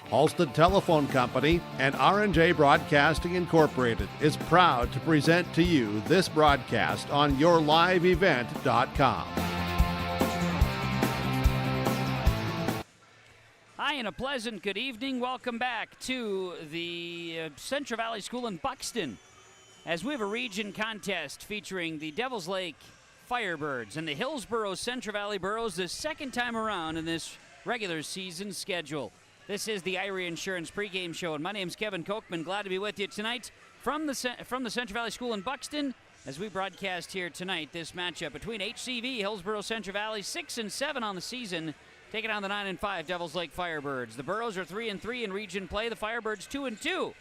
Halstead Telephone Company and R&J Broadcasting Incorporated is proud to present to you this broadcast on yourliveevent.com. Hi, and a pleasant good evening. Welcome back to the Central Valley School in Buxton, as we have a region contest featuring the Devils Lake Firebirds and the Hillsboro Central Valley Burros the second time around in this regular season schedule. This is the Irie Insurance pregame show, and my name's Kevin Kochman. Glad to be with you tonight from the Central Valley School in Buxton as we broadcast here tonight this matchup between HCV, Hillsboro Central Valley, 6-7 on the season, taking on the 9-5 Devils Lake Firebirds. The Burros are 3-3 in region play. The Firebirds 2-2.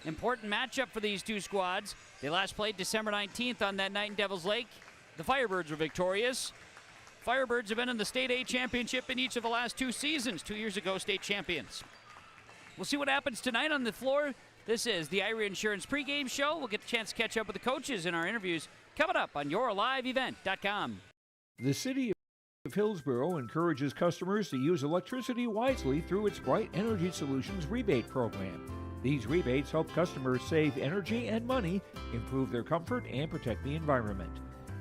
Important matchup for these two squads. They last played December 19th on that night in Devils Lake. The Firebirds were victorious. Firebirds have been in the State A championship in each of the last 2 seasons. 2 years ago, state champions. We'll see what happens tonight on the floor. This is the Irie Insurance pregame show. We'll get the chance to catch up with the coaches in our interviews coming up on yourliveevent.com. The city of Hillsboro encourages customers to use electricity wisely through its Bright Energy Solutions rebate program. These rebates help customers save energy and money, improve their comfort, and protect the environment.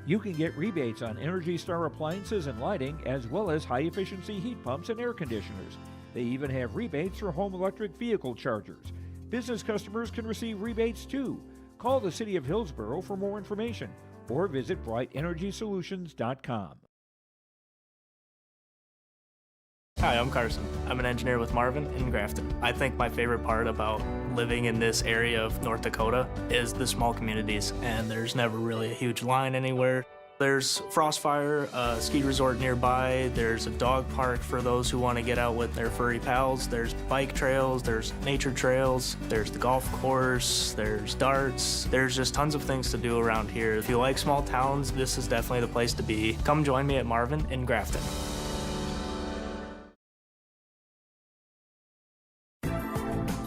You can get rebates on Energy Star appliances and lighting, as well as high-efficiency heat pumps and air conditioners. They even have rebates for home electric vehicle chargers. Business customers can receive rebates too. Call the City of Hillsboro for more information or visit brightenergysolutions.com. Hi, I'm Carson. I'm an engineer with Marvin in Grafton. I think my favorite part about living in this area of North Dakota is the small communities, and there's never really a huge line anywhere. There's Frostfire, a ski resort nearby. There's a dog park for those who want to get out with their furry pals. There's bike trails, there's nature trails, there's the golf course, there's darts. There's just tons of things to do around here. If you like small towns, this is definitely the place to be. Come join me at Marvin in Grafton.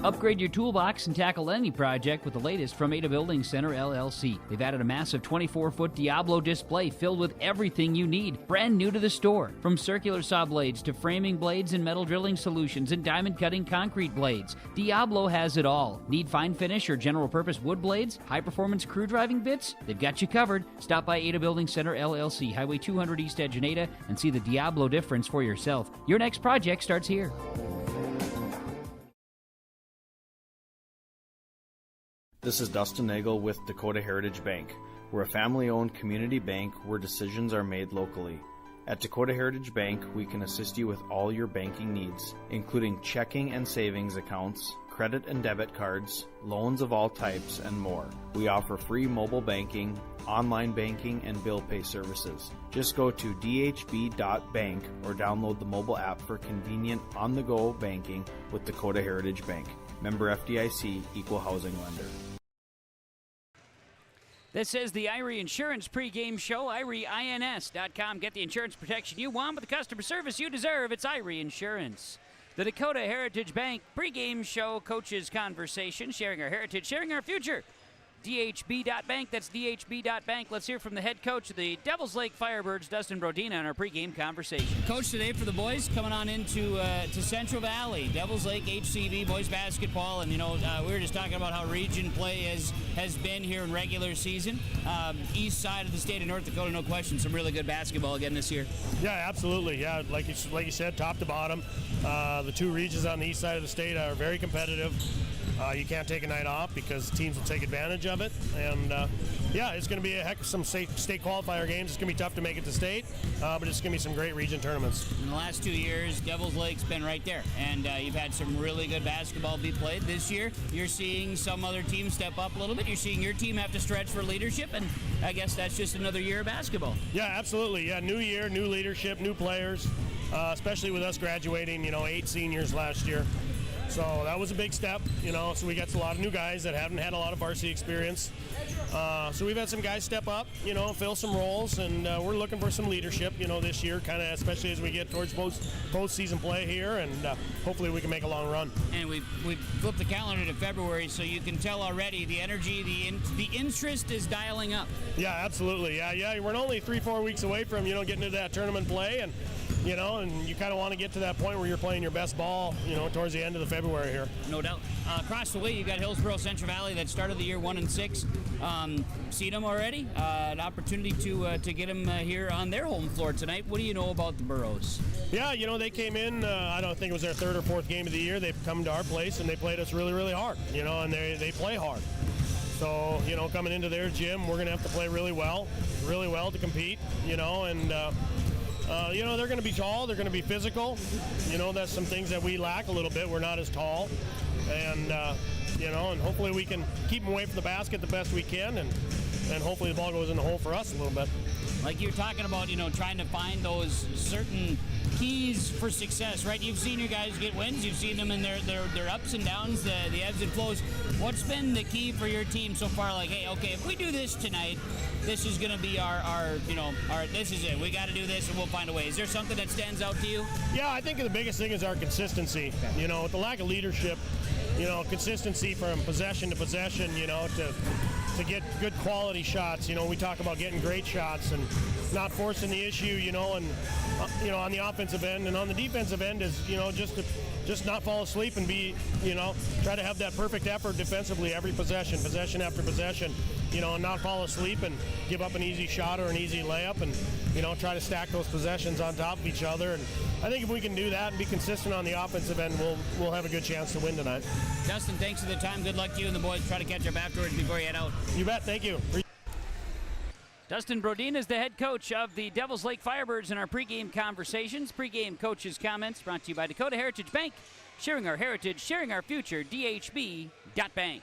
Upgrade your toolbox and tackle any project with the latest from Ada Building Center, LLC. They've added a massive 24-foot Diablo display filled with everything you need, brand new to the store. From circular saw blades to framing blades and metal drilling solutions and diamond cutting concrete blades, Diablo has it all. Need fine finish or general purpose wood blades, high-performance crew driving bits? They've got you covered. Stop by Ada Building Center, LLC, Highway 200 East Edge in Ada, and see the Diablo difference for yourself. Your next project starts here. This is Dustin Nagel with Dakota Heritage Bank. We're a family-owned community bank where decisions are made locally. At Dakota Heritage Bank, we can assist you with all your banking needs, including checking and savings accounts, credit and debit cards, loans of all types, and more. We offer free mobile banking, online banking, and bill pay services. Just go to dhb.bank or download the mobile app for convenient on-the-go banking with Dakota Heritage Bank. Member FDIC, Equal Housing Lender. This is the Irie Insurance pregame show, IrieINS.com. Get the insurance protection you want with the customer service you deserve. It's Irie Insurance. The Dakota Heritage Bank pregame show, coaches conversation, sharing our heritage, sharing our future. DHB.bank, that's DHB.bank. Let's hear from the head coach of the Devils Lake Firebirds, Dustin Brodina, on our pregame conversation. Coach, today for the boys, coming on into to Central Valley, Devils Lake HCV boys basketball, and we were just talking about how region play has been here in regular season. East side of the state of North Dakota, no question, some really good basketball again this year. Yeah, absolutely. Yeah, like you said, top to bottom, the two regions on the east side of the state are very competitive. You can't take a night off because teams will take advantage of it. And, it's going to be a heck of some state qualifier games. It's going to be tough to make it to state, but it's going to be some great region tournaments. In the last 2 years, Devils Lake's been right there, and you've had some really good basketball be played. This year, you're seeing some other teams step up a little bit. You're seeing your team have to stretch for leadership, and I guess that's just another year of basketball. Yeah, absolutely. Yeah, new year, new leadership, new players, especially with us graduating, 8 seniors last year. So that was a big step, so we got a lot of new guys that haven't had a lot of varsity experience. So we've had some guys step up, fill some roles, and we're looking for some leadership, this year, kind of especially as we get towards postseason play here, and hopefully we can make a long run. And we flipped the calendar to February, so you can tell already the energy, the interest is dialing up. Yeah, absolutely. Yeah. We're only 3-4 weeks away from, getting into that tournament play, and you kind of want to get to that point where you're playing your best ball, towards the end of the February here. No doubt. Across the way, you got Hillsboro Central Valley that started the year 1-6. Seen them already. An opportunity to get them here on their home floor tonight. What do you know about the Burros? Yeah, they came in. I don't think it was their third or fourth game of the year. They've come to our place and they played us really, really hard. And they play hard. So coming into their gym, we're going to have to play really well to compete. They're going to be tall. They're going to be physical. That's some things that we lack a little bit. We're not as tall. And, and hopefully we can keep them away from the basket the best we can. And hopefully the ball goes in the hole for us a little bit. Like you're talking about, trying to find those certain keys for success, right? You've seen your guys get wins. You've seen them in their ups and downs, the ebbs and flows. What's been the key for your team so far? Like, hey, okay, if we do this tonight, this is going to be our this is it. We got to do this and we'll find a way. Is there something that stands out to you? Yeah, I think the biggest thing is our consistency. With the lack of leadership, consistency from possession to possession, to get good quality shots. We talk about getting great shots and not forcing the issue, and on the offensive end, and on the defensive end is, just not fall asleep and be, try to have that perfect effort defensively every possession after possession, and not fall asleep and give up an easy shot or an easy layup and, try to stack those possessions on top of each other. And I think if we can do that and be consistent on the offensive end, we'll have a good chance to win tonight. Dustin, thanks for the time. Good luck to you and the boys. Try to catch up afterwards before you head out. You bet. Thank you. Dustin Brodin is the head coach of the Devils Lake Firebirds in our pregame conversations. Pregame coaches' comments brought to you by Dakota Heritage Bank. Sharing our heritage, sharing our future, DHB.bank.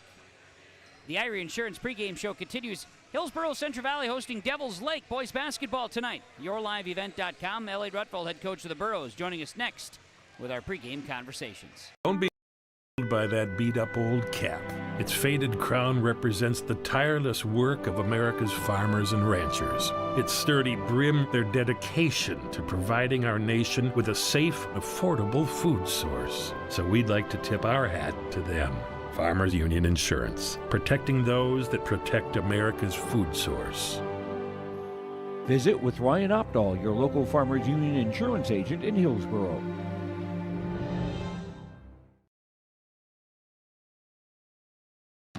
The Irie Insurance pregame show continues. Hillsboro Central Valley hosting Devils Lake boys basketball tonight. YourLiveEvent.com. Elliot Rutfeld, head coach of the Burros, joining us next with our pregame conversations. Don't be by that beat-up old cap. Its faded crown represents the tireless work of America's farmers and ranchers. Its sturdy brim, their dedication to providing our nation with a safe, affordable food source. So we'd like to tip our hat to them. Farmers Union Insurance, protecting those that protect America's food source. Visit with Ryan Opdahl, your local Farmers Union insurance agent in Hillsboro.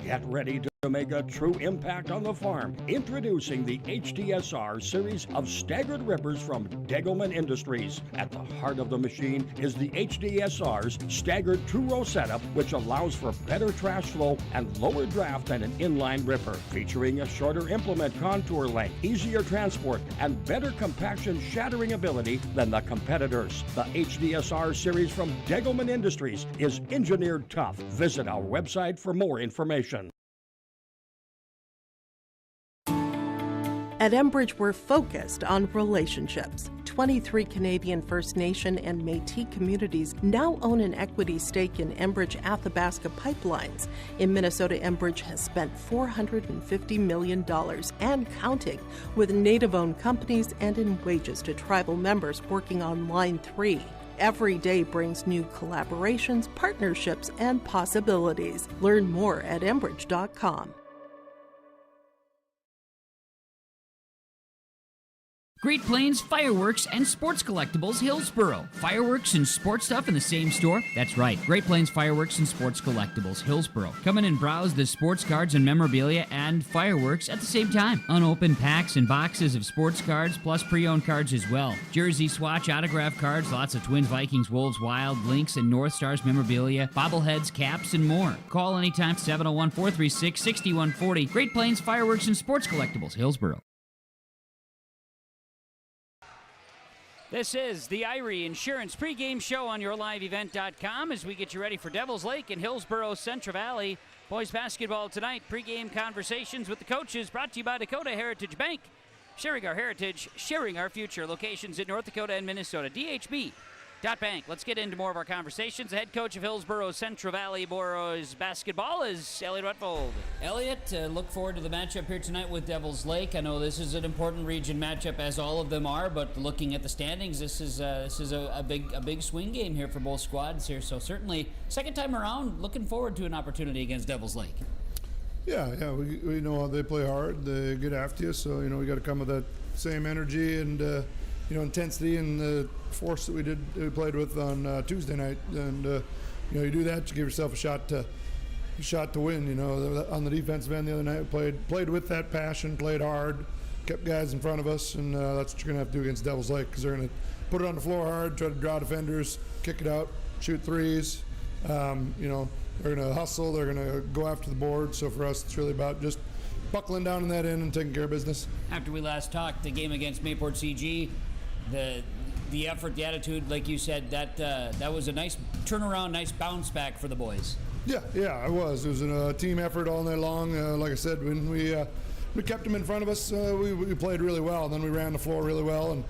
Get ready to make a true impact on the farm. Introducing the HDSR series of staggered rippers from Degelman Industries. At the heart of the machine is the HDSR's staggered two-row setup, which allows for better trash flow and lower draft than an inline ripper. Featuring a shorter implement contour length, easier transport, and better compaction shattering ability than the competitors. The HDSR series from Degelman Industries is engineered tough. Visit our website for more information. At Enbridge, we're focused on relationships. 23 Canadian First Nation and Métis communities now own an equity stake in Enbridge Athabasca Pipelines. In Minnesota, Enbridge has spent $450 million and counting with Native-owned companies and in wages to tribal members working on Line 3. Every day brings new collaborations, partnerships, and possibilities. Learn more at Enbridge.com. Great Plains Fireworks and Sports Collectibles, Hillsboro. Fireworks and sports stuff in the same store? That's right. Great Plains Fireworks and Sports Collectibles, Hillsboro. Come in and browse the sports cards and memorabilia and fireworks at the same time. Unopened packs and boxes of sports cards, plus pre-owned cards as well. Jersey, swatch, autograph cards, lots of Twins, Vikings, Wolves, Wild, Lynx, and North Stars memorabilia, bobbleheads, caps, and more. Call anytime, 701-436-6140. Great Plains Fireworks and Sports Collectibles, Hillsboro. This is the Irie Insurance pregame show on YourLiveEvent.com as we get you ready for Devils Lake and Hillsboro Central Valley boys basketball tonight. Pregame conversations with the coaches brought to you by Dakota Heritage Bank. Sharing our heritage, sharing our future. Locations in North Dakota and Minnesota. DHB.bank. Bank. Let's get into more of our conversations. The head coach of Hillsboro Central Valley Boys basketball is Elliot Rutfold. Elliot, look forward to the matchup here tonight with Devils Lake. I know this is an important region matchup, as all of them are, but looking at the standings, this is a big swing game here for both squads here. So certainly, second time around, looking forward to an opportunity against Devils Lake. Yeah, we know they play hard, they get after you, so we got to come with that same energy and intensity and the force that we played with on Tuesday night, and you do that, you give yourself a shot to win. On the defensive end the other night, played with that passion, played hard, kept guys in front of us, and that's what you're gonna have to do against Devils Lake, because they're gonna put it on the floor hard, try to draw defenders, kick it out, shoot threes. They're gonna hustle, they're gonna go after the board. So for us, it's really about just buckling down in that end and taking care of business. After we last talked, the game against Mayport CG, the effort, the attitude, like you said, that was a nice turnaround, nice bounce back for the boys. Yeah, it was. It was a team effort all night long. Like I said, when we kept them in front of us, we played really well. And then we ran the floor really well,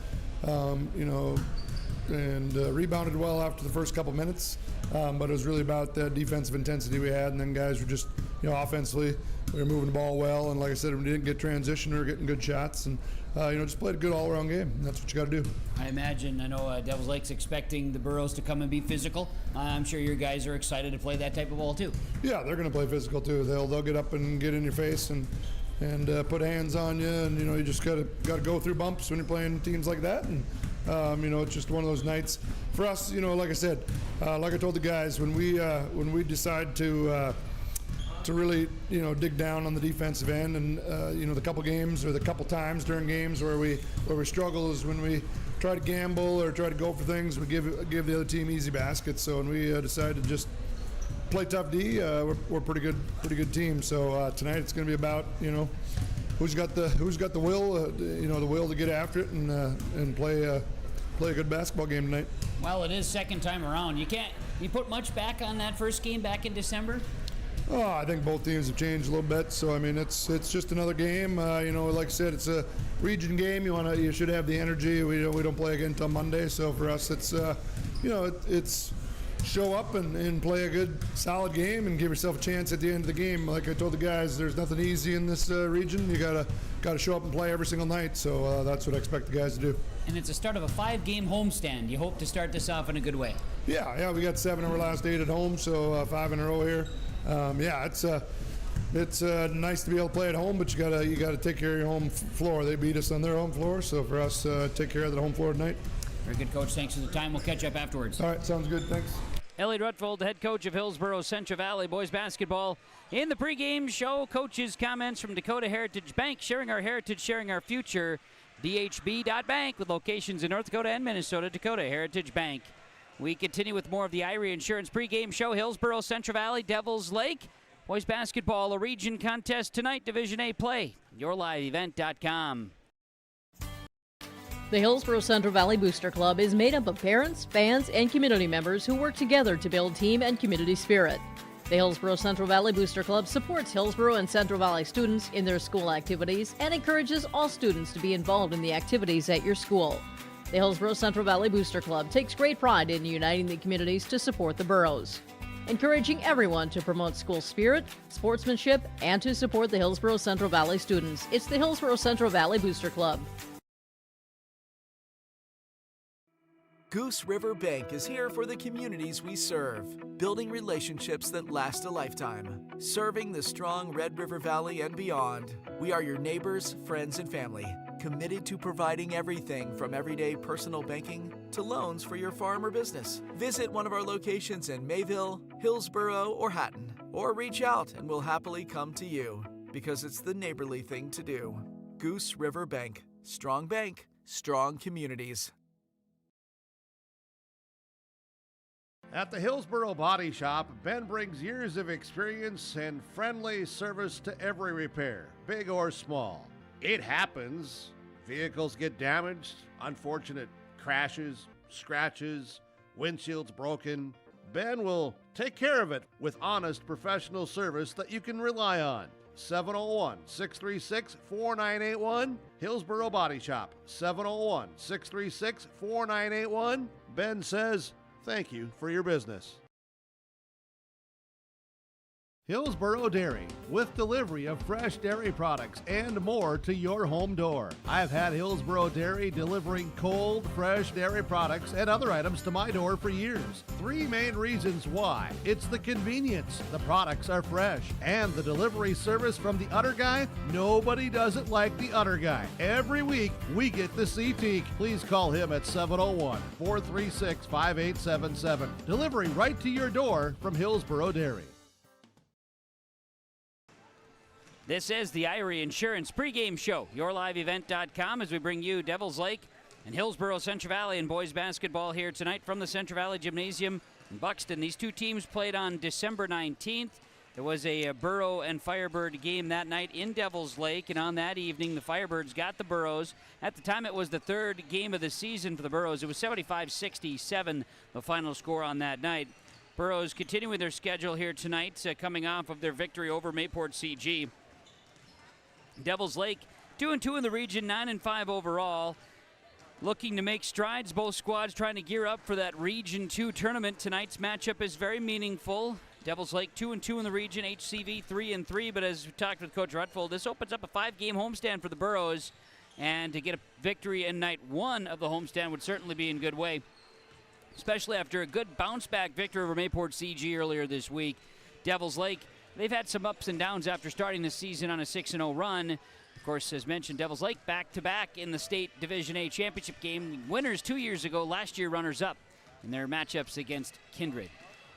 and rebounded well after the first couple minutes. But it was really about the defensive intensity we had, and then guys were just, offensively, we were moving the ball well, and like I said, we didn't get transition, we were getting good shots, and just played a good all-around game. And that's what you got to do. I know Devils Lake's expecting the Burros to come and be physical. I'm sure your guys are excited to play that type of ball too. Yeah, they're going to play physical too. They'll get up and get in your face and put hands on you, and you just got to go through bumps when you're playing teams like that. And it's just one of those nights for us. Like I said, like I told the guys, when we decide to really dig down on the defensive end, and the couple games or the couple times during games where we struggle is when we try to gamble or try to go for things, we give the other team easy baskets. So when we decide to just play tough D, we're pretty good team. So tonight it's going to be about who's got the will, the will to get after it and play a good basketball game tonight. Well, it is second time around. You put much back on that first game back in December? Oh, I think both teams have changed a little bit. So it's just another game. Like I said, it's a region game. You should have the energy. We don't play again until Monday. So for us, it's it's show up and play a good, solid game and give yourself a chance at the end of the game. Like I told the guys, there's nothing easy in this region. You gotta show up and play every single night. So that's what I expect the guys to do. And it's the start of a 5-game homestand. You hope to start this off in a good way. Yeah, we got 7 of our last 8 at home, so 5 in a row here. It's nice to be able to play at home, but you gotta take care of your home floor. They beat us on their home floor, so for us, take care of the home floor tonight. Very good, Coach. Thanks for the time. We'll catch up afterwards. All right, sounds good. Thanks. Elliot Rutfold, head coach of Hillsboro Central Valley boys basketball. In the pregame show, coaches' comments from Dakota Heritage Bank, sharing our heritage, sharing our future. DHB.bank with locations in North Dakota and Minnesota. Dakota Heritage Bank. We continue with more of the Irie Insurance pregame show. Hillsboro Central Valley, Devils Lake. Boys basketball, a region contest tonight, Division A play. YourLiveEvent.com. The Hillsboro Central Valley Booster Club is made up of parents, fans, and community members who work together to build team and community spirit. The Hillsboro Central Valley Booster Club supports Hillsboro and Central Valley students in their school activities and encourages all students to be involved in the activities at your school. The Hillsboro Central Valley Booster Club takes great pride in uniting the communities to support the boroughs, encouraging everyone to promote school spirit, sportsmanship, and to support the Hillsboro Central Valley students. It's the Hillsboro Central Valley Booster Club. Goose River Bank is here for the communities we serve, building relationships that last a lifetime, serving the strong Red River Valley and beyond. We are your neighbors, friends, and family, committed to providing everything from everyday personal banking to loans for your farm or business. Visit one of our locations in Mayville, Hillsboro, or Hatton, or reach out and we'll happily come to you, because it's the neighborly thing to do. Goose River Bank, strong communities. At the Hillsboro Body Shop, Ben brings years of experience and friendly service to every repair, big or small. It happens. Vehicles get damaged, unfortunate crashes, scratches, windshields broken. Ben will take care of it with honest professional service that you can rely on. 701-636-4981. Hillsboro Body Shop, 701-636-4981. Ben says, thank you for your business. Hillsboro Dairy, with delivery of fresh dairy products and more to your home door. I've had Hillsboro Dairy delivering cold, fresh dairy products and other items to my door for years. 3 main reasons why. It's the convenience, the products are fresh, and the delivery service from the Udder Guy. Nobody does it like the Udder Guy. Every week, we get the CT. Please call him at 701-436-5877. Delivery right to your door from Hillsboro Dairy. This is the Irie Insurance pregame show, yourliveevent.com, as we bring you Devils Lake and Hillsboro Central Valley in boys basketball here tonight from the Central Valley Gymnasium in Buxton. These two teams played on December 19th. There was a Borough and Firebird game that night in Devils Lake, and on that evening, the Firebirds got the Burros. At the time, it was the third game of the season for the Burros. It was 75-67, the final score on that night. Burros continuing their schedule here tonight, coming off of their victory over Mayport CG. Devils Lake 2-2 in the region, 9-5 overall. Looking to make strides. Both squads trying to gear up for that Region 2 tournament. Tonight's matchup is very meaningful. Devils Lake 2-2 in the region, HCV 3-3. But as we talked with Coach Rutfeld, this opens up a 5-game homestand for the Burros. And to get a victory in night 1 of the homestand would certainly be in good way, especially after a good bounce-back victory over Mayport CG earlier this week. Devils Lake, they've had some ups and downs after starting the season on a 6-0 run. Of course, as mentioned, Devils Lake back-to-back in the state Division A championship game. Winners 2 years ago, last year runners-up in their matchups against Kindred.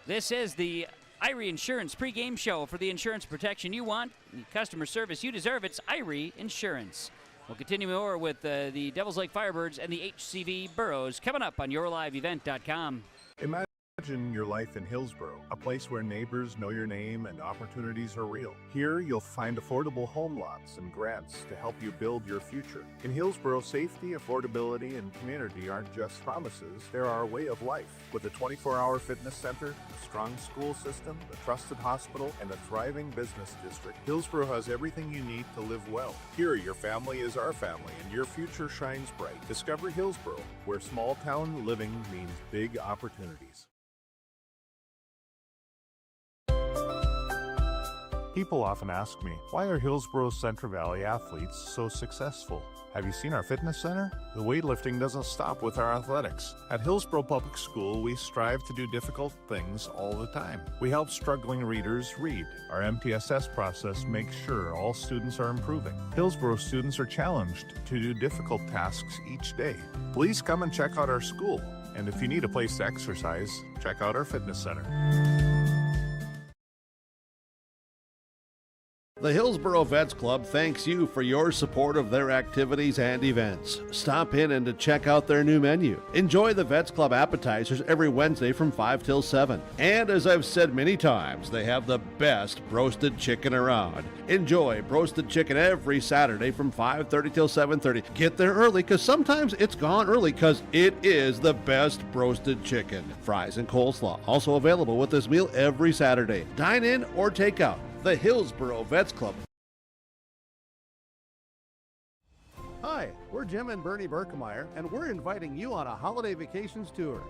This is the Irie Insurance pregame show. For the insurance protection you want, the customer service you deserve. It's Irie Insurance. We'll continue more with the Devils Lake Firebirds and the HCV Burros coming up on yourliveevent.com. Imagine your life in Hillsboro, a place where neighbors know your name and opportunities are real. Here, you'll find affordable home lots and grants to help you build your future. In Hillsboro, safety, affordability, and community aren't just promises, they're our way of life. With a 24-hour fitness center, a strong school system, a trusted hospital, and a thriving business district, Hillsboro has everything you need to live well. Here, your family is our family, and your future shines bright. Discover Hillsboro, where small-town living means big opportunities. People often ask me, why are Hillsboro's Central Valley athletes so successful? Have you seen our fitness center? The weightlifting doesn't stop with our athletics. At Hillsboro Public School, we strive to do difficult things all the time. We help struggling readers read. Our MTSS process makes sure all students are improving. Hillsboro students are challenged to do difficult tasks each day. Please come and check out our school. And if you need a place to exercise, check out our fitness center. The Hillsboro Vets Club thanks you for your support of their activities and events. Stop in and to check out their new menu. Enjoy the Vets Club appetizers every Wednesday from 5 till 7. And as I've said many times, they have the best roasted chicken around. Enjoy roasted chicken every Saturday from 5:30 till 7:30. Get there early because sometimes it's gone early because it is the best roasted chicken. Fries and coleslaw also available with this meal every Saturday. Dine in or take out. The Hillsboro Vets Club. Hi, we're Jim and Bernie Berkemeyer, and we're inviting you on a holiday vacations tour.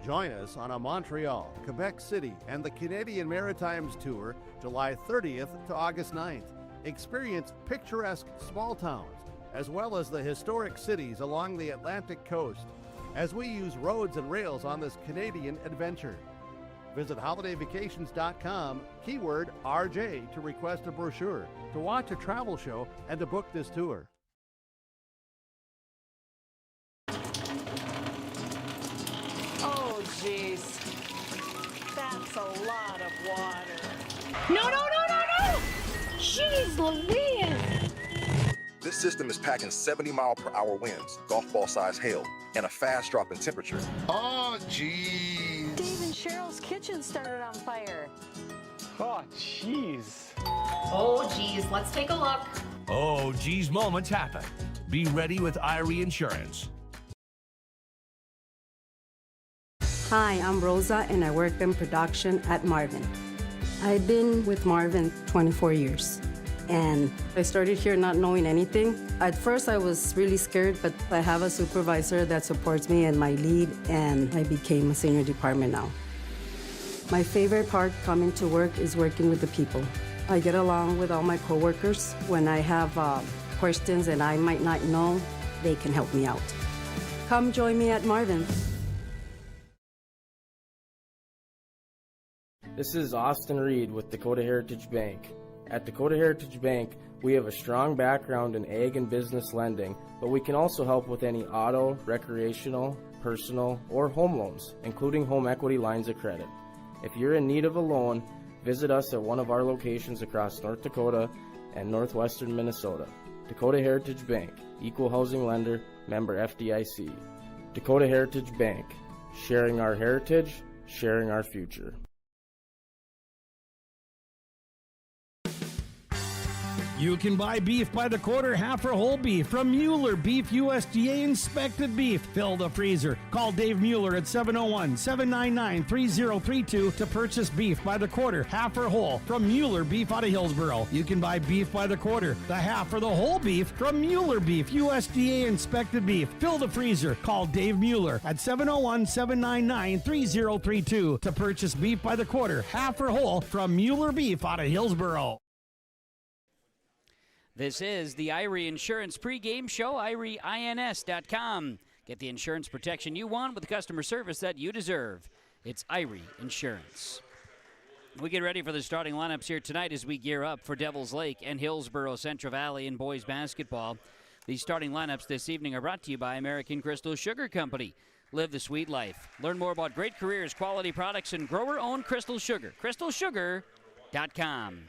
Join us on a Montreal, Quebec City, and the Canadian Maritimes tour, July 30th to August 9th. Experience picturesque small towns, as well as the historic cities along the Atlantic coast, as we use roads and rails on this Canadian adventure. Visit holidayvacations.com, keyword RJ, to request a brochure, to watch a travel show, and to book this tour. Oh, jeez. That's a lot of water. No! Jeez Louise! This system is packing 70-mile-per-hour winds, golf ball-sized hail, and a fast drop in temperature. Oh, jeez. Dave and Cheryl's kitchen started on fire. Oh, jeez. Oh, geez, let's take a look. Oh, geez, moments happen. Be ready with Irie Insurance. Hi, I'm Rosa, and I work in production at Marvin. I've been with Marvin 24 years. and I started here not knowing anything. At first I was really scared, but I have a supervisor that supports me in my lead, and I became a senior department now. My favorite part coming to work is working with the people. I get along with all my coworkers. When I have questions and I might not know, they can help me out. Come join me at Marvin. This is Austin Reed with Dakota Heritage Bank. At Dakota Heritage Bank, we have a strong background in ag and business lending, but we can also help with any auto, recreational, personal, or home loans, including home equity lines of credit. If you're in need of a loan, visit us at one of our locations across North Dakota and northwestern Minnesota. Dakota Heritage Bank, equal housing lender, member FDIC. Dakota Heritage Bank, sharing our heritage, sharing our future. You can buy beef by the quarter, half or whole beef from Mueller Beef, USDA inspected beef. Fill the freezer. Call Dave Mueller at 701-799-3032 to purchase beef by the quarter, half or whole from Mueller Beef out of Hillsboro. You can buy beef by the quarter, the half or the whole beef from Mueller Beef, USDA inspected beef. Fill the freezer. Call Dave Mueller at 701-799-3032 to purchase beef by the quarter, half or whole from Mueller Beef out of Hillsboro. This is the Irie Insurance pregame show, IrieINS.com. Get the insurance protection you want with the customer service that you deserve. It's Irie Insurance. We get ready for the starting lineups here tonight as we gear up for Devils Lake and Hillsboro Central Valley in boys basketball. The starting lineups this evening are brought to you by American Crystal Sugar Company. Live the sweet life. Learn more about great careers, quality products, and grower-owned Crystal Sugar. CrystalSugar.com.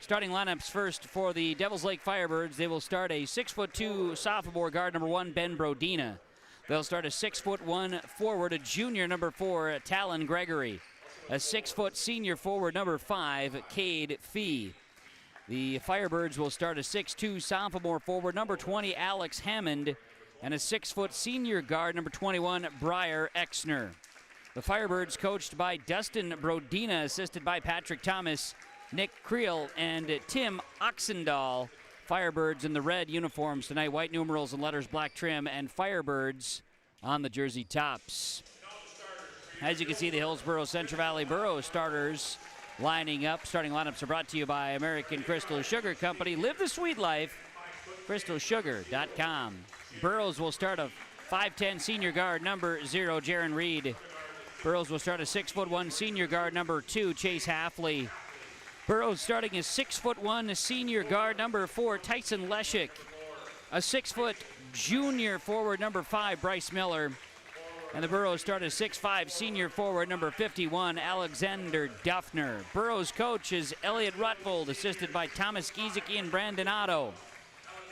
Starting lineups first for the Devils Lake Firebirds. They will start a 6'2" sophomore guard, number 1, Ben Brodina. They'll start a 6'1" forward, a junior, number 4, Talon Gregory. A 6' senior forward, number 5, Cade Fee. The Firebirds will start a 6'2" sophomore forward, number 20, Alex Hammond. And a 6' senior guard, number 21, Briar Exner. The Firebirds coached by Dustin Brodina, assisted by Patrick Thomas, Nick Creel, and Tim Oxendahl. Firebirds in the red uniforms tonight, white numerals and letters, black trim, and Firebirds on the jersey tops. As you can see, the Hillsboro Central Valley Borough starters lining up. Starting lineups are brought to you by American Crystal Sugar Company. Live the sweet life, CrystalSugar.com. Burrows will start a 5'10" senior guard, number 0, Jaron Reed. Burrows will start a 6'1" senior guard, number 2, Chase Halfley. Burrows starting as 6'1" senior guard, number 4, Tyson Leshik. A 6' junior forward, number 5, Bryce Miller. And the Burrows start as 6'5" senior forward, number 51, Alexander Duffner. Burrows coach is Elliot Rutvold, assisted by Thomas Giesecke and Brandon Otto.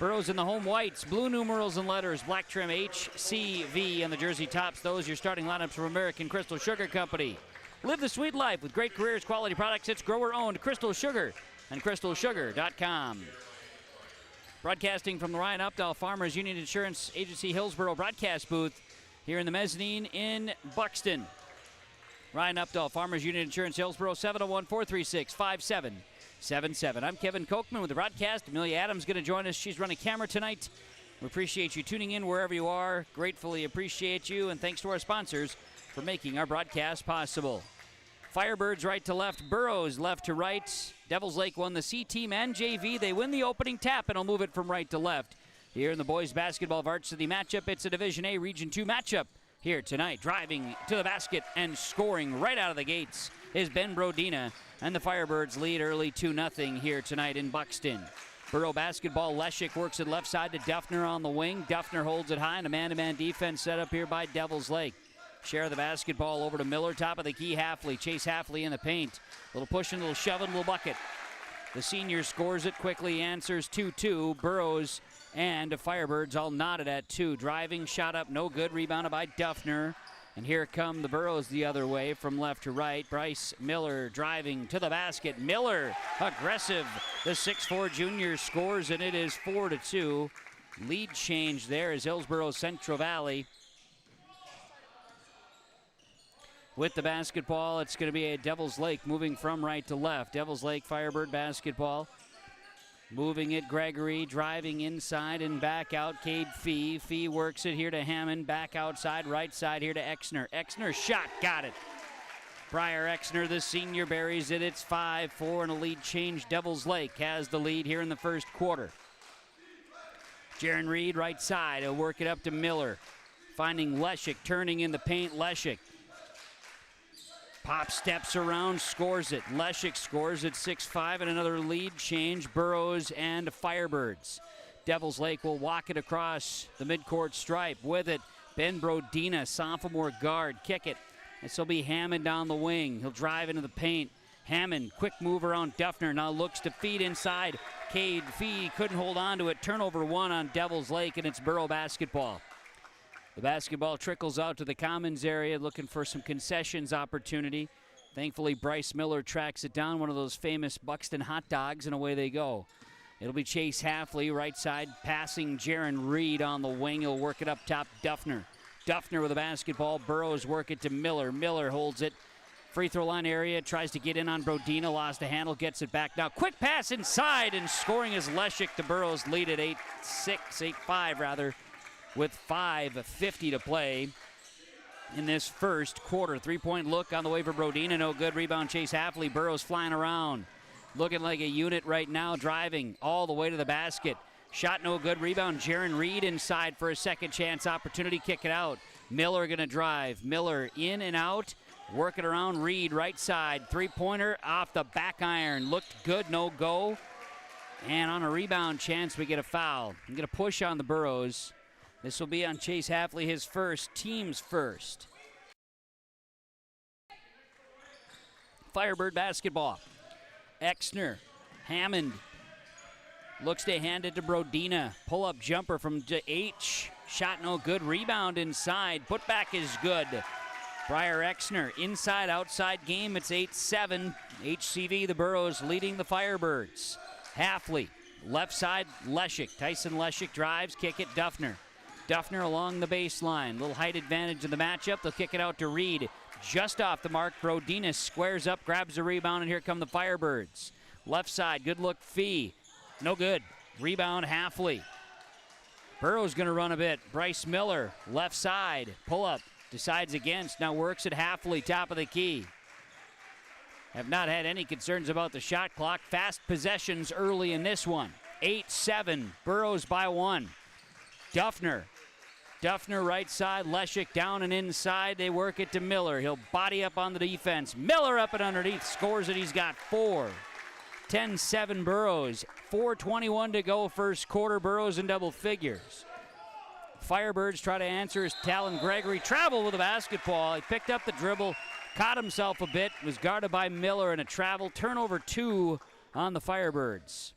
Burrows in the home whites, blue numerals and letters, black trim HCV on the jersey tops. Those are your starting lineups from American Crystal Sugar Company. Live the sweet life with great careers, quality products. It's grower-owned Crystal Sugar and CrystalSugar.com. Broadcasting from the Ryan Updahl Farmers Union Insurance Agency Hillsboro broadcast booth here in the mezzanine in Buxton. Ryan Updahl Farmers Union Insurance Hillsboro, 701-436-5777. I'm Kevin Kochman with the broadcast. Amelia Adams going to join us. She's running camera tonight. We appreciate you tuning in wherever you are. Gratefully appreciate you, and thanks to our sponsors for making our broadcast possible. Firebirds right to left, Burrows left to right. Devils Lake won the C team and JV. They win the opening tap and will move it from right to left. Here in the boys basketball varsity matchup, it's a Division A Region 2 matchup here tonight. Driving to the basket and scoring right out of the gates is Ben Brodina, and the Firebirds lead early 2-0 here tonight in Buxton. Borough basketball, Leshik works it left side to Duffner on the wing. Duffner holds it high, and a man-to-man defense set up here by Devils Lake. Share the basketball over to Miller, top of the key, Halfley. Chase Halfley in the paint. Little pushing, little shoving, little bucket. The senior scores it quickly, answers 2-2. Burrows and the Firebirds all knotted at 2. Driving, shot up, no good. Rebounded by Duffner. And here come the Burrows the other way from left to right. Bryce Miller driving to the basket. Miller, aggressive. The 6'4" junior scores, and it is 4-2. Lead change there is Hillsboro Central Valley. With the basketball, it's going to be a Devils Lake moving from right to left. Devils Lake Firebird basketball. Moving it, Gregory driving inside and back out. Cade Fee. Fee works it here to Hammond. Back outside, right side here to Exner. Exner shot, got it. Briar Exner, the senior, buries it. It's 5-4 and a lead change. Devils Lake has the lead here in the first quarter. Jaron Reed, right side. He'll work it up to Miller. Finding Leshik, turning in the paint. Leshik. Pop steps around, scores it. Leshik scores at 6-5 and another lead change. Burrows and Firebirds. Devils Lake will walk it across the midcourt stripe. With it, Ben Brodina, sophomore guard. Kick it. This will be Hammond down the wing. He'll drive into the paint. Hammond, quick move around Duffner. Now looks to feed inside. Cade Fee couldn't hold on to it. Turnover 1 on Devils Lake, and it's Borough basketball. The basketball trickles out to the Commons area, looking for some concessions opportunity. Thankfully, Bryce Miller tracks it down, one of those famous Buxton hot dogs, and away they go. It'll be Chase Halfley, right side, passing Jaron Reed on the wing. He'll work it up top, Duffner. Duffner with the basketball. Burrows work it to Miller. Miller holds it. Free throw line area, tries to get in on Brodina, lost a handle, gets it back. Now quick pass inside, and scoring is Leshik. The Burrows lead at 8-5 rather, with 5:50 to play in this first quarter. Three-point look on the way for Brodina, no good. Rebound Chase Halfley. Burrows flying around. Looking like a unit right now, driving all the way to the basket. Shot no good. Rebound Jaron Reed inside for a second chance opportunity. Kick it out. Miller going to drive. Miller in and out. Working around Reed right side. Three-pointer off the back iron. Looked good, no go. And on a rebound chance, we get a foul. I'm going to push on the Burrows. This will be on Chase Halfley, his first, team's first. Firebird basketball. Exner, Hammond. Looks to hand it to Brodina. Pull-up jumper from H. Shot no good. Rebound inside. Putback is good. Briar Exner, inside-outside game. It's 8-7. HCV, the Burrows, leading the Firebirds. Halfley, left side, Leshik. Tyson Leshik drives, kick it, Duffner. Duffner along the baseline. Little height advantage in the matchup. They'll kick it out to Reed. Just off the mark, Brodina squares up, grabs the rebound, and here come the Firebirds. Left side, good look, Fee. No good. Rebound, Halfley. Burrow's going to run a bit. Bryce Miller, left side, pull up, decides against, now works at Halfley, top of the key. Have not had any concerns about the shot clock. Fast possessions early in this one. 8-7, Burrows by 1. Duffner right side, Leshik down and inside. They work it to Miller. He'll body up on the defense. Miller up and underneath, scores it. He's got 4. 10-7 Burrows. 4:21 to go first quarter. Burrows in double figures. Firebirds try to answer as Talon Gregory traveled with the basketball. He picked up the dribble, caught himself a bit, was guarded by Miller, and a travel. Turnover 2 on the Firebirds.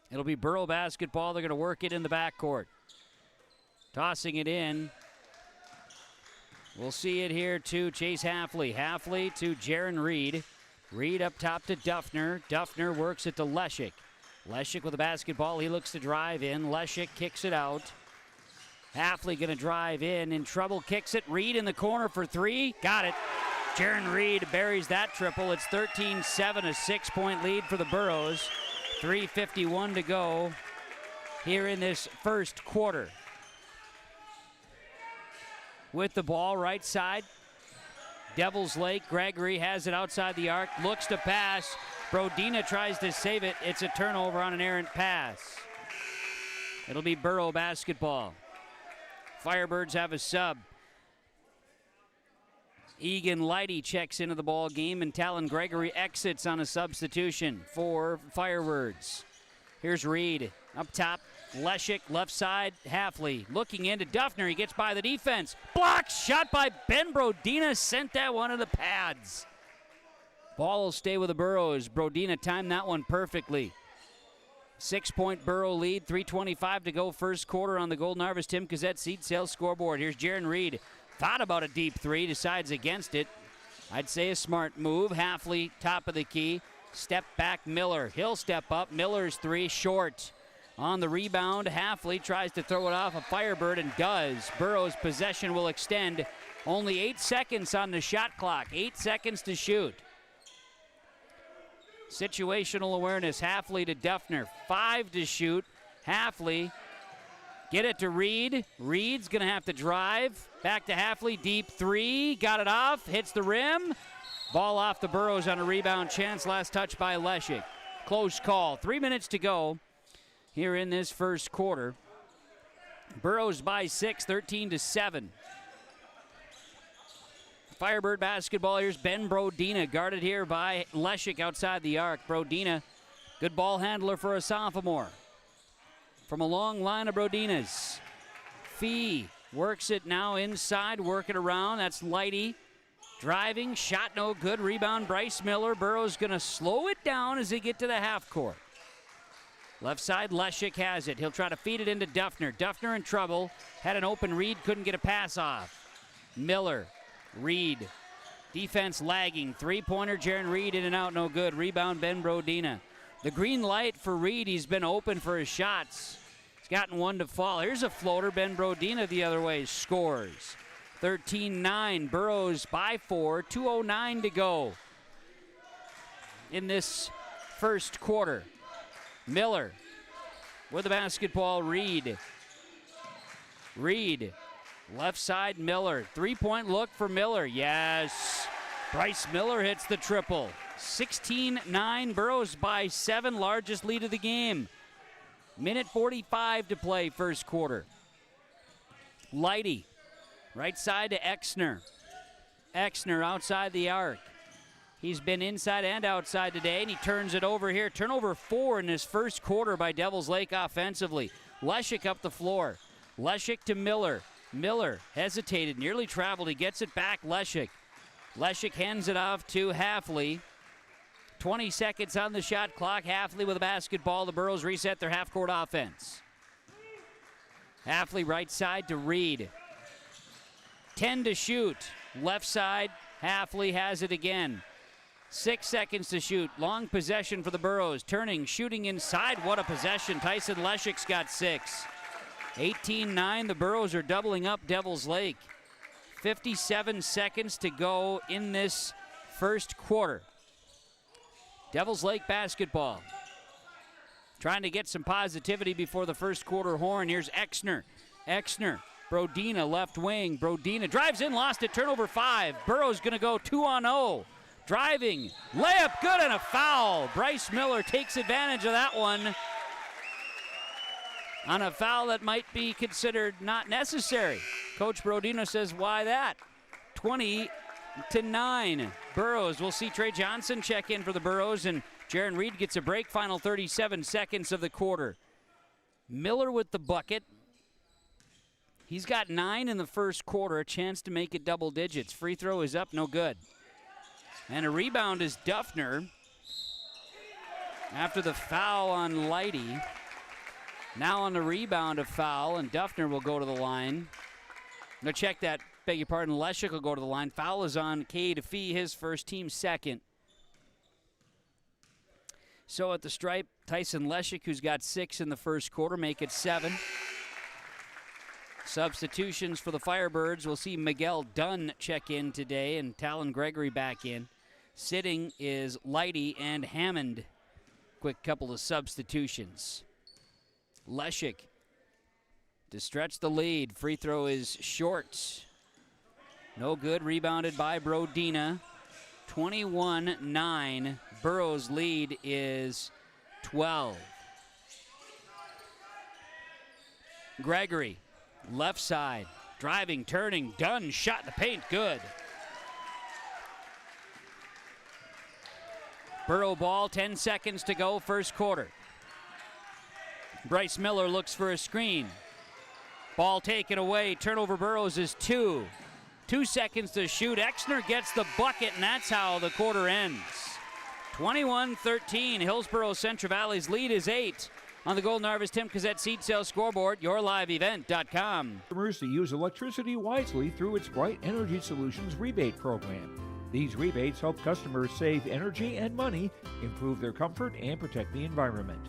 It'll be Borough basketball. They're going to work it in the backcourt. Tossing it in. We'll see it here to Chase Halfley. Halfley to Jaron Reed. Reed up top to Duffner. Duffner works it to Leshik. Leshik with the basketball. He looks to drive in. Leshik kicks it out. Halfley going to drive in trouble, kicks it. Reed in the corner for 3. Got it. Jaron Reed buries that triple. It's 13-7, a 6-point lead for the Burrows. 3:51 to go here in this first quarter. With the ball right side, Devils Lake. Gregory has it outside the arc, looks to pass. Brodina tries to save it. It's a turnover on an errant pass. It'll be Borough basketball. Firebirds have a sub. Egan Lighty checks into the ball game, and Talon Gregory exits on a substitution for Firebirds. Here's Reed up top. Leshik left side. Halfley looking into Duffner. He gets by the defense. Blocked. Shot by Ben Brodina. Sent that one to the pads. Ball will stay with the Burrows. Brodina timed that one perfectly. 6-point Borough lead. 3:25 to go first quarter on the Golden Harvest Tim Cazette Seed Sales scoreboard. Here's Jaron Reed. Thought about a deep 3. Decides against it. I'd say a smart move. Halfley top of the key. Step back Miller. He'll step up. Miller's 3 short. On the rebound, Halfley tries to throw it off a Firebird and does. Burrow's possession will extend. Only 8 seconds on the shot clock. 8 seconds to shoot. Situational awareness. Halfley to Duffner. 5 to shoot. Halfley. Get it to Reed. Reed's going to have to drive. Back to Halfley. Deep 3. Got it off. Hits the rim. Ball off the Burrows on a rebound chance. Last touch by Leshik. Close call. 3 minutes to go here in this first quarter. Burrows by 6, 13-7. Firebird basketball. Here's Ben Brodina, guarded here by Leshik outside the arc. Brodina, good ball handler for a sophomore. From a long line of Brodinas. Fee works it now inside, work it around. That's Lighty. Driving, shot no good. Rebound, Bryce Miller. Burrows going to slow it down as they get to the half court. Left side, Leshik has it. He'll try to feed it into Duffner. Duffner in trouble. Had an open Reed, couldn't get a pass off. Miller. Reed. Defense lagging. Three-pointer, Jaron Reed in and out, no good. Rebound, Ben Brodina. The green light for Reed. He's been open for his shots. He's gotten one to fall. Here's a floater. Ben Brodina the other way scores. 13-9. Burrows by 4. 2:09 to go in this first quarter. Miller with the basketball. Reed. Left side, Miller. Three-point look for Miller. Yes. Bryce Miller hits the triple. 16-9. Burrows by 7. Largest lead of the game. Minute 45 to play first quarter. Lighty. Right side to Exner. Exner outside the arc. He's been inside and outside today, and he turns it over here. Turnover 4 in this first quarter by Devils Lake offensively. Leshik up the floor. Leshik to Miller. Miller hesitated, nearly traveled. He gets it back, Leshik. Leshik hands it off to Halfley. 20 seconds on the shot clock. Halfley with a basketball. The Burrows reset their half-court offense. Halfley right side to Reed. 10 to shoot. Left side, Halfley has it again. 6 seconds to shoot. Long possession for the Burrows. Turning, shooting inside. What a possession. Tyson Leshik's got 6. 18-9. The Burrows are doubling up Devils Lake. 57 seconds to go in this first quarter. Devils Lake basketball. Trying to get some positivity before the first quarter horn. Here's Exner. Brodina left wing. Brodina drives in, lost it. Turnover 5. Burrows going to go 2-on-0. Driving. Layup good and a foul. Bryce Miller takes advantage of that one. On a foul that might be considered not necessary. Coach Brodina says, why that? 20-9. Burrows. We'll see Trey Johnson check in for the Burrows, and Jaron Reed gets a break. Final 37 seconds of the quarter. Miller with the bucket. He's got 9 in the first quarter, a chance to make it double digits. Free throw is up, no good. And a rebound is Duffner. After the foul on Lighty. Now on the rebound, a foul, and Duffner will go to the line. No, check that. Beg your pardon. Leshik will go to the line. Foul is on Cade Fee, his first, team second. So at the stripe, Tyson Leshik, who's got 6 in the first quarter, make it 7. Substitutions for the Firebirds. We'll see Miguel Dunn check in today and Talon Gregory back in. Sitting is Lighty and Hammond. Quick couple of substitutions. Leshik to stretch the lead. Free throw is short. No good. Rebounded by Brodina. 21-9. Burrows' lead is 12. Gregory, left side. Driving, turning, Dunn, shot in the paint, good. Burrow ball, 10 seconds to go, first quarter. Bryce Miller looks for a screen. Ball taken away. Turnover Burrows is 2. 2 seconds to shoot. Exner gets the bucket, and that's how the quarter ends. 21-13. Hillsboro Central Valley's lead is 8. On the Golden Harvest Tim Cassette seed sale scoreboard, yourliveevent.com. Customers to use electricity wisely through its Bright Energy Solutions rebate program. These rebates help customers save energy and money, improve their comfort, and protect the environment.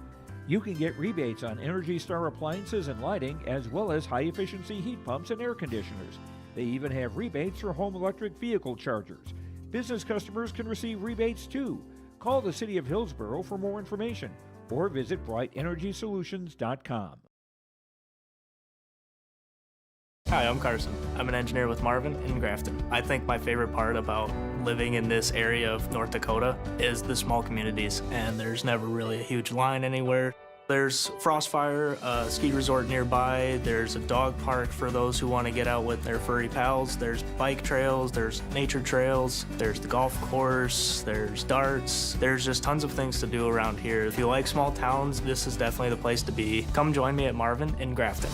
You can get rebates on Energy Star appliances and lighting, as well as high-efficiency heat pumps and air conditioners. They even have rebates for home electric vehicle chargers. Business customers can receive rebates too. Call the City of Hillsboro for more information or visit brightenergysolutions.com. Hi, I'm Carson. I'm an engineer with Marvin in Grafton. I think my favorite part about living in this area of North Dakota is the small communities, and there's never really a huge line anywhere. There's Frostfire, a ski resort nearby. There's a dog park for those who want to get out with their furry pals. There's bike trails, there's nature trails, there's the golf course, there's darts. There's just tons of things to do around here. If you like small towns, this is definitely the place to be. Come join me at Marvin in Grafton.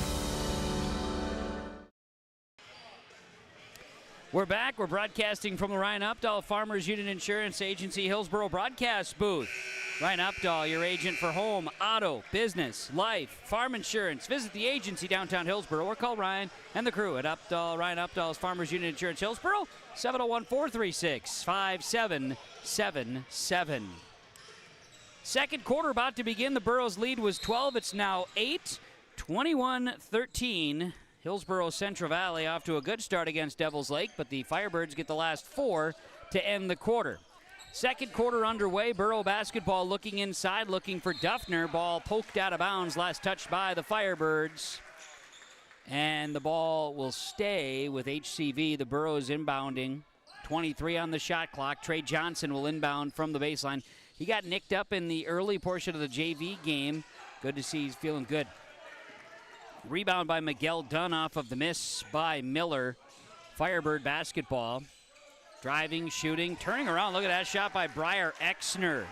We're back. We're broadcasting from the Ryan Updahl Farmers Union Insurance Agency Hillsboro broadcast booth. Ryan Updahl, your agent for home, auto, business, life, farm insurance. Visit the agency downtown Hillsboro or call Ryan and the crew at Ryan Updahl's Farmers Union Insurance Hillsboro, 701-436-5777. Second quarter about to begin. The Burros lead was 12. It's now 8, 21-13. Hillsboro Central Valley off to a good start against Devils Lake, but the Firebirds get the last 4 to end the quarter. Second quarter underway. Burro basketball looking inside, looking for Duffner. Ball poked out of bounds, last touched by the Firebirds. And the ball will stay with HCV. The Burros inbounding. 23 on the shot clock. Trey Johnson will inbound from the baseline. He got nicked up in the early portion of the JV game. Good to see he's feeling good. Rebound by Miguel Dunn off of the miss by Miller. Firebird basketball. Driving, shooting, turning around. Look at that shot by Briar Exner.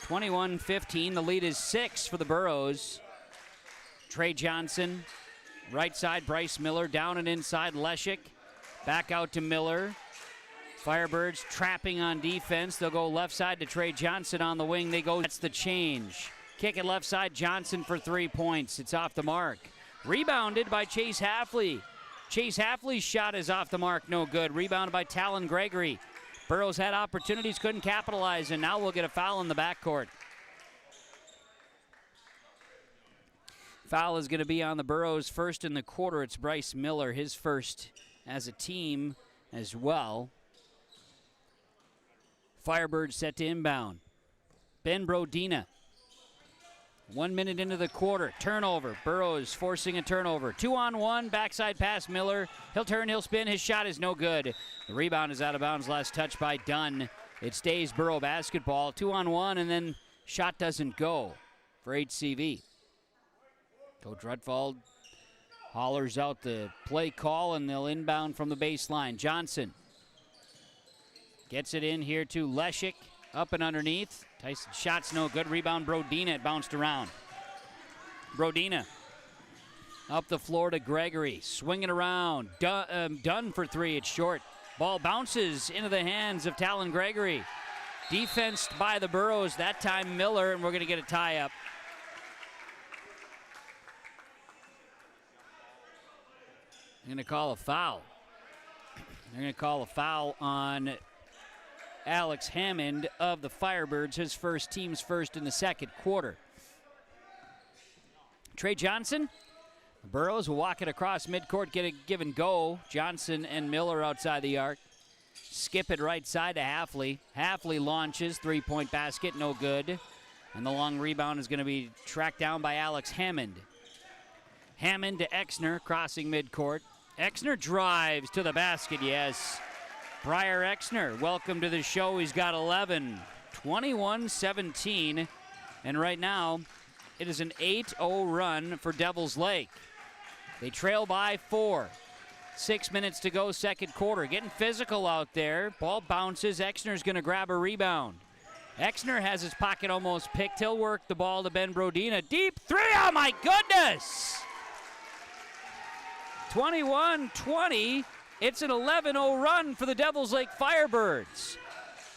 21-15. The lead is 6 for the Burros. Trey Johnson. Right side, Bryce Miller. Down and inside, Leshik. Back out to Miller. Firebirds trapping on defense. They'll go left side to Trey Johnson on the wing. They go. That's the change. Kick it left side, Johnson for 3 points. It's off the mark. Rebounded by Chase Halfley. Chase Halfley's shot is off the mark, no good. Rebounded by Talon Gregory. Burros had opportunities, couldn't capitalize, and now we'll get a foul in the backcourt. Foul is going to be on the Burros first in the quarter. It's Bryce Miller, his first as a team as well. Firebirds set to inbound. Ben Brodina. 1 minute into the quarter, turnover. Burros forcing a turnover. 2-on-1, backside pass Miller. He'll turn, he'll spin, his shot is no good. The rebound is out of bounds, last touch by Dunn. It stays Burro basketball. 2-on-1, and then shot doesn't go for HCV. Coach Rutfald hollers out the play call, and they'll inbound from the baseline. Johnson gets it in here to Leshik. Up and underneath. Tyson shot's no good. Rebound Brodina. It bounced around. Brodina up the floor to Gregory. Swinging around. Dunn for 3. It's short. Ball bounces into the hands of Talon Gregory. Defensed by the Burros. That time Miller, and we're going to get a tie-up. They're going to call a foul. They're going to call a foul on Alex Hammond of the Firebirds, his team's first in the second quarter. Trey Johnson, the Burros will walk it across midcourt, get a give and go. Johnson and Miller outside the arc. Skip it right side to Halfley. Halfley launches, 3-point basket, no good. And the long rebound is going to be tracked down by Alex Hammond. Hammond to Exner, crossing midcourt. Exner drives to the basket, yes. Briar Exner, welcome to the show. He's got 11, 21-17. And right now, it is an 8-0 run for Devils Lake. They trail by 4. 6 minutes to go, second quarter. Getting physical out there. Ball bounces. Exner's going to grab a rebound. Exner has his pocket almost picked. He'll work the ball to Ben Brodina. Deep 3, oh my goodness! 21-20. It's an 11-0 run for the Devils Lake Firebirds.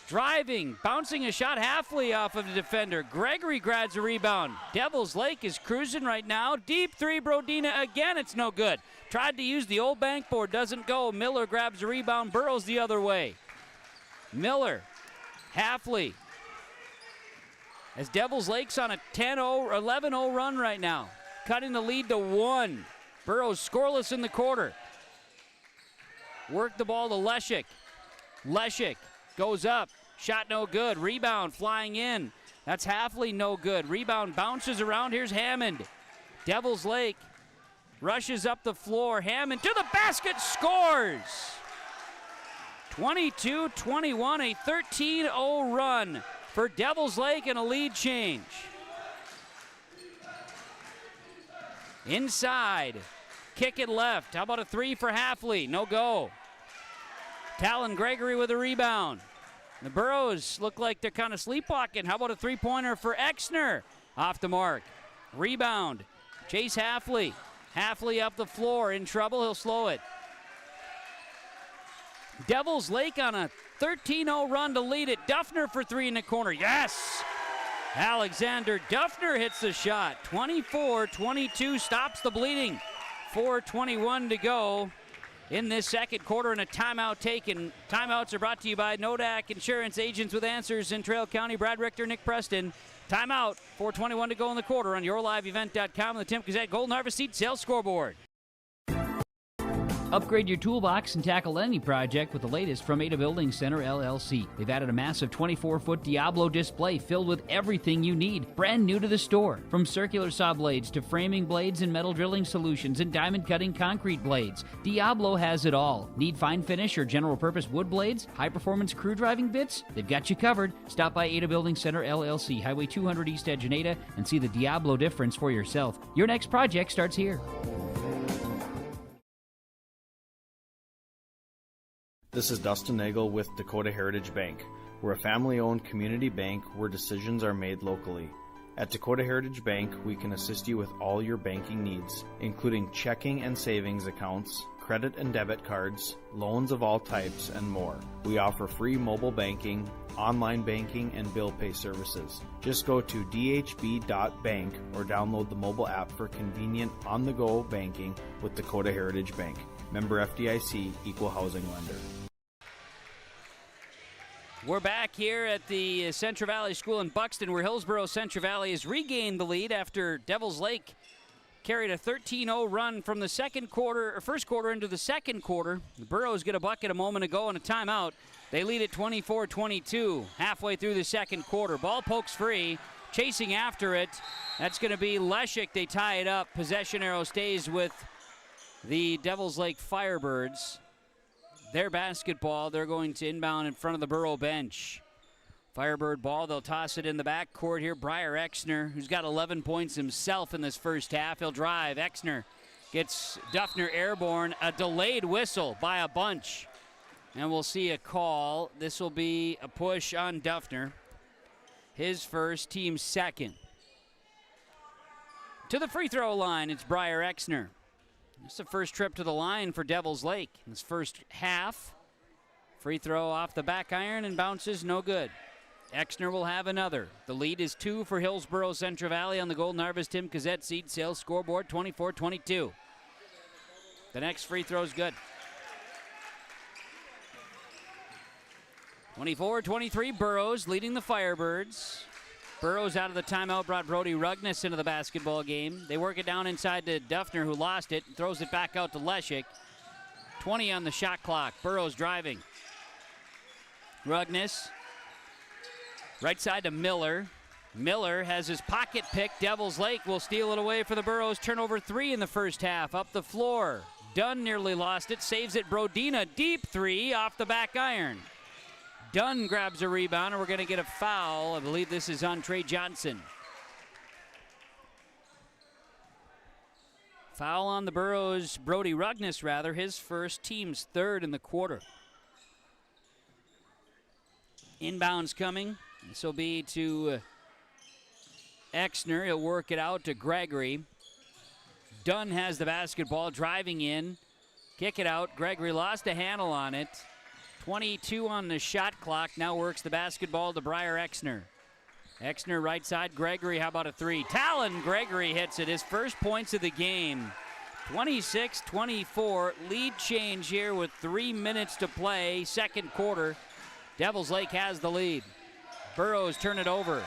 Driving, bouncing a shot Halfley off of the defender. Gregory grabs a rebound. Devils Lake is cruising right now. Deep 3, Brodina again, it's no good. Tried to use the old bank board, doesn't go. Miller grabs a rebound, Burrows the other way. Miller, Halfley. As Devils Lake's on a 10-0, 11-0 run right now. Cutting the lead to 1. Burrows scoreless in the quarter. Work the ball to Leshik. Leshik goes up, Shot no good. Rebound flying in. That's Halfley, no good. Rebound bounces around. Here's Hammond. Devils Lake rushes up the floor. Hammond to the basket, scores. 22-21, a 13-0 run for Devils Lake and a lead change. Inside, kick it left. How about a three for Halfley? No go. Talon Gregory with a rebound. The Burros look like they're kind of sleepwalking. How about a three-pointer for Exner? Off the mark. Rebound. Chase Halfley. Halfley up the floor. In trouble. He'll slow it. Devils Lake on a 13-0 run to lead it. Duffner for three in the corner. Yes! Alexander Duffner hits the shot. 24-22 stops the bleeding. 4:21 to go in this second quarter, and a timeout taken. Timeouts are brought to you by Nodak Insurance Agents with Answers in Trail County. Brad Richter, Nick Preston. Timeout. 4:21 to go in the quarter on YourLiveEvent.com and the Tim Gazette Golden Harvest Seed Sales Scoreboard. Upgrade your toolbox and tackle any project with the latest from Ada Building Center, LLC. They've added a massive 24-foot Diablo display filled with everything you need, brand new to the store. From circular saw blades to framing blades and metal drilling solutions and diamond cutting concrete blades, Diablo has it all. Need fine finish or general purpose wood blades, high-performance crew driving bits? They've got you covered. Stop by Ada Building Center, LLC, Highway 200 East Edge in Ada, and see the Diablo difference for yourself. Your next project starts here. This is Dustin Nagel with Dakota Heritage Bank. We're a family-owned community bank where decisions are made locally. At Dakota Heritage Bank, we can assist you with all your banking needs, including checking and savings accounts, credit and debit cards, loans of all types, and more. We offer free mobile banking, online banking, and bill pay services. Just go to dhb.bank or download the mobile app for convenient on-the-go banking with Dakota Heritage Bank. Member FDIC, Equal Housing Lender. We're back here at the Central Valley School in Buxton, where Hillsboro Central Valley has regained the lead after Devils Lake carried a 13-0 run from the first quarter into the second quarter. The Burros get a bucket a moment ago and a timeout. They lead at 24-22 halfway through the second quarter. Ball pokes free, chasing after it. That's going to be Leshik. They tie it up. Possession arrow stays with the Devils Lake Firebirds. Their basketball, they're going to inbound in front of the Burro bench. Firebird ball, they'll toss it in the back court here. Briar Exner, who's got 11 points himself in this first half. He'll drive. Exner gets Duffner airborne. A delayed whistle by a bunch. And we'll see a call. This will be a push on Duffner. His first, team second. To the free throw line, it's Briar Exner. It's the first trip to the line for Devils Lake in this first half. Free throw off the back iron and bounces, no good. Exner will have another. The lead is 2 for Hillsboro Central Valley on the Golden Harvest Tim Gazette Seed Sales Scoreboard, 24-22. The next free throw is good. 24-23, Burros leading the Firebirds. Burrows out of the timeout brought Brody Rugnes into the basketball game. They work it down inside to Duffner, who lost it, throws it back out to Leshik. 20 on the shot clock. Burrows driving. Rugnes. Right side to Miller. Miller has his pocket pick. Devils Lake will steal it away for the Burros. Turnover 3 in the first half. Up the floor. Dunn nearly lost it. Saves it. Brodina. Deep three off the back iron. Dunn grabs a rebound, and we're going to get a foul. I believe this is on Trey Johnson. Foul on the Burros, Brody Rugnes, rather. His first, team's third in the quarter. Inbounds coming. This will be to Exner. He'll work it out to Gregory. Dunn has the basketball, driving in. Kick it out. Gregory lost a handle on it. 22 on the shot clock. Now works the basketball to Briar Exner. Exner right side. Gregory, how about a three? Talon Gregory hits it. His first points of the game. 26-24. Lead change here with 3 minutes to play. Second quarter. Devils Lake has the lead. Burros turn it over.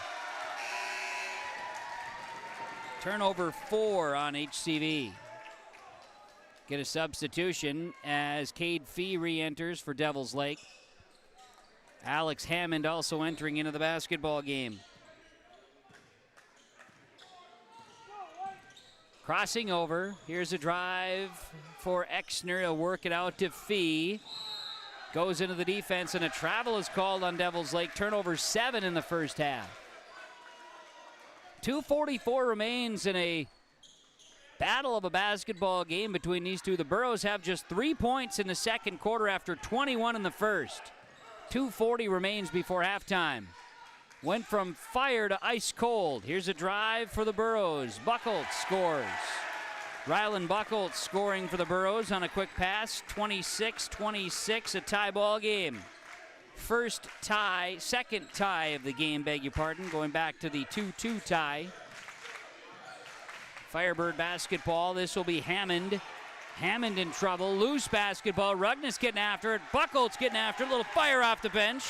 Turnover 4 on HCV. Get a substitution as Cade Fee re-enters for Devils Lake. Alex Hammond also entering into the basketball game. Crossing over. Here's a drive for Exner. He'll work it out to Fee. Goes into the defense, and a travel is called on Devils Lake. Turnover 7 in the first half. 2:44 remains in a battle of a basketball game between these two. The Burros have just 3 points in the second quarter after 21 in the first. 2:40 remains before halftime. Went from fire to ice cold. Here's a drive for the Burros. Buckholtz scores. Rylan Buckholtz scoring for the Burros on a quick pass. 26-26, a tie ball game. Second tie of the game, beg your pardon, going back to the 2-2 tie. Firebird basketball, this will be Hammond. Hammond in trouble, loose basketball, Rugness getting after it, Buckholtz getting after it, a little fire off the bench.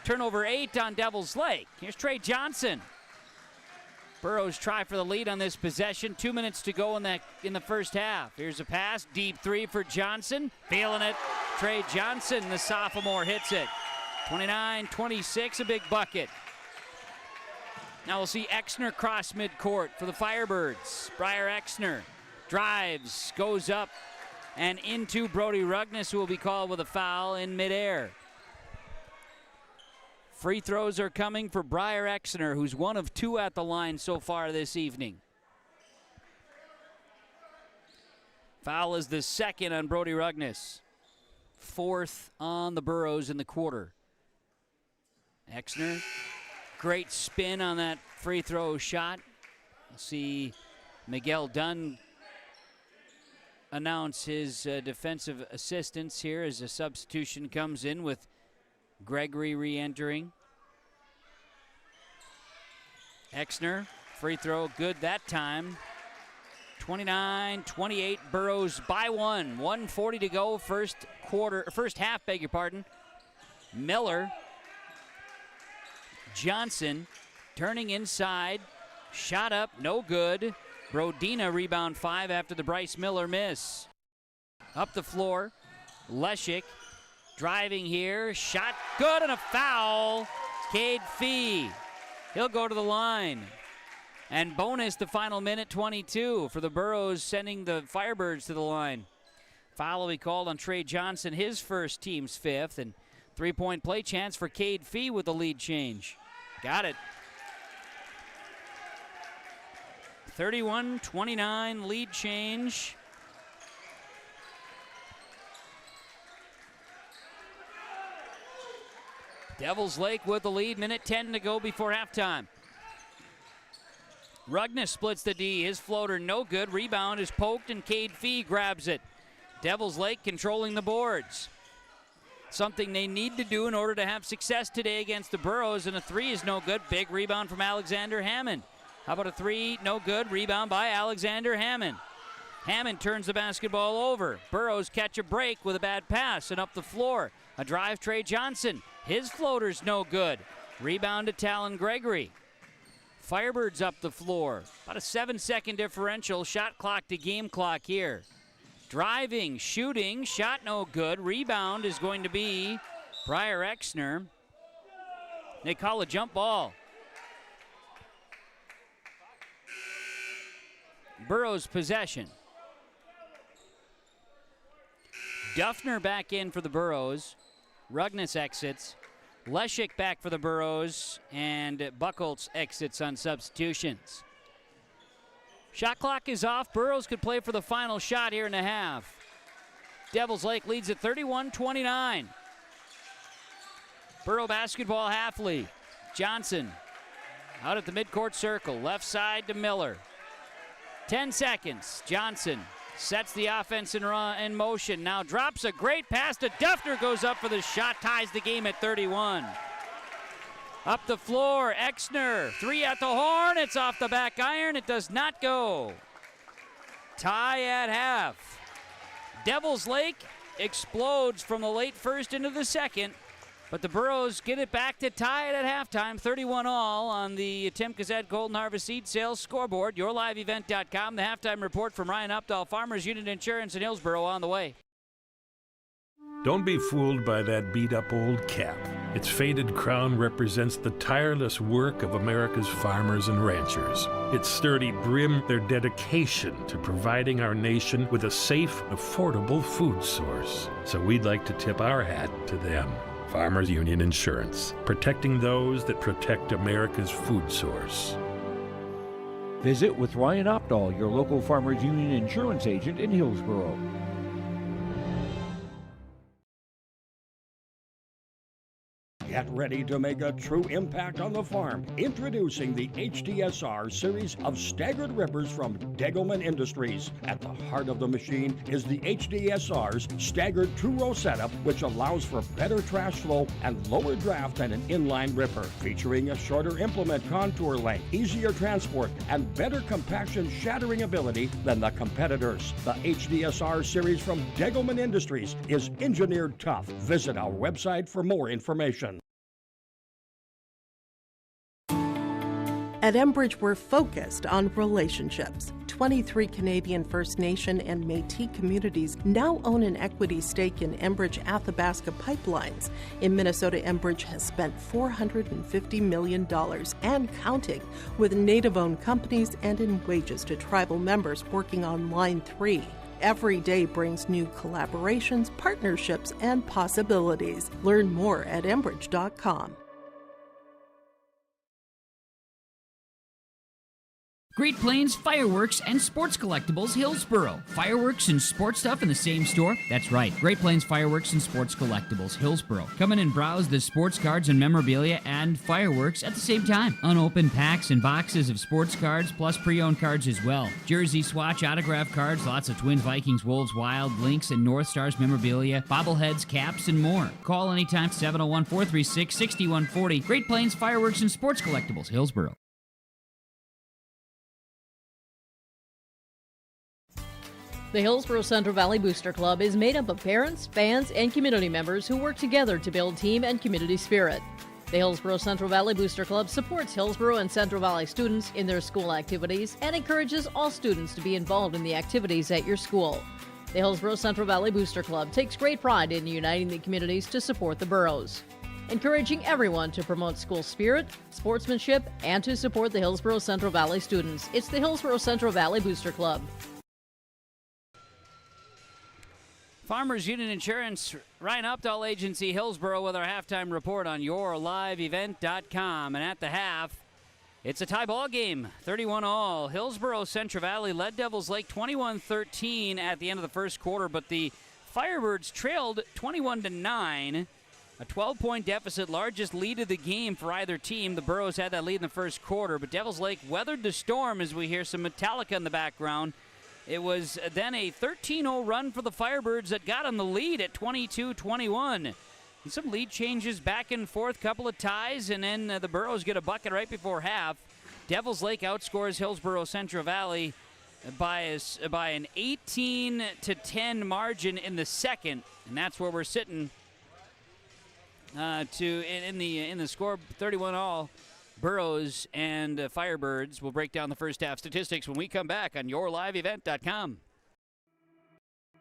Turnover 8 on Devils Lake. Here's Trey Johnson. Burros try for the lead on this possession. 2 minutes to go in the first half. Here's a pass, deep three for Johnson. Feeling it. Trey Johnson, the sophomore, hits it. 29-26, a big bucket. Now we'll see Exner cross midcourt for the Firebirds. Briar Exner drives, goes up, and into Brody Rugness, who will be called with a foul in midair. Free throws are coming for Briar Exner, who's 1 of 2 at the line so far this evening. Foul is the second on Brody Rugness. 4th on the Burros in the quarter. Exner, great spin on that free throw shot. We'll see Miguel Dunn announce his defensive assistance here as a substitution comes in with Gregory re-entering. Exner, free throw, good that time. 29-28, Burros by 1. 1:40 to go, first half, beg your pardon. Miller, Johnson, turning inside, shot up, no good. Brodina rebound 5 after the Bryce Miller miss. Up the floor, Leshik driving here, shot good and a foul. Cade Fee, he'll go to the line. And bonus the final minute, 22 for the Burros, sending the Firebirds to the line. Foul will be called on Trey Johnson, his first, team's 5th, and 3-point play chance for Cade Fee with the lead change. Got it. 31-29 lead change. Devils Lake with the lead, minute 10 to go before halftime. Rugness splits the D, his floater no good, rebound is poked and Cade Fee grabs it. Devils Lake controlling the boards. Something they need to do in order to have success today against the Burros, and a 3 is no good. Big rebound from Alexander Hammond. How about a 3? No good. Rebound by Alexander Hammond. Hammond turns the basketball over. Burros catch a break with a bad pass and up the floor. A drive, Trey Johnson. His floater's no good. Rebound to Talon Gregory. Firebirds up the floor. About a 7-second differential. Shot clock to game clock here. Driving, shooting, shot no good. Rebound is going to be Briar Exner. They call a jump ball. Burros possession. Duffner back in for the Burros. Rugness exits. Leshik back for the Burros, and Buckholtz exits on substitutions. Shot clock is off. Burros could play for the final shot here in the half. Devils Lake leads at 31-29. Burro basketball half lead. Johnson out at the midcourt circle. Left side to Miller. 10 seconds. Johnson sets the offense in motion. Now drops a great pass to Duffner. Goes up for the shot. Ties the game at 31. Up the floor, Exner. 3 at the horn. It's off the back iron. It does not go. Tie at half. Devils Lake explodes from the late first into the second, but the Burros get it back to tie it at halftime. 31 all on the Tim Gazette Golden Harvest Seed Sales scoreboard. YourLiveEvent.com. The halftime report from Ryan Updahl, Farmers Union Insurance in Hillsboro, on the way. Don't be fooled by that beat-up old cap. Its faded crown represents the tireless work of America's farmers and ranchers. Its sturdy brim, their dedication to providing our nation with a safe, affordable food source. So we'd like to tip our hat to them. Farmers Union Insurance, protecting those that protect America's food source. Visit with Ryan Opdahl, your local Farmers Union insurance agent in Hillsboro. Get ready to make a true impact on the farm. Introducing the HDSR series of staggered rippers from Degelman Industries. At the heart of the machine is the HDSR's staggered two-row setup, which allows for better trash flow and lower draft than an inline ripper. Featuring a shorter implement contour length, easier transport, and better compaction shattering ability than the competitors. The HDSR series from Degelman Industries is engineered tough. Visit our website for more information. At Enbridge, we're focused on relationships. 23 Canadian First Nation and Métis communities now own an equity stake in Enbridge Athabasca Pipelines. In Minnesota, Enbridge has spent $450 million and counting, with Native-owned companies and in wages to tribal members working on Line 3. Every day brings new collaborations, partnerships, and possibilities. Learn more at Enbridge.com. Great Plains Fireworks and Sports Collectibles, Hillsboro. Fireworks and sports stuff in the same store? That's right. Great Plains Fireworks and Sports Collectibles, Hillsboro. Come in and browse the sports cards and memorabilia and fireworks at the same time. Unopened packs and boxes of sports cards, plus pre-owned cards as well. Jersey, Swatch, autograph cards, lots of Twins, Vikings, Wolves, Wild, Lynx, and North Stars memorabilia, bobbleheads, caps, and more. Call anytime, 701-436-6140. Great Plains Fireworks and Sports Collectibles, Hillsboro. The Hillsboro Central Valley Booster Club is made up of parents, fans, and community members who work together to build team and community spirit. The Hillsboro Central Valley Booster Club supports Hillsboro and Central Valley students in their school activities and encourages all students to be involved in the activities at your school. The Hillsboro Central Valley Booster Club takes great pride in uniting the communities to support the boroughs, encouraging everyone to promote school spirit, sportsmanship, and to support the Hillsboro Central Valley students. It's the Hillsboro Central Valley Booster Club. Farmers Union Insurance, Ryan Opdahl Agency, Hillsboro, with our halftime report on yourliveevent.com. And at the half, it's a tie ball game, 31-all. Hillsboro Central Valley led Devils Lake 21-13 at the end of the first quarter, but the Firebirds trailed 21-9, a 12-point deficit, largest lead of the game for either team. The Burros had that lead in the first quarter, but Devils Lake weathered the storm as we hear some Metallica in the background. It was then a 13-0 run for the Firebirds that got on the lead at 22-21. And some lead changes back and forth, couple of ties, and then the Burros get a bucket right before half. Devils Lake outscores Hillsboro Central Valley by an 18-10 margin in the second, and that's where we're sitting in the score, 31-all. Burros and Firebirds. Will break down the first half statistics when we come back on yourliveevent.com.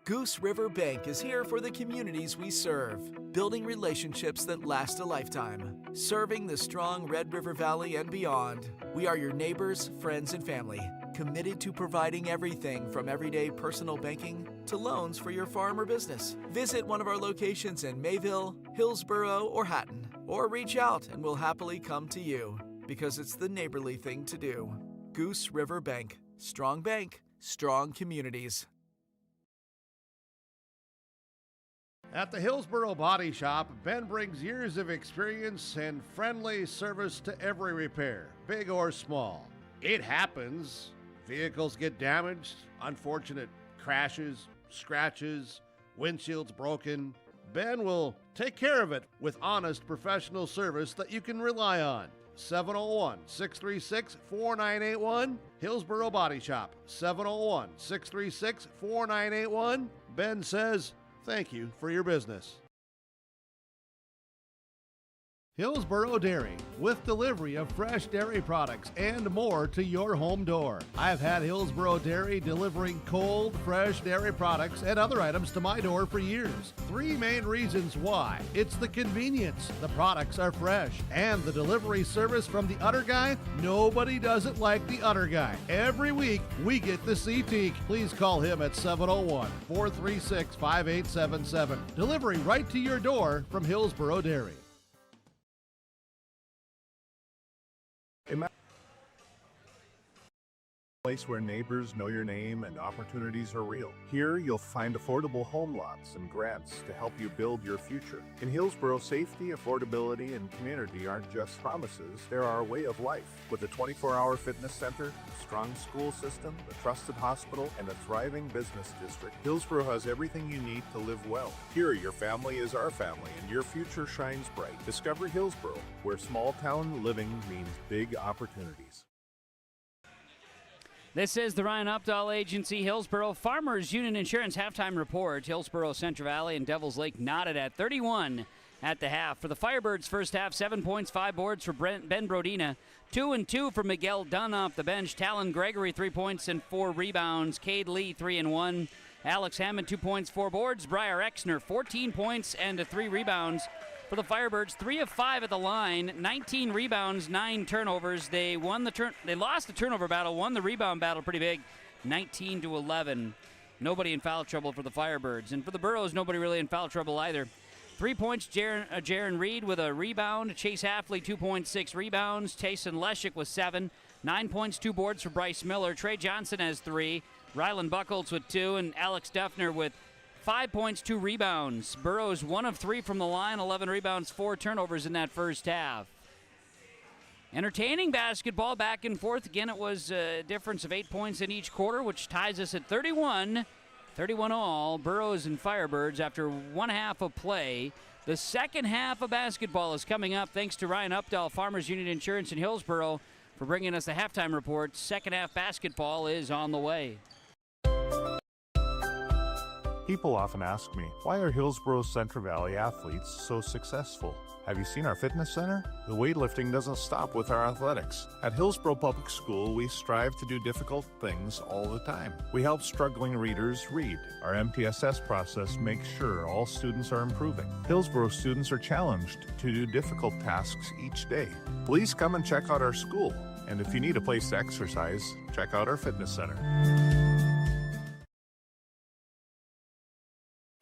Goose River Bank is here for the communities we serve, building relationships that last a lifetime. Serving the strong Red River Valley and beyond, we are your neighbors, friends, and family, committed to providing everything from everyday personal banking to loans for your farm or business. Visit one of our locations in Mayville, Hillsboro, or Hatton, or reach out and we'll happily come to you, because it's the neighborly thing to do. Goose River Bank, strong communities. At the Hillsboro Body Shop, Ben brings years of experience and friendly service to every repair, big or small. It happens. Vehicles get damaged, unfortunate crashes, scratches, windshields broken. Ben will take care of it with honest professional service that you can rely on. 701-636-4981, Hillsboro Body Shop, 701-636-4981. Ben says, thank you for your business. Hillsboro Dairy, with delivery of fresh dairy products and more to your home door. I've had Hillsboro Dairy delivering cold, fresh dairy products and other items to my door for years. 3 main reasons why. It's the convenience, the products are fresh, and the delivery service from the Udder Guy. Nobody does it like the Udder Guy. Every week, we get the CT. Please call him at 701-436-5877. Delivery right to your door from Hillsboro Dairy. Place where neighbors know your name and opportunities are real. Here, you'll find affordable home lots and grants to help you build your future. In Hillsboro, safety, affordability, and community aren't just promises, they're our way of life. With a 24-hour fitness center, a strong school system, a trusted hospital, and a thriving business district, Hillsboro has everything you need to live well. Here, your family is our family, and your future shines bright. Discover Hillsboro, where small-town living means big opportunities. This is the Ryan Updahl Agency Hillsboro Farmers Union Insurance halftime report. Hillsboro, Central Valley, and Devils Lake knotted at 31 at the half. For the Firebirds, first half, 7 points, 5 boards for Ben Brodina. 2 and 2 for Miguel Dunn off the bench. Talon Gregory, 3 points and 4 rebounds. Cade Lee, 3 and 1. Alex Hammond, 2 points, 4 boards. Briar Exner, 14 points and 3 rebounds. For the Firebirds, 3 of 5 at the line, 19 rebounds, 9 turnovers. They lost the turnover battle, won the rebound battle pretty big, 19-11. Nobody in foul trouble for the Firebirds. And for the Burros, nobody really in foul trouble either. 3 points, Jaron Reed with a rebound. Chase Hafley, 2 points, 6 rebounds. Tayson Leshik with 7. 9 points, 2 boards for Bryce Miller. Trey Johnson has 3. Rylan Buchholz with 2. And Alex Duffner with 5 points, 2 rebounds. Burrows 1 of 3 from the line, 11 rebounds, 4 turnovers in that first half. Entertaining basketball back and forth. Again, it was a difference of 8 points in each quarter, which ties us at 31 all. Burrows and Firebirds after 1 half of play. The second half of basketball is coming up. Thanks to Ryan Updahl, Farmers Union Insurance in Hillsboro, for bringing us the halftime report. Second half basketball is on the way. People often ask me, why are Hillsboro's Central Valley athletes so successful? Have you seen our fitness center? The weightlifting doesn't stop with our athletics. At Hillsboro Public School, we strive to do difficult things all the time. We help struggling readers read. Our MTSS process makes sure all students are improving. Hillsboro students are challenged to do difficult tasks each day. Please come and check out our school. And if you need a place to exercise, check out our fitness center.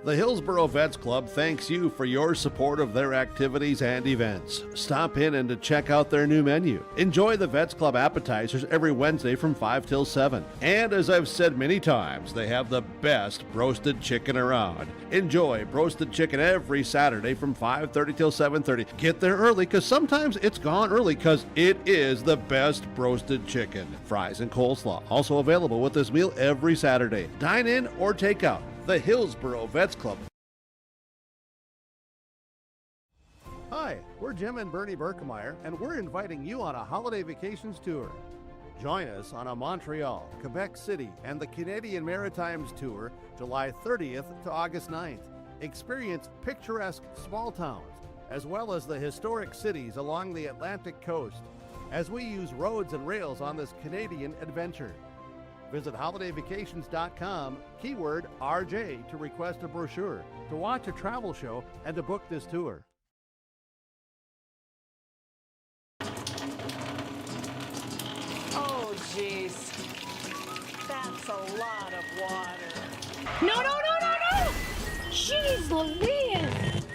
The Hillsboro Vets Club thanks you for your support of their activities and events. Stop in and to check out their new menu. Enjoy the Vets Club appetizers every Wednesday from 5 till 7. And as I've said many times, they have the best roasted chicken around. Enjoy roasted chicken every Saturday from 5:30 till 7:30. Get there early because sometimes it's gone early because it is the best roasted chicken. Fries and coleslaw also available with this meal every Saturday. Dine in or take out. The Hillsboro Vets Club. Hi, we're Jim and Bernie Berkemeyer, and we're inviting you on a holiday vacations tour. Join us on a Montreal, Quebec City, and the Canadian Maritimes tour, July 30th to August 9th. Experience picturesque small towns, as well as the historic cities along the Atlantic coast, as we use roads and rails on this Canadian adventure. Visit holidayvacations.com, keyword RJ, to request a brochure, to watch a travel show, and to book this tour. Oh, jeez. That's a lot of water. No! Jeez Louise!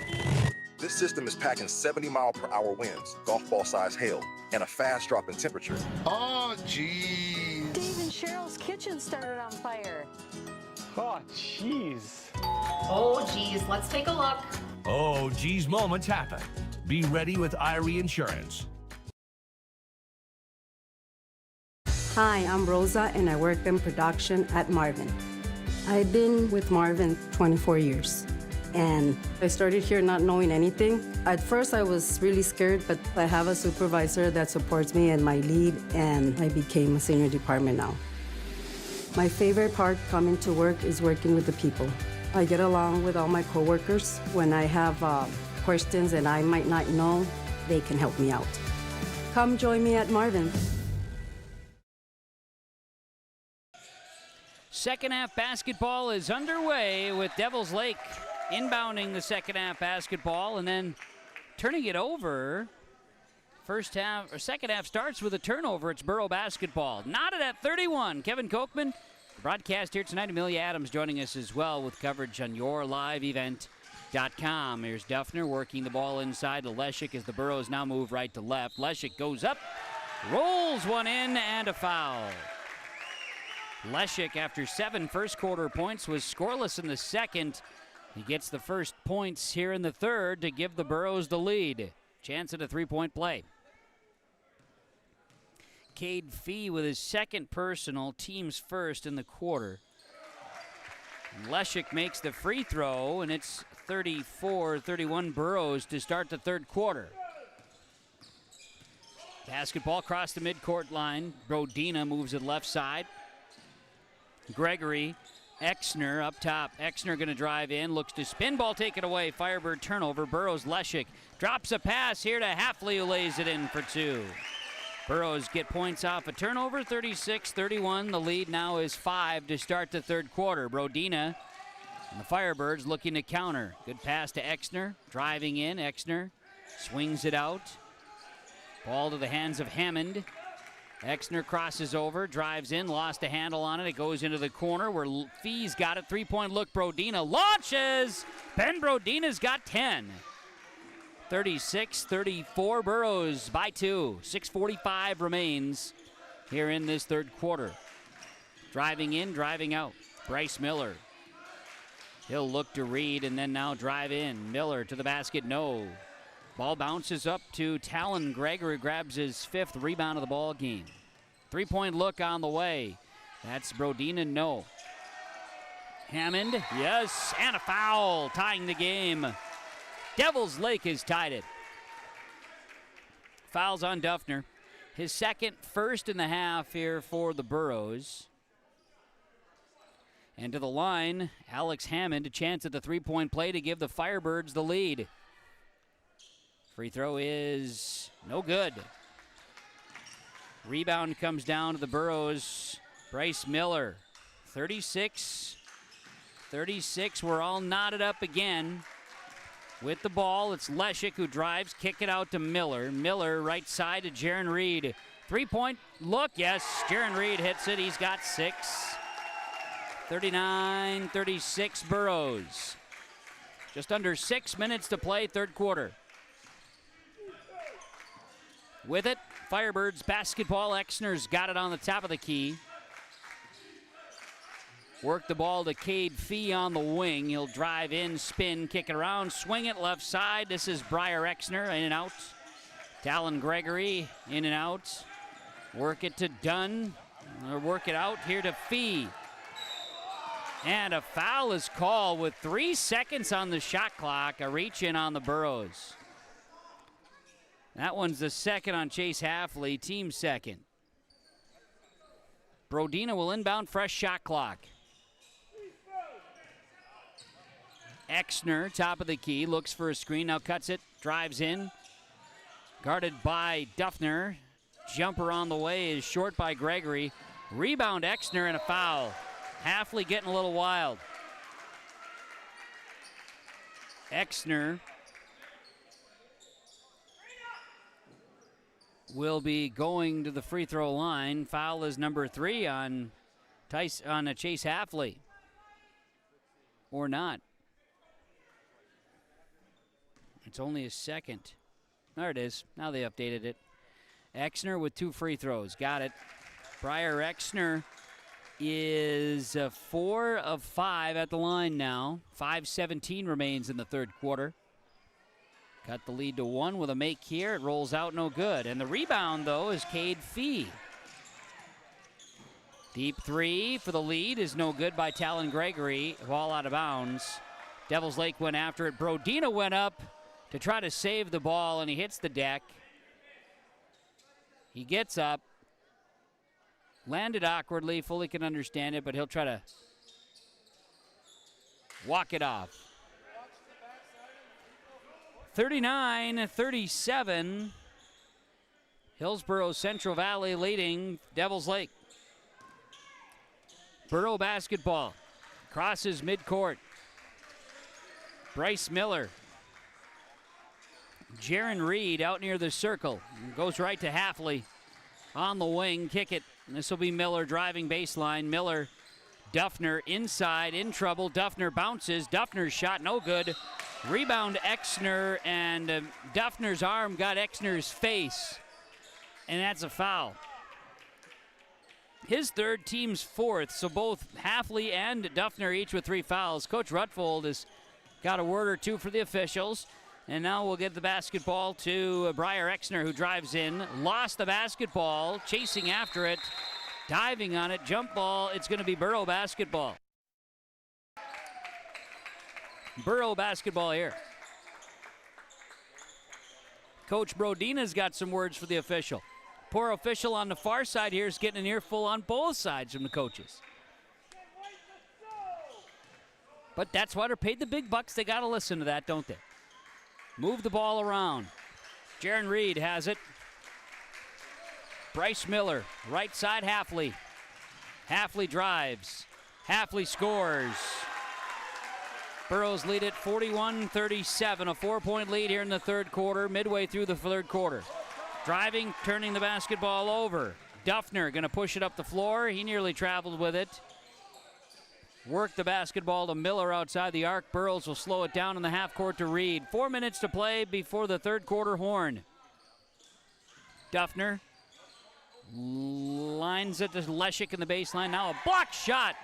This system is packing 70-mile-per-hour winds, golf ball-sized hail, and a fast drop in temperature. Oh, jeez. Dave and Cheryl's kitchen started on fire. Oh, jeez. Oh, geez, let's take a look. Oh, geez, moments happen. Be ready with Irie Insurance. Hi, I'm Rosa and I work in production at Marvin. I've been with Marvin 24 years. And I started here not knowing anything. At first I was really scared, but I have a supervisor that supports me in my lead, and I became a senior department now. My favorite part coming to work is working with the people. I get along with all my coworkers. When I have questions and I might not know, they can help me out. Come join me at Marvin. Second half basketball is underway with Devils Lake inbounding the second half basketball and then turning it over. Second half starts with a turnover. It's Borough basketball. Knotted at 31. Kevin Kochman, the broadcast here tonight. Amelia Adams joining us as well with coverage on yourliveevent.com. Here's Duffner working the ball inside to Leshik as the Burrows now move right to left. Leshik goes up, rolls one in, and a foul. Leshik, after 7 first quarter points, was scoreless in the second. He gets the first points here in the third to give the Burrows the lead. Chance at a three-point play. Cade Fee with his second personal, team's first in the quarter. And Leshik makes the free throw, and it's 34-31 Burrows to start the third quarter. Basketball across the midcourt line. Brodina moves it left side. Gregory, Exner up top. Exner going to drive in, looks to spin, ball taken away. Firebird turnover. Burrows Leshik drops a pass here to Hafley, who lays it in for 2. Burrows get points off a turnover, 36-31. The lead now is 5 to start the third quarter. Brodina and the Firebirds looking to counter. Good pass to Exner, driving in. Exner swings it out. Ball to the hands of Hammond. Exner crosses over, drives in, lost a handle on it. It goes into the corner where Fee's got it. Three-point look, Brodina launches. Ben Brodina's got 10. 36-34, Burrows by 2. 6:45 remains here in this third quarter. Driving in, driving out. Bryce Miller. He'll look to Reed and then now drive in. Miller to the basket, no. Ball bounces up to Talon Gregory, grabs his 5th rebound of the ball game. Three-point look on the way. That's Brodina, no. Hammond, yes, and a foul, tying the game. Devils Lake has tied it. Fouls on Duffner. His second, first in the half here for the Burrows. And to the line, Alex Hammond, a chance at the three-point play to give the Firebirds the lead. Free throw is no good. Rebound comes down to the Burrows. Bryce Miller, 36. We're all knotted up again. With the ball, it's Leshik who drives, kick it out to Miller. Miller right side to Jaron Reed. Three-point look, yes, Jaron Reed hits it, he's got 6. 39-36 Burrows. Just under 6 minutes to play, third quarter. With it, Firebirds basketball. Exner's got it on the top of the key. Work the ball to Cade Fee on the wing. He'll drive in, spin, kick it around, swing it left side. This is Briar Exner, in and out. Talon Gregory, in and out. Work it to Dunn, or work it out here to Fee. And a foul is called with 3 seconds on the shot clock. A reach in on the Burrows. That one's the second on Chase Hafley, team second. Brodina will inbound, fresh shot clock. Exner, top of the key, looks for a screen, now cuts it, drives in. Guarded by Duffner. Jumper on the way is short by Gregory. Rebound Exner and a foul. Hafley getting a little wild. Exner will be going to the free throw line. Foul is number 3 on Chase Hafley. Or not. It's only a second. There it is. Now they updated it. Exner with 2 free throws. Got it. Briar Exner is 4 of 5 at the line now. 5:17 remains in the third quarter. Cut the lead to 1 with a make here. It rolls out, no good. And the rebound, though, is Cade Fee. Deep 3 for the lead is no good by Talon Gregory. Ball out of bounds. Devils Lake went after it. Brodina went up to try to save the ball, and he hits the deck. He gets up. Landed awkwardly. Fully can understand it, but he'll try to walk it off. 39-37. Hillsboro Central Valley leading Devils Lake. Borough basketball. Crosses midcourt. Bryce Miller. Jaron Reed out near the circle. Goes right to Halfley. On the wing, kick it. And this will be Miller driving baseline. Miller, Duffner inside, in trouble. Duffner bounces. Duffner's shot, no good. Rebound Exner, and Duffner's arm got Exner's face. And that's a foul. His third, team's fourth, so both Halfley and Duffner each with 3 fouls. Coach Rutfold has got a word or two for the officials. And now we'll give the basketball to Briar Exner, who drives in. Lost the basketball, chasing after it, diving on it, jump ball. It's going to be Borough basketball. Borough basketball here. Coach Brodina's got some words for the official. Poor official on the far side here is getting an earful on both sides from the coaches. But that's why they're paid the big bucks. They got to listen to that, don't they? Move the ball around. Jaron Reed has it. Bryce Miller, right side, Halfley. Halfley drives. Halfley scores. Burrows lead it 41-37, a 4-point lead here in the third quarter, midway through the third quarter. Driving, turning the basketball over. Duffner going to push it up the floor. He nearly traveled with it. Work the basketball to Miller outside the arc. Burrows will slow it down in the half court to Reed. 4 minutes to play before the third quarter horn. Duffner lines it to Leshik in the baseline. Now a block shot.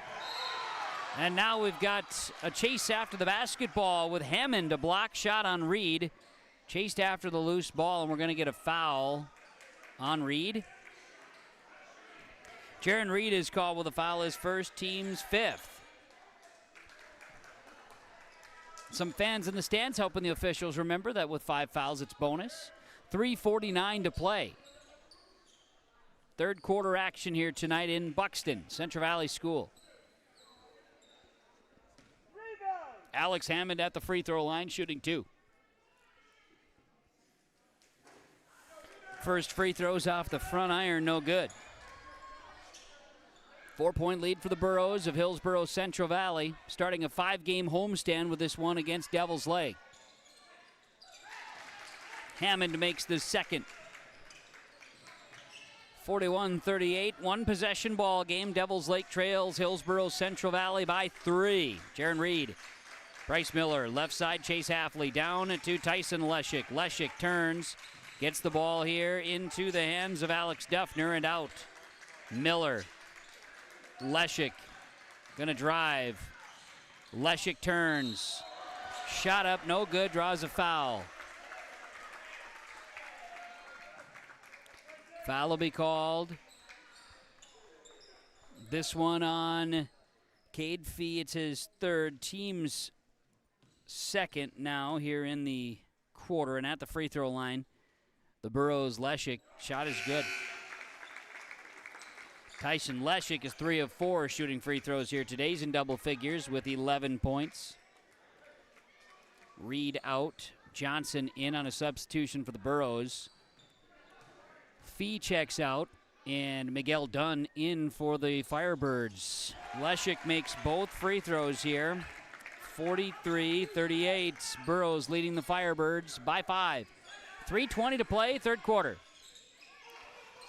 And now we've got a chase after the basketball with Hammond, a block shot on Reed. Chased after the loose ball, and we're going to get a foul on Reed. Jaron Reed is called with a foul, his first, team's 5th. Some fans in the stands helping the officials remember that with 5 fouls, it's bonus. 3:49 to play. Third quarter action here tonight in Buxton, Central Valley School. Alex Hammond at the free throw line, shooting 2. First free throws off the front iron, no good. 4-point lead for the Burros of Hillsboro Central Valley, starting a 5-game homestand with this one against Devils Lake. Hammond makes the second. 41-38, one possession ball game. Devils Lake trails Hillsboro Central Valley by 3. Jaron Reed. Bryce Miller, left side, Chase Halfley, down to Tyson Leshik. Leshik turns, gets the ball here into the hands of Alex Duffner and out. Miller, Leshik, gonna drive. Leshik turns, shot up, no good, draws a foul. Foul will be called. This one on Cade Fee, it's his third, team's second now here in the quarter, and at the free throw line, the Burros' Leshik shot is good. Tyson Leshik is 3 of 4 shooting free throws here today. He's in double figures with 11 points. Reed out, Johnson in on a substitution for the Burros. Fee checks out, and Miguel Dunn in for the Firebirds. Leshik makes both free throws here. 43-38, Burros leading the Firebirds by 5. 3:20 to play, third quarter.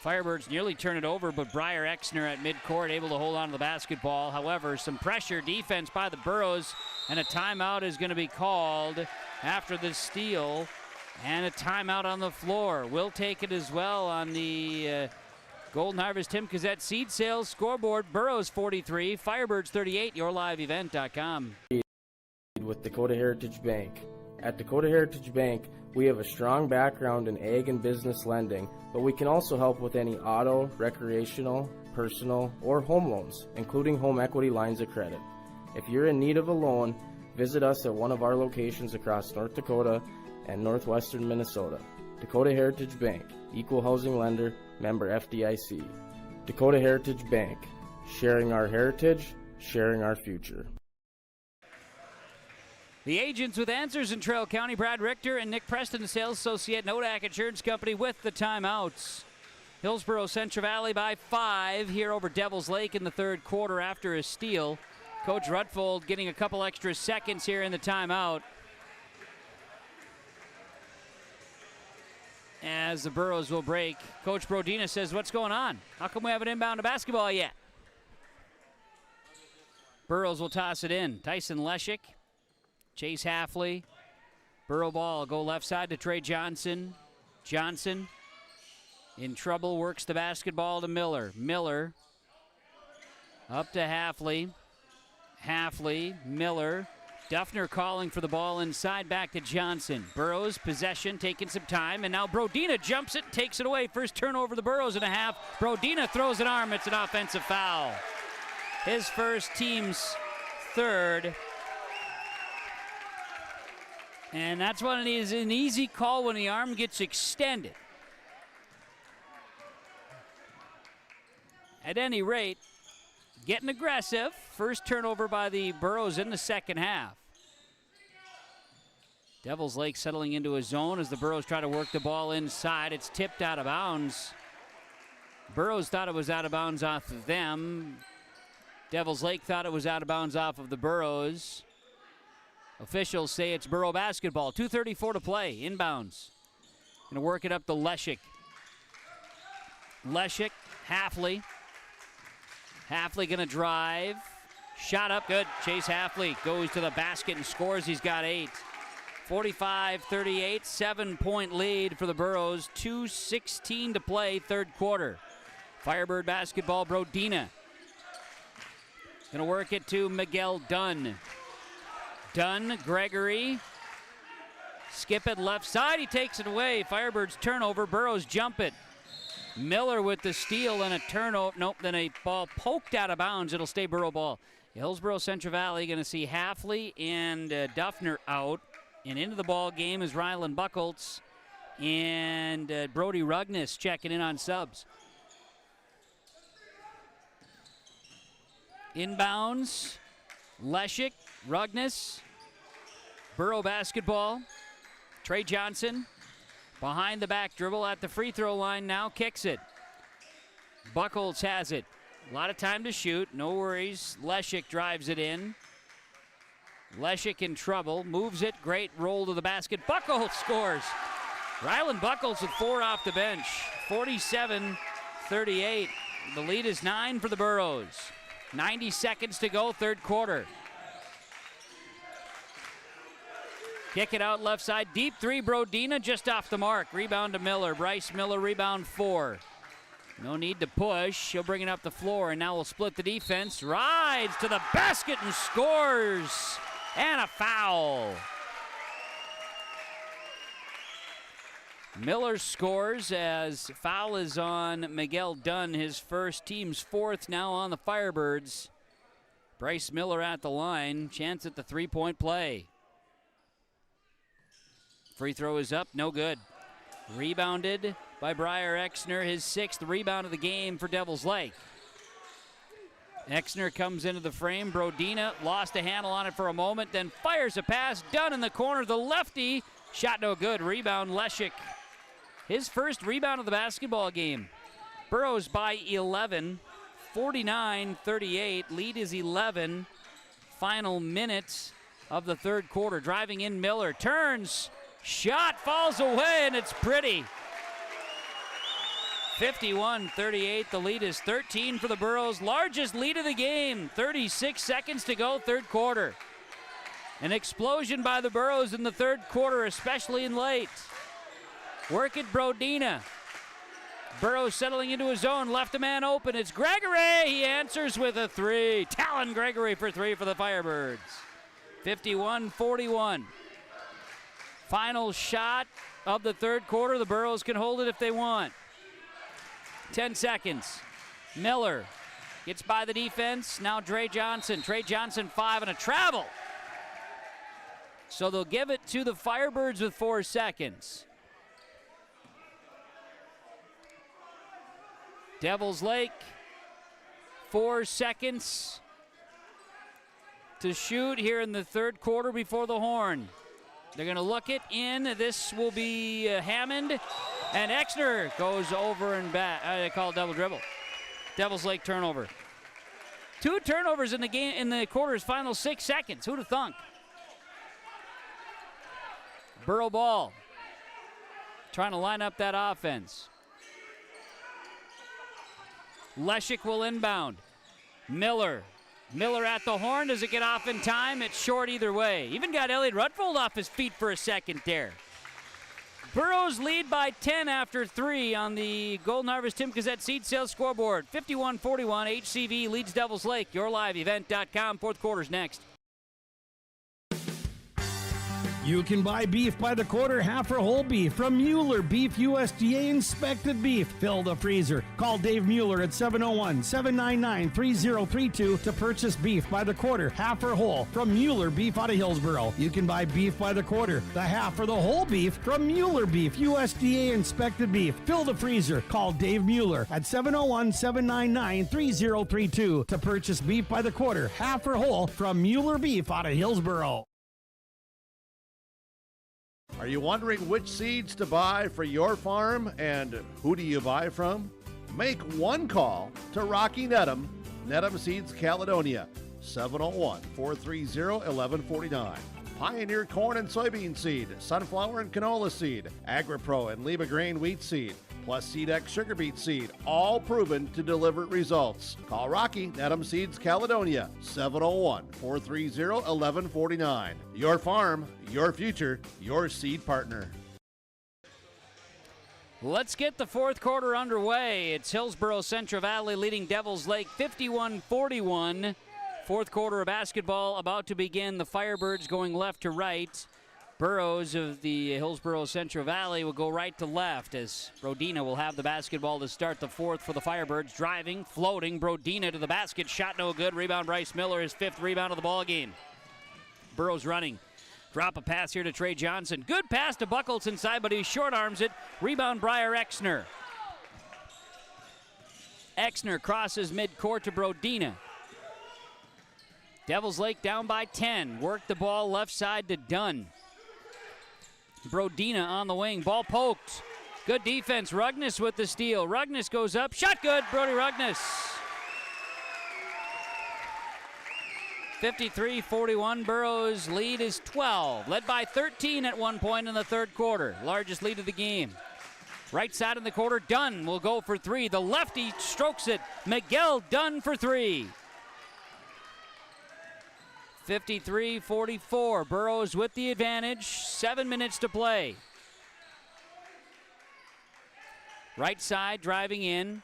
Firebirds nearly turn it over, but Briar Exner at midcourt able to hold on to the basketball. However, some pressure defense by the Burros, and a timeout is going to be called after the steal, and a timeout on the floor. We'll take it as well on the Golden Harvest Tim Cassette seed sales scoreboard. Burros 43, Firebirds 38, yourliveevent.com. With Dakota Heritage Bank. At Dakota Heritage Bank, we have a strong background in ag and business lending, but we can also help with any auto, recreational, personal, or home loans, including home equity lines of credit. If you're in need of a loan, visit us at one of our locations across North Dakota and northwestern Minnesota. Dakota Heritage Bank, equal housing lender, member FDIC. Dakota Heritage Bank, sharing our heritage, sharing our future. The agents with answers in Trail County, Brad Richter and Nick Preston, the sales associate, Nodak Insurance Company, with the timeouts. Hillsboro Central Valley by 5 here over Devils Lake in the third quarter after a steal. Coach Rutfold getting a couple extra seconds here in the timeout. As the Burros will break, Coach Brodina says, what's going on? How come we haven't inbound to basketball yet? Burros will toss it in. Tyson Leshik, Chase Halfley. Burrow ball, go left side to Trey Johnson. Johnson in trouble, works the basketball to Miller. Miller up to Halfley. Halfley, Miller. Duffner calling for the ball inside, back to Johnson. Burrows, possession, taking some time, and now Brodina jumps it and takes it away. First turnover the Burrows in a half. Brodina throws an arm. It's an offensive foul. His first, team's third. And that's what it is, an easy call when the arm gets extended. At any rate, getting aggressive. First turnover by the Burros in the second half. Devils Lake settling into a zone as the Burros try to work the ball inside. It's tipped out of bounds. Burros thought it was out of bounds off of them. Devils Lake thought it was out of bounds off of the Burros. Officials say it's Burro basketball. 2:34 to play. Inbounds. Gonna work it up to Leshik. Leshik, Halfley. Halfley gonna drive. Shot up, good. Chase Halfley goes to the basket and scores. He's got 8. 45-38, 7-point lead for the Burros. 2:16 to play, third quarter. Firebird basketball, Brodina. Gonna work it to Miguel Dunn. Dunn, Gregory. Skip it left side, he takes it away. Firebirds turnover, Burros jump it. Miller with the steal and a turnover. Nope, then a ball poked out of bounds. It'll stay Burro ball. Hillsboro Central Valley going to see Halfley and Duffner out. And into the ball game is Rylan Buckholtz and Brody Rugnes checking in on subs. Inbounds, Leshik, Rugnes. Burro basketball. Trey Johnson. Behind the back dribble at the free throw line now, kicks it. Buckholtz has it. A lot of time to shoot, no worries. Leshik drives it in. Leshik in trouble, moves it, great roll to the basket. Buckholtz scores. Rylan Buckholtz with 4 off the bench. 47-38. The lead is 9 for the Burros. 90 seconds to go, third quarter. Kick it out left side. Deep three, Brodina just off the mark. Rebound to Miller. Bryce Miller, rebound 4. No need to push. He'll bring it up the floor, and now we'll split the defense. Rides to the basket and scores. And a foul. Miller scores as foul is on Miguel Dunn, his first, team's 4th now on the Firebirds. Bryce Miller at the line. Chance at the three-point play. Free throw is up, no good. Rebounded by Briar Exner, his 6th rebound of the game for Devils Lake. Exner comes into the frame. Brodina lost a handle on it for a moment, then fires a pass. Dunn in the corner, the lefty. Shot no good. Rebound, Leshik. His first rebound of the basketball game. Burros by 11, 49-38. Lead is 11. Final minutes of the third quarter. Driving in Miller, turns. Shot falls away, and it's pretty. 51-38, the lead is 13 for the Burros. Largest lead of the game, 36 seconds to go, third quarter. An explosion by the Burros in the third quarter, especially in late. Work it, Brodina. Burrows settling into his zone, left a man open. It's Gregory, he answers with a 3. Talon Gregory for 3 for the Firebirds. 51-41. Final shot of the third quarter. The Burros can hold it if they want. 10 seconds. Miller gets by the defense. Now Trey Johnson. Trey Johnson 5 and a travel. So they'll give it to the Firebirds with 4 seconds. Devils Lake, 4 seconds. to shoot here in the third quarter before the horn. They're going to look it in. This will be Hammond. And Exner goes over and back. They call it double dribble. Devils Lake turnover. 2 turnovers in the game in the quarter's final 6 seconds. Who'd have thunk? Borough ball. Trying to line up that offense. Leshik will inbound. Miller at the horn. Does it get off in time? It's short either way. Even got Elliot Rutfold off his feet for a second there. Burrows lead by 10 after 3 on the Golden Harvest Tim Gazette seed sales scoreboard. 51-41, HCV leads Devils Lake. YourLiveEvent.com. Fourth quarter's next. You can buy beef by the quarter, half or whole beef from Mueller Beef, USDA inspected beef. Fill the freezer. Call Dave Mueller at 701-799-3032 to purchase beef by the quarter, half or whole from Mueller Beef out of Hillsboro. You can buy beef by the quarter, the half or the whole beef from Mueller Beef, USDA inspected beef. Fill the freezer. Call Dave Mueller at 701-799-3032 to purchase beef by the quarter, half or whole from Mueller Beef out of Hillsboro. Are you wondering which seeds to buy for your farm and who do you buy from? Make one call to Rocky Nedham, Nedham Seeds Caledonia, 701-430-1149. Pioneer corn and soybean seed, sunflower and canola seed, AgriPro and Lima grain wheat seed, plus SeedX sugar beet seed, all proven to deliver results. Call Rocky Nedham Seeds Caledonia, 701-430-1149. Your farm, your future, your seed partner. Let's get the fourth quarter underway. It's Hillsboro Central Valley leading Devils Lake 51-41. Fourth quarter of basketball about to begin. The Firebirds going left to right. Burrows of the Hillsboro Central Valley will go right to left as Brodina will have the basketball to start the fourth for the Firebirds. Driving, floating, Brodina to the basket. Shot no good. Rebound Bryce Miller, his 5th rebound of the ball game. Burrows running. Drop a pass here to Trey Johnson. Good pass to Buckles inside, but he short arms it. Rebound Briar Exner. Exner crosses midcourt to Brodina. Devils Lake down by 10. Work the ball left side to Dunn. Brodina on the wing. Ball poked. Good defense. Rugnes with the steal. Rugnes goes up. Shot good. Brody Rugnes. 53-41. Burrows' lead is 12. Led by 13 at one point in the third quarter. Largest lead of the game. Right side in the quarter. Dunn will go for 3. The lefty strokes it. Miguel Dunn for 3. 53-44. Burrows with the advantage. 7 minutes to play. Right side driving in.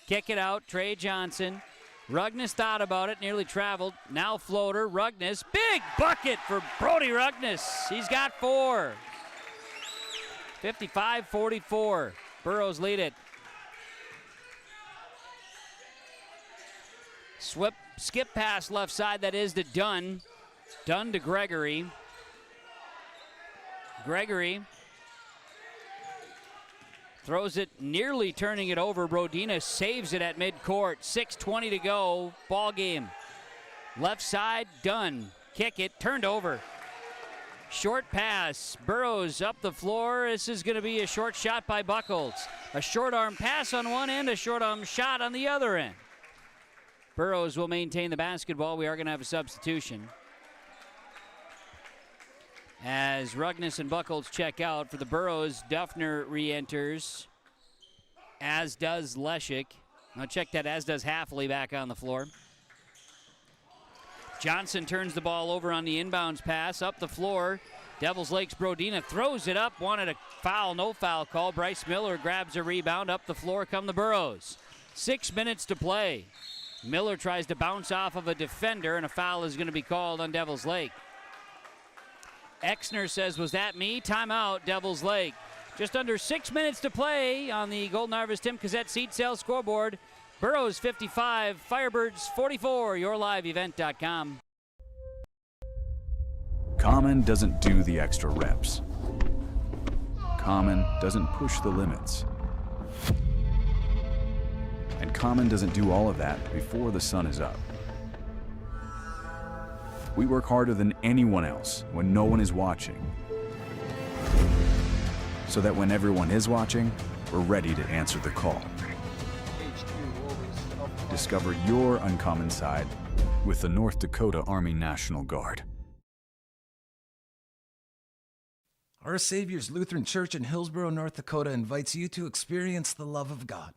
Kick it out. Trey Johnson. Rugnes thought about it. Nearly traveled. Now floater. Rugnes. Big bucket for Brody Rugnes. He's got 4. 55-44. Burrows lead it. Skip pass left side, that is to Dunn. Dunn to Gregory. Gregory throws it, nearly turning it over. Brodina saves it at midcourt. 6:20 to go, ball game. Left side, Dunn. Kick it, turned over. Short pass, Burrows up the floor. This is going to be a short shot by Buckles. A short arm pass on one end, a short arm shot on the other end. Burrows will maintain the basketball. We are going to have a substitution. As Rugnes and Buckles check out for the Burrows, Duffner re-enters, as does Leshik. Now check that, as does Halfley back on the floor. Johnson turns the ball over on the inbounds pass, up the floor. Devils Lake's Brodina throws it up, wanted a foul, no foul call. Bryce Miller grabs a rebound, up the floor come the Burrows. 6 minutes to play. Miller tries to bounce off of a defender, and a foul is going to be called on Devils Lake. Exner says, was that me? Timeout, Devils Lake. Just under 6 minutes to play on the Golden Harvest Tim Gazette seat sales scoreboard. Burrows 55, Firebirds 44, YourLiveEvent.com. Common doesn't do the extra reps. Common doesn't push the limits. And Common doesn't do all of that before the sun is up. We work harder than anyone else when no one is watching, so that when everyone is watching, we're ready to answer the call. Discover your uncommon side with the North Dakota Army National Guard. Our Savior's Lutheran Church in Hillsboro, North Dakota invites you to experience the love of God.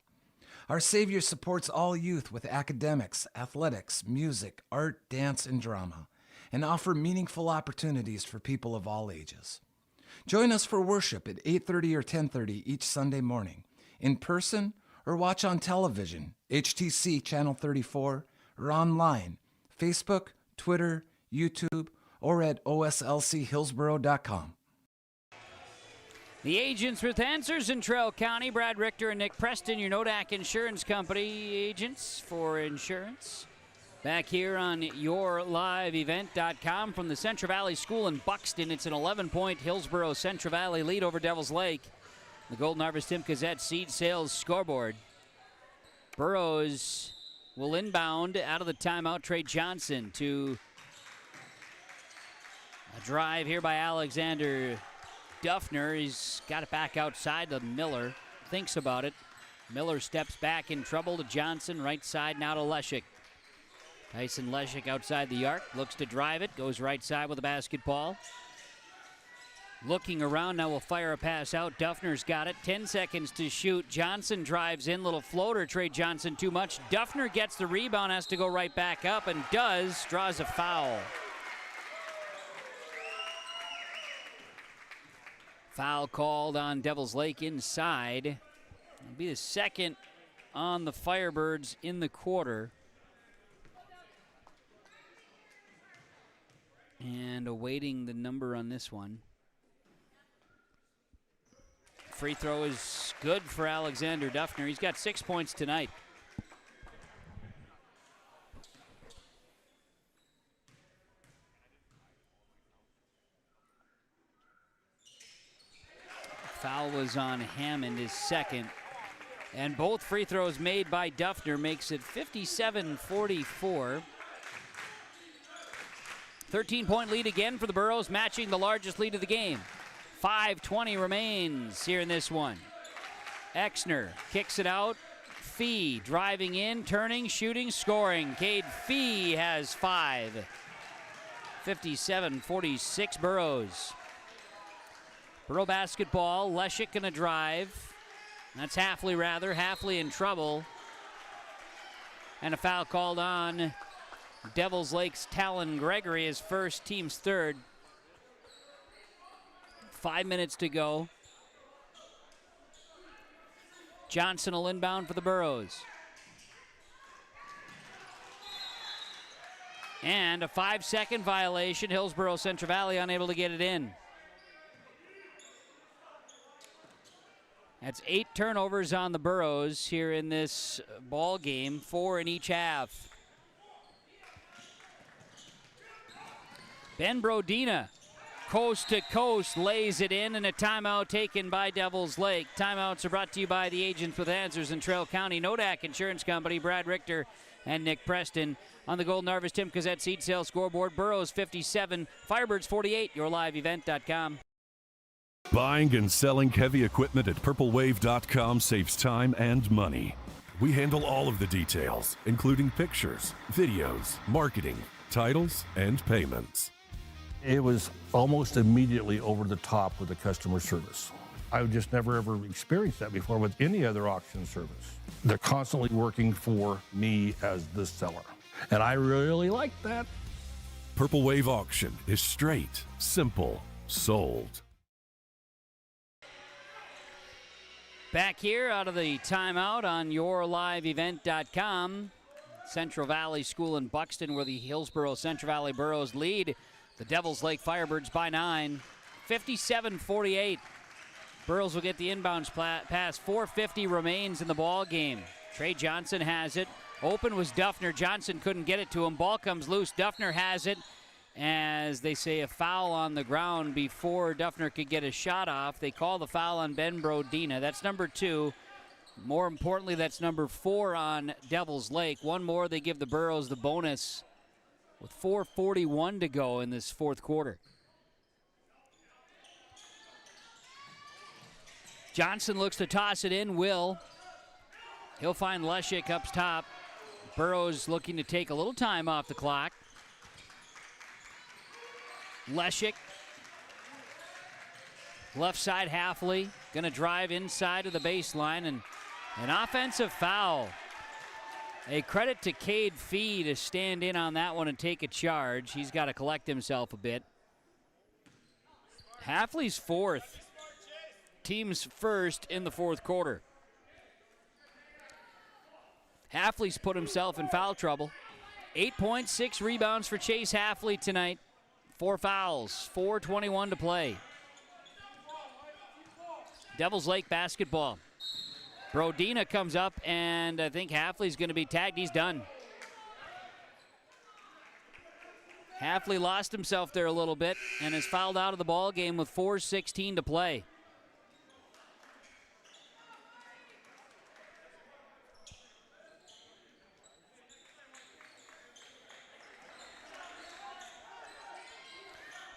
Our Savior supports all youth with academics, athletics, music, art, dance, and drama, and offer meaningful opportunities for people of all ages. Join us for worship at 8:30 or 10:30 each Sunday morning, in person or watch on television, HTC Channel 34, or online, Facebook, Twitter, YouTube, or at oslchillsboro.com. The agents with answers in Traill County, Brad Richter and Nick Preston, your Nodak Insurance Company agents for insurance. Back here on yourliveevent.com from the Central Valley School in Buxton. It's an 11-point Hillsboro Central Valley lead over Devils Lake. The Golden Harvest Timp Gazette seed sales scoreboard. Burrows will inbound out of the timeout. Trey Johnson to a drive here by Alexander Duffner. He's got it back outside to Miller. Thinks about it. Miller steps back in trouble to Johnson. Right side now to Leshik. Tyson Leshik outside the arc. Looks to drive it. Goes right side with the basketball. Looking around now will fire a pass out. Duffner's got it. 10 seconds to shoot. Johnson drives in. Little floater. Trey Johnson too much. Duffner gets the rebound. Has to go right back up and does. Draws a foul. Foul called on Devils Lake inside. It'll be the second on the Firebirds in the quarter. And awaiting the number on this one. Free throw is good for Alexander Duffner. He's got 6 points tonight. Foul was on Hammond, his second. And both free throws made by Duffner makes it 57-44. 13-point lead again for the Burros, matching the largest lead of the game. 5:20 remains here in this one. Exner kicks it out. Fee driving in, turning, shooting, scoring. Cade Fee has 5. 57-46 Burros. Burro basketball, Leshik gonna drive. That's Halfley rather, Halfley in trouble. And a foul called on Devils Lake's Talon Gregory, his first, team's third. 5 minutes to go. Johnson will inbound for the Burros. And a 5-second violation. Hillsboro Central Valley unable to get it in. That's 8 turnovers on the Burros here in this ball game, 4 in each half. Ben Brodina, coast to coast, lays it in, and a timeout taken by Devils Lake. Timeouts are brought to you by the agents with answers in Traill County, Nodak Insurance Company, Brad Richter and Nick Preston. On the Golden Harvest Timp Gazette seed sales scoreboard, Burros 57, Firebirds 48, yourliveevent.com. Buying and selling heavy equipment at purplewave.com saves time and money. We handle all of the details, including pictures, videos, marketing, titles, and payments. It was almost immediately over the top with the customer service. I've just never ever experienced that before with any other auction service. They're constantly working for me as the seller, and I really like that. Purple Wave Auction is straight, simple, sold. Back here out of the timeout on yourliveevent.com. Central Valley School in Buxton, where the Hillsboro Central Valley Burros lead the Devils Lake Firebirds by 9. 57-48. Burros will get the inbounds pass. 4:50 remains in the ball game. Trey Johnson has it. Open was Duffner. Johnson couldn't get it to him. Ball comes loose. Duffner has it. As they say, a foul on the ground before Duffner could get a shot off. They call the foul on Ben Brodina. That's number 2. More importantly, that's number 4 on Devils Lake. One more, they give the Burros the bonus with 4:41 to go in this fourth quarter. Johnson looks to toss it in. He'll find Leshik up top. Burrows looking to take a little time off the clock. Leshik. Left side, Halfley. Going to drive inside of the baseline, and an offensive foul. A credit to Cade Fee to stand in on that one and take a charge. He's got to collect himself a bit. Halfley's fourth. Team's first in the fourth quarter. Halfley's put himself in foul trouble. 8.6 rebounds for Chase Halfley tonight. 4 fouls, 4:21 to play. Devils Lake basketball. Brodina comes up, and I think Halfley's going to be tagged. He's done. Halfley lost himself there a little bit and is fouled out of the ball game with 4:16 to play.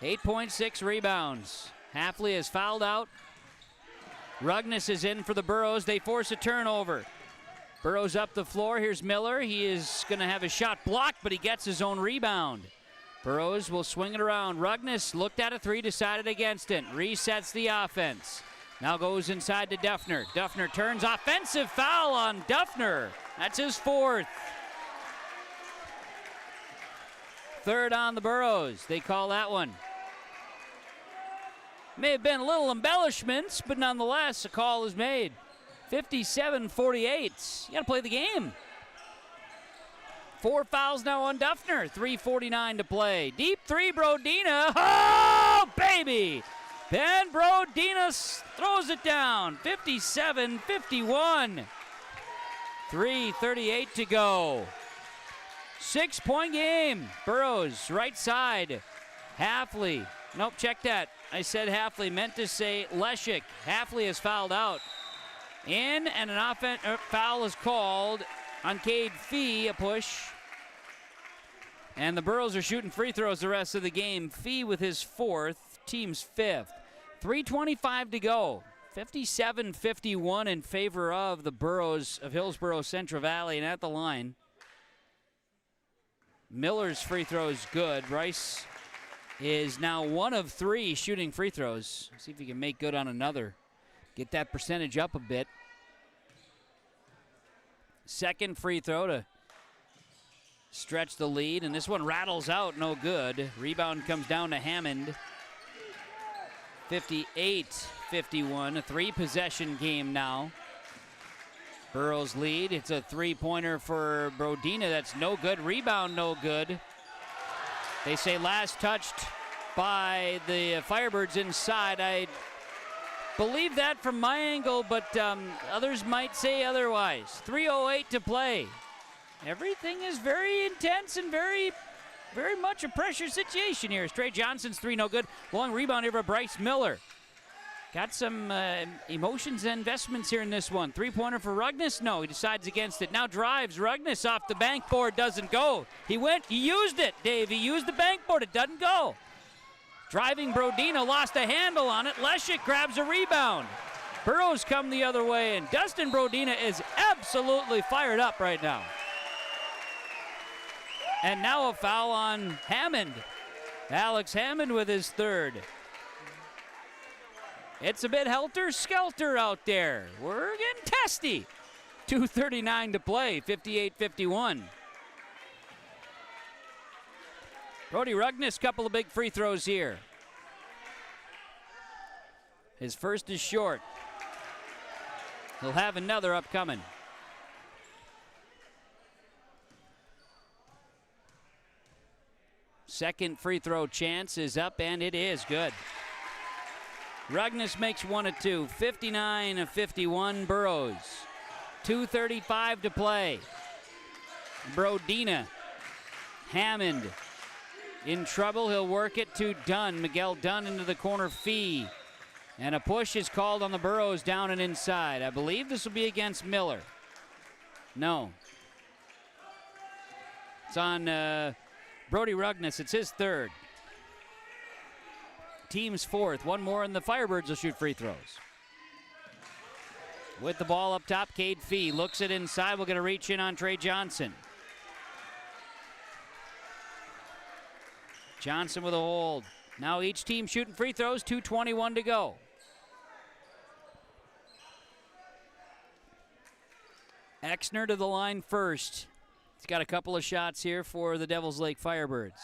.6 rebounds. Halfley is fouled out. Rugnes is in for the Burrows. They force a turnover. Burrows up the floor. Here's Miller. He is going to have his shot blocked, but he gets his own rebound. Burrows will swing it around. Rugnes looked at a three, decided against it. Resets the offense. Now goes inside to Duffner. Duffner turns. Offensive foul on Duffner. That's his fourth. Third on the Burrows. They call that one. May have been a little embellishments, but nonetheless, a call is made. 57-48. You got to play the game. 4 fouls now on Duffner. 3:49 to play. Deep three, Brodina. Oh, baby! Ben Brodina throws it down. 57-51. 3:38 to go. 6-point game. Burrows, right side. Halfley. Nope, check that. I said Halfley, meant to say Leshik. Halfley is fouled out. In, and an foul is called on Cade Fee, a push. And the Burrows are shooting free throws the rest of the game. Fee with his fourth, team's fifth. 3:25 to go. 57-51 in favor of the Burrows of Hillsboro Central Valley, and at the line. Miller's free throw is good. Rice is now 1 of 3 shooting free throws. See if he can make good on another. Get that percentage up a bit. Second free throw to stretch the lead, and this one rattles out, no good. Rebound comes down to Hammond. 58-51, a 3-possession game now. Burrows lead. It's a 3-pointer for Brodina. That's no good. Rebound no good. They say last touched by the Firebirds inside. I believe that from my angle, but others might say otherwise. 3:08 to play. Everything is very intense and very much a pressure situation here. Stray Johnson's 3 no good. Long rebound here for Bryce Miller. Got some emotions and investments here in this one. 3-pointer for Rugnes. No, he decides against it. Now drives. Rugnes off the bank board. Doesn't go. He used it, Dave. He used the bank board. It doesn't go. Driving Brodina lost a handle on it. Leshik grabs a rebound. Burrows come the other way, and Dustin Brodina is absolutely fired up right now. And now a foul on Hammond. Alex Hammond with his third. It's a bit helter-skelter out there. We're getting testy. 2:39 to play, 58-51. Brody Rugnes, couple of big free throws here. His first is short. He'll have another upcoming. Second free throw chance is up, and it is good. Rugnes makes 1 of 2. 59-51 Burrows. 2:35 to play. Brodina. Hammond in trouble. He'll work it to Dunn. Miguel Dunn into the corner. Fee. And a push is called on the Burrows down and inside. I believe this will be against Miller. No. It's on Brody Rugnes, it's his third. Team's fourth. One more and the Firebirds will shoot free throws. With the ball up top, Cade Fee looks it inside. We're going to reach in on Trey Johnson. Johnson with a hold. Now each team shooting free throws, 2:21 to go. Exner to the line first. He's got a couple of shots here for the Devils Lake Firebirds.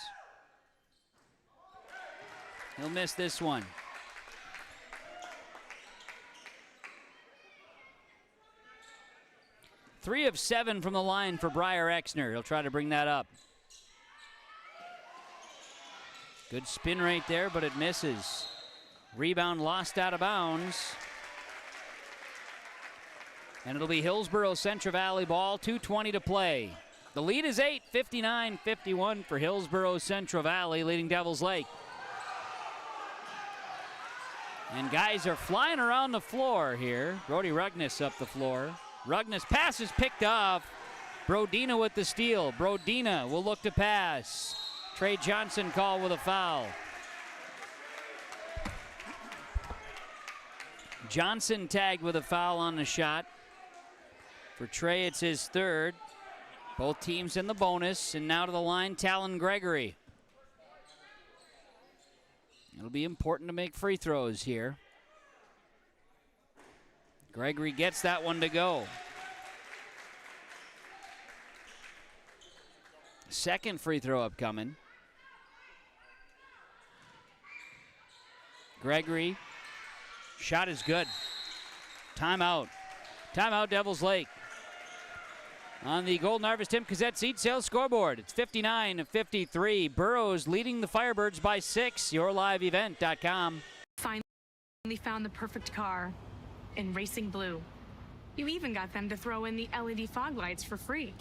He'll miss this one. Three of 7 from the line for Briar Exner. He'll try to bring that up. Good spin right there, but it misses. Rebound lost out of bounds. And it'll be Hillsboro Central Valley ball, 2:20 to play. The lead is 8, 59-51 for Hillsboro Central Valley, leading Devils Lake. And guys are flying around the floor here. Brody Rugnes up the floor. Rugnes pass is picked off. Brodina with the steal. Brodina will look to pass. Trey Johnson called with a foul. Johnson tagged with a foul on the shot. For Trey, it's his third. Both teams in the bonus, and now to the line, Talon Gregory. It'll be important to make free throws here. Gregory gets that one to go. Second free throw upcoming. Gregory, shot is good. Timeout. Timeout, Devils Lake. On the Golden Harvest Tim Cassette seed sales scoreboard, it's 59-53. Burrows leading the Firebirds by 6. YourLiveEvent.com. Finally found the perfect car in racing blue. You even got them to throw in the LED fog lights for free.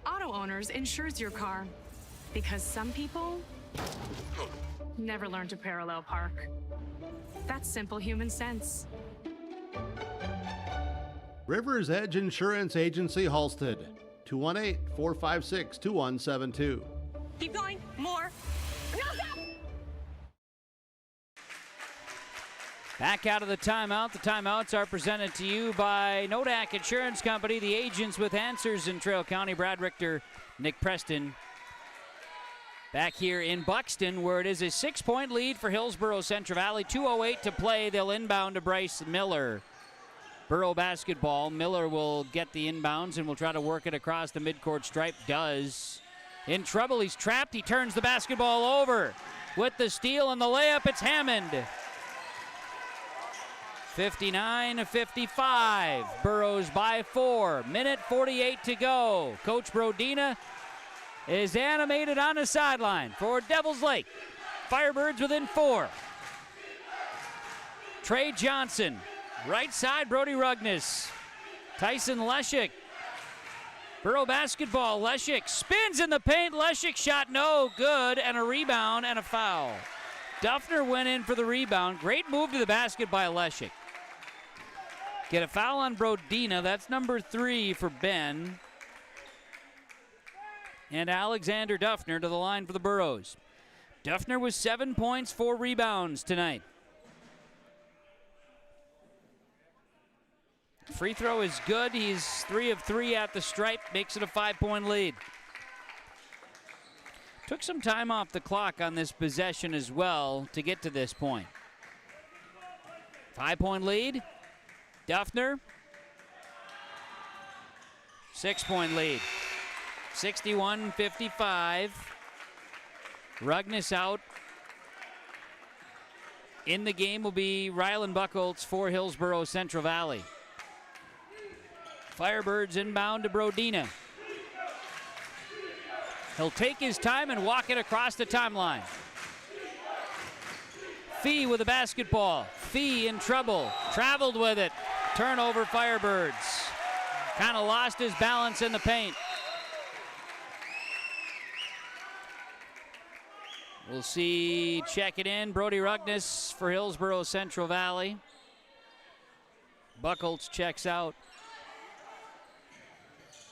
Auto Owners insures your car because some people never learn to parallel park. That's simple human sense. Rivers Edge Insurance Agency, Halstead, 218-456-2172. Keep going. More. Back out of the timeout. The timeouts are presented to you by Nodak Insurance Company, the agents with answers in Trail County. Brad Richter, Nick Preston. Back here in Buxton, where it is a 6-point lead for Hillsboro Central Valley. 2:08 to play. They'll inbound to Bryce Miller. Borough basketball. Miller will get the inbounds and will try to work it across the midcourt stripe. Does. In trouble. He's trapped. He turns the basketball over. With the steal and the layup, it's Hammond. 59-55. Burrows by 4. Minute 48 to go. Coach Brodina is animated on the sideline for Devils Lake. Firebirds within 4. Trey Johnson. Right side, Brody Rugnes. Tyson Leshik. Borough basketball. Leshik spins in the paint. Leshik shot no good, and a rebound and a foul. Duffner went in for the rebound. Great move to the basket by Leshik. Get a foul on Brodina. That's number 3 for Ben. And Alexander Duffner to the line for the Burrows. Duffner with 7 points, 4 rebounds tonight. Free throw is good. He's 3 of 3 at the stripe, makes it a 5-point lead. Took some time off the clock on this possession as well to get to this point. 5-point lead. Duffner. 6-point lead. 61-55. Rugnes out. In the game will be Rylan Buchholz for Hillsboro Central Valley. Firebirds inbound to Brodina. He'll take his time and walk it across the timeline. Fee with the basketball. Fee in trouble. Traveled with it. Turnover, Firebirds. Kind of lost his balance in the paint. We'll see, check it in. Brody Rugnes for Hillsboro Central Valley. Buchholz checks out.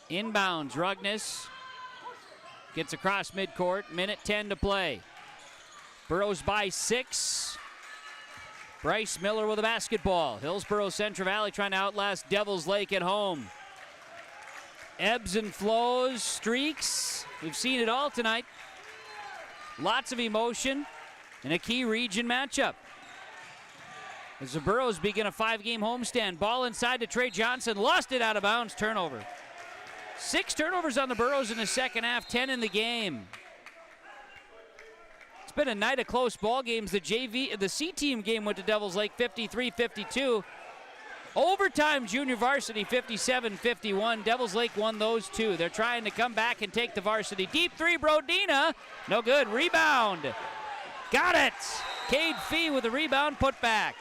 Inbounds, Rugnes. Gets across midcourt. Minute 10 to play. Burrows by 6. Bryce Miller with a basketball. Hillsboro Central Valley trying to outlast Devils Lake at home. Ebbs and flows, streaks. We've seen it all tonight. Lots of emotion in a key region matchup. As the Burros begin a 5-game homestand. Ball inside to Trey Johnson. Lost it out of bounds. Turnover. 6 turnovers on the Burros in the second half. 10 in the game. It's been a night of close ball games. The C team game went to Devils Lake 53-52. Overtime junior varsity 57-51. Devils Lake won those 2. They're trying to come back and take the varsity. Deep 3, Brodina. No good. Rebound. Got it. Cade Fee with the rebound, put back.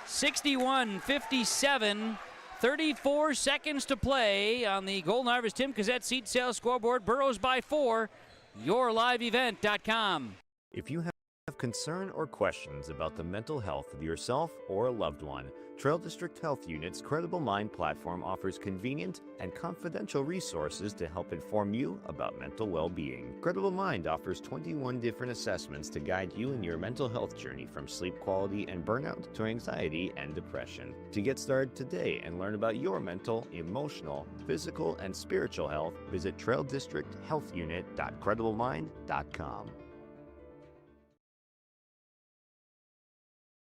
61-57. 34 seconds to play on the Golden Harvest Tim Cassette seat sales scoreboard. Burros by 4. YourLiveEvent.com. If you have concern or questions about the mental health of yourself or a loved one, Trail District Health Unit's Credible Mind platform offers convenient and confidential resources to help inform you about mental well-being. Credible Mind offers 21 different assessments to guide you in your mental health journey, from sleep quality and burnout to anxiety and depression. To get started today and learn about your mental, emotional, physical, and spiritual health, visit traildistricthealthunit.crediblemmind.com.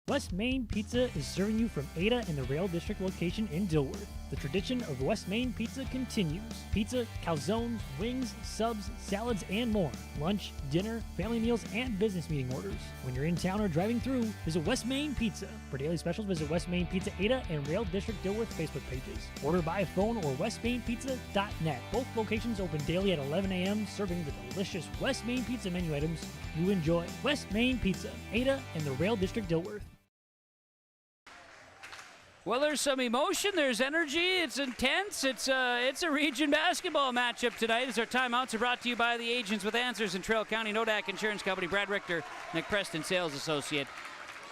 West Main Pizza is serving you from Ada and the Rail District location in Dilworth. The tradition of West Main Pizza continues. Pizza, calzones, wings, subs, salads, and more. Lunch, dinner, family meals, and business meeting orders. When you're in town or driving through, visit West Main Pizza. For daily specials, visit West Main Pizza Ada and Rail District Dilworth Facebook pages. Order by phone or westmainpizza.net. Both locations open daily at 11 a.m., serving the delicious West Main Pizza menu items you enjoy. West Main Pizza, Ada and the Rail District Dilworth. Well, there's some emotion, there's energy, it's intense, it's a region basketball matchup tonight as our timeouts are brought to you by the agents with answers in Trail County, Nodak Insurance Company, Brad Richter, Nick Preston, Sales Associate.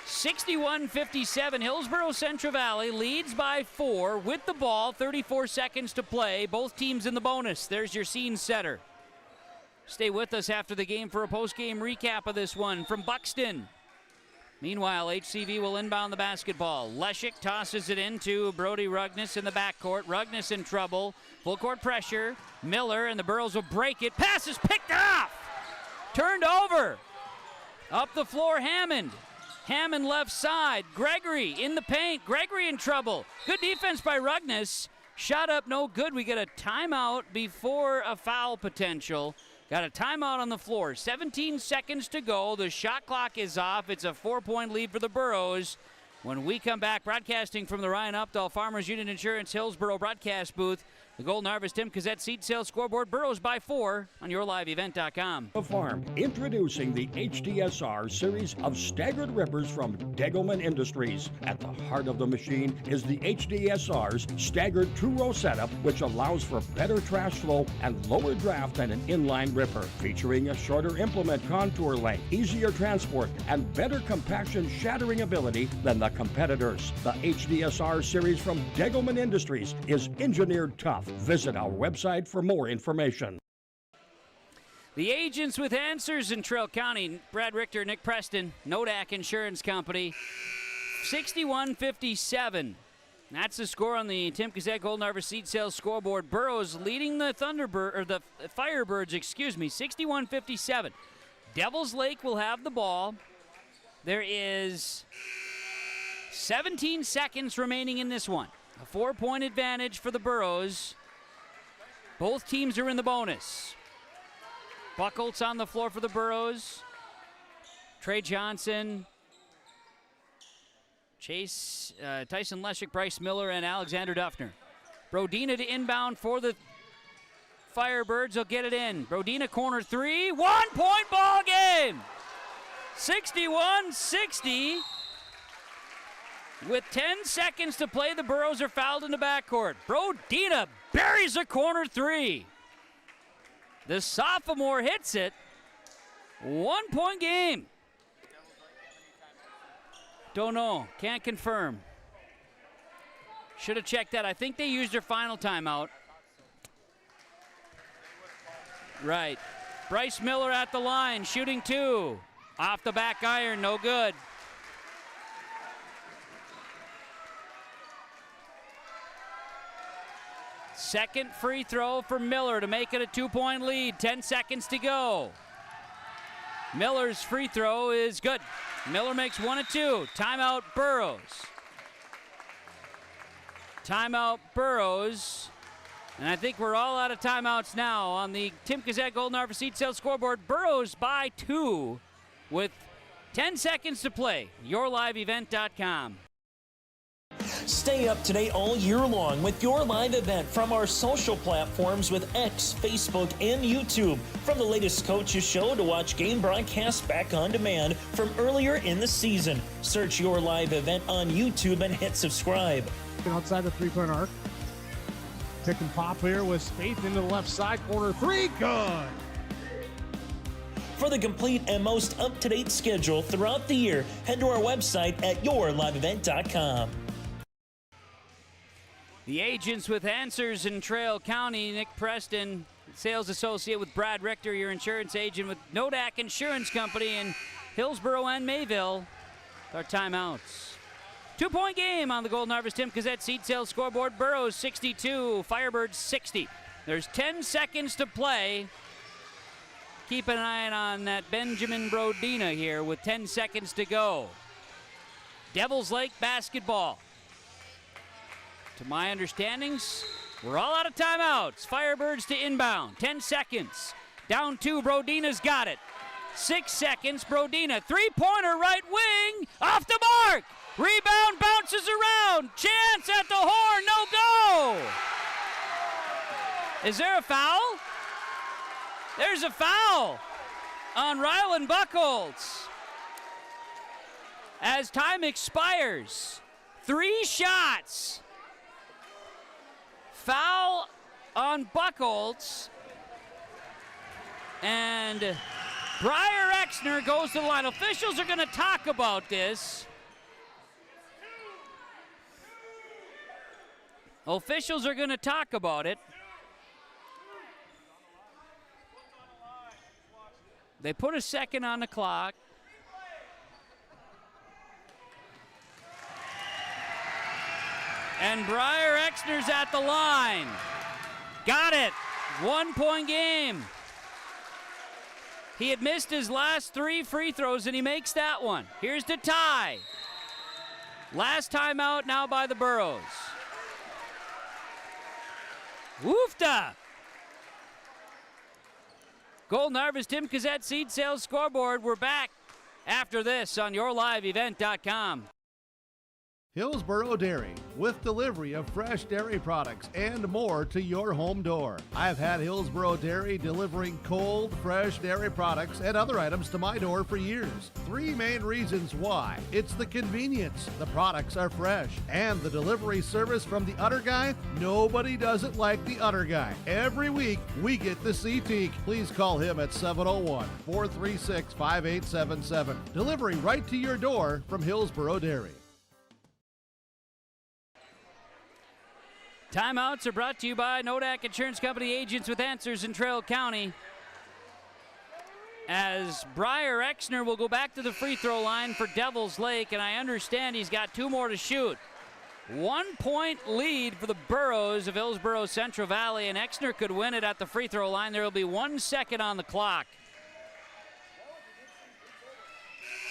61-57, Hillsboro Central Valley leads by 4 with the ball, 34 seconds to play, both teams in the bonus. There's your scene setter. Stay with us after the game for a post-game recap of this one from Buxton. Meanwhile, HCV will inbound the basketball. Leshik tosses it into Brody Rugnes in the backcourt. Rugnes in trouble. Full court pressure. Miller and the Burros will break it. Pass is picked off. Turned over. Up the floor, Hammond. Hammond left side. Gregory in the paint. Gregory in trouble. Good defense by Rugnes. Shot up, no good. We get a timeout before a foul potential. Got a timeout on the floor. 17 seconds to go. The shot clock is off. It's a 4-point lead for the Burros. When we come back, broadcasting from the Ryan Updahl Farmers Union Insurance Hillsboro broadcast booth, the Golden Harvest Tim Cassette seat sales scoreboard. Burros by 4 on YourLiveEvent.com. The Farm, introducing the HDSR series of staggered rippers from Degelman Industries. At the heart of the machine is the HDSR's staggered 2-row setup, which allows for better trash flow and lower draft than an inline ripper. Featuring a shorter implement contour length, easier transport, and better compaction shattering ability than the competitors. The HDSR series from Degelman Industries is engineered tough. Visit our website for more information. The agents with answers in Trail County, Brad Richter, Nick Preston, Nodak Insurance Company, 61-57. That's the score on the Tim Cassette Golden Harvest seed sales scoreboard. Burros leading the the Firebirds, 61-57. Devils Lake will have the ball. There is 17 seconds remaining in this one. A 4-point advantage for the Burros. Both teams are in the bonus. Buckholtz on the floor for the Burros. Trey Johnson, Tyson Leshik, Bryce Miller, and Alexander Duffner. Brodina to inbound for the Firebirds. They'll get it in. Brodina corner 3. 1-point ball game. 61-60. With 10 seconds to play, the Burros are fouled in the backcourt. Brodina buries a corner 3. The sophomore hits it. 1-point game. Don't know. Can't confirm. Should have checked that. I think they used their final timeout. Right. Bryce Miller at the line, shooting 2. Off the back iron, no good. Second free throw for Miller to make it a 2-point lead. 10 seconds to go. Miller's free throw is good. Miller makes 1 of 2. Timeout Burrows. Timeout Burrows. And I think we're all out of timeouts now on the Tim Gazette Golden Harvest Seed Sales scoreboard. Burrows by 2 with 10 seconds to play. YourLiveEvent.com. Stay up to date all year long with your live event from our social platforms with X, Facebook, and YouTube. From the latest coaches show to watch game broadcasts back on demand from earlier in the season. Search Your Live Event on YouTube and hit subscribe. Outside the three-point arc. Pick and pop here with Spaeth into the left side corner. 3, good. For the complete and most up-to-date schedule throughout the year, head to our website at YourLiveEvent.com. The agents with answers in Trail County, Nick Preston, sales associate with Brad Richter, your insurance agent with Nodak Insurance Company in Hillsboro and Mayville. Our timeouts. 2-point game on the Golden Harvest Tim Gazette Seed Sales scoreboard. Burrows 62, Firebirds 60. There's 10 seconds to play. Keep an eye on that Benjamin Brodina here with 10 seconds to go. Devils Lake basketball. To my understandings, we're all out of timeouts. Firebirds to inbound. 10 seconds. Down 2, Brodina's got it. 6 seconds, Brodina. 3-pointer right wing. Off the mark. Rebound bounces around. Chance at the horn. No go. Is there a foul? There's a foul on Rylan Buchholz. As time expires, 3 shots. Foul on Buchholz. And Briar Exner goes to the line. Officials are going to talk about this. Officials are going to talk about it. They put a second on the clock. And Briar Exner's at the line. Got it. 1-point game. He had missed his last 3 free throws, and he makes that one. Here's the tie. Last timeout now by the Burrows. Woofda! Golden Harvest Tim Gazette Seed Sales scoreboard. We're back after this on YourLiveEvent.com. Hillsboro Dairy, with delivery of fresh dairy products and more to your home door. I've had Hillsboro Dairy delivering cold, fresh dairy products and other items to my door for years. 3 main reasons why. It's the convenience, the products are fresh, and the delivery service from the Udder Guy. Nobody does it like the Udder Guy. Every week, we get the CT. Please call him at 701-436-5877. Delivery right to your door from Hillsboro Dairy. Timeouts are brought to you by Nodak Insurance Company, agents with answers in Trail County. As Briar Exner will go back to the free throw line for Devils Lake, and I understand he's got 2 more to shoot. 1-point lead for the Burrows of Hillsboro Central Valley, and Exner could win it at the free throw line. There will be 1 second on the clock.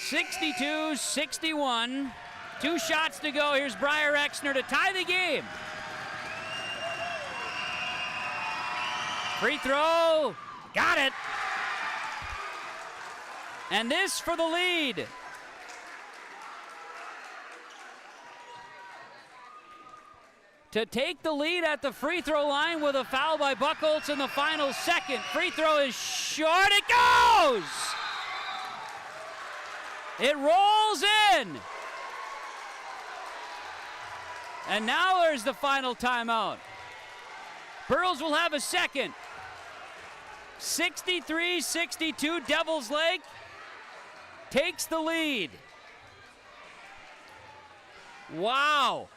62-61. 2 shots to go. Here's Briar Exner to tie the game. Free throw, got it. And this for the lead. To take the lead at the free throw line with a foul by Buchholz in the final second. Free throw is short, it goes! It rolls in. And now there's the final timeout. Burrows will have a second. 63-62, Devils Lake takes the lead. Wow.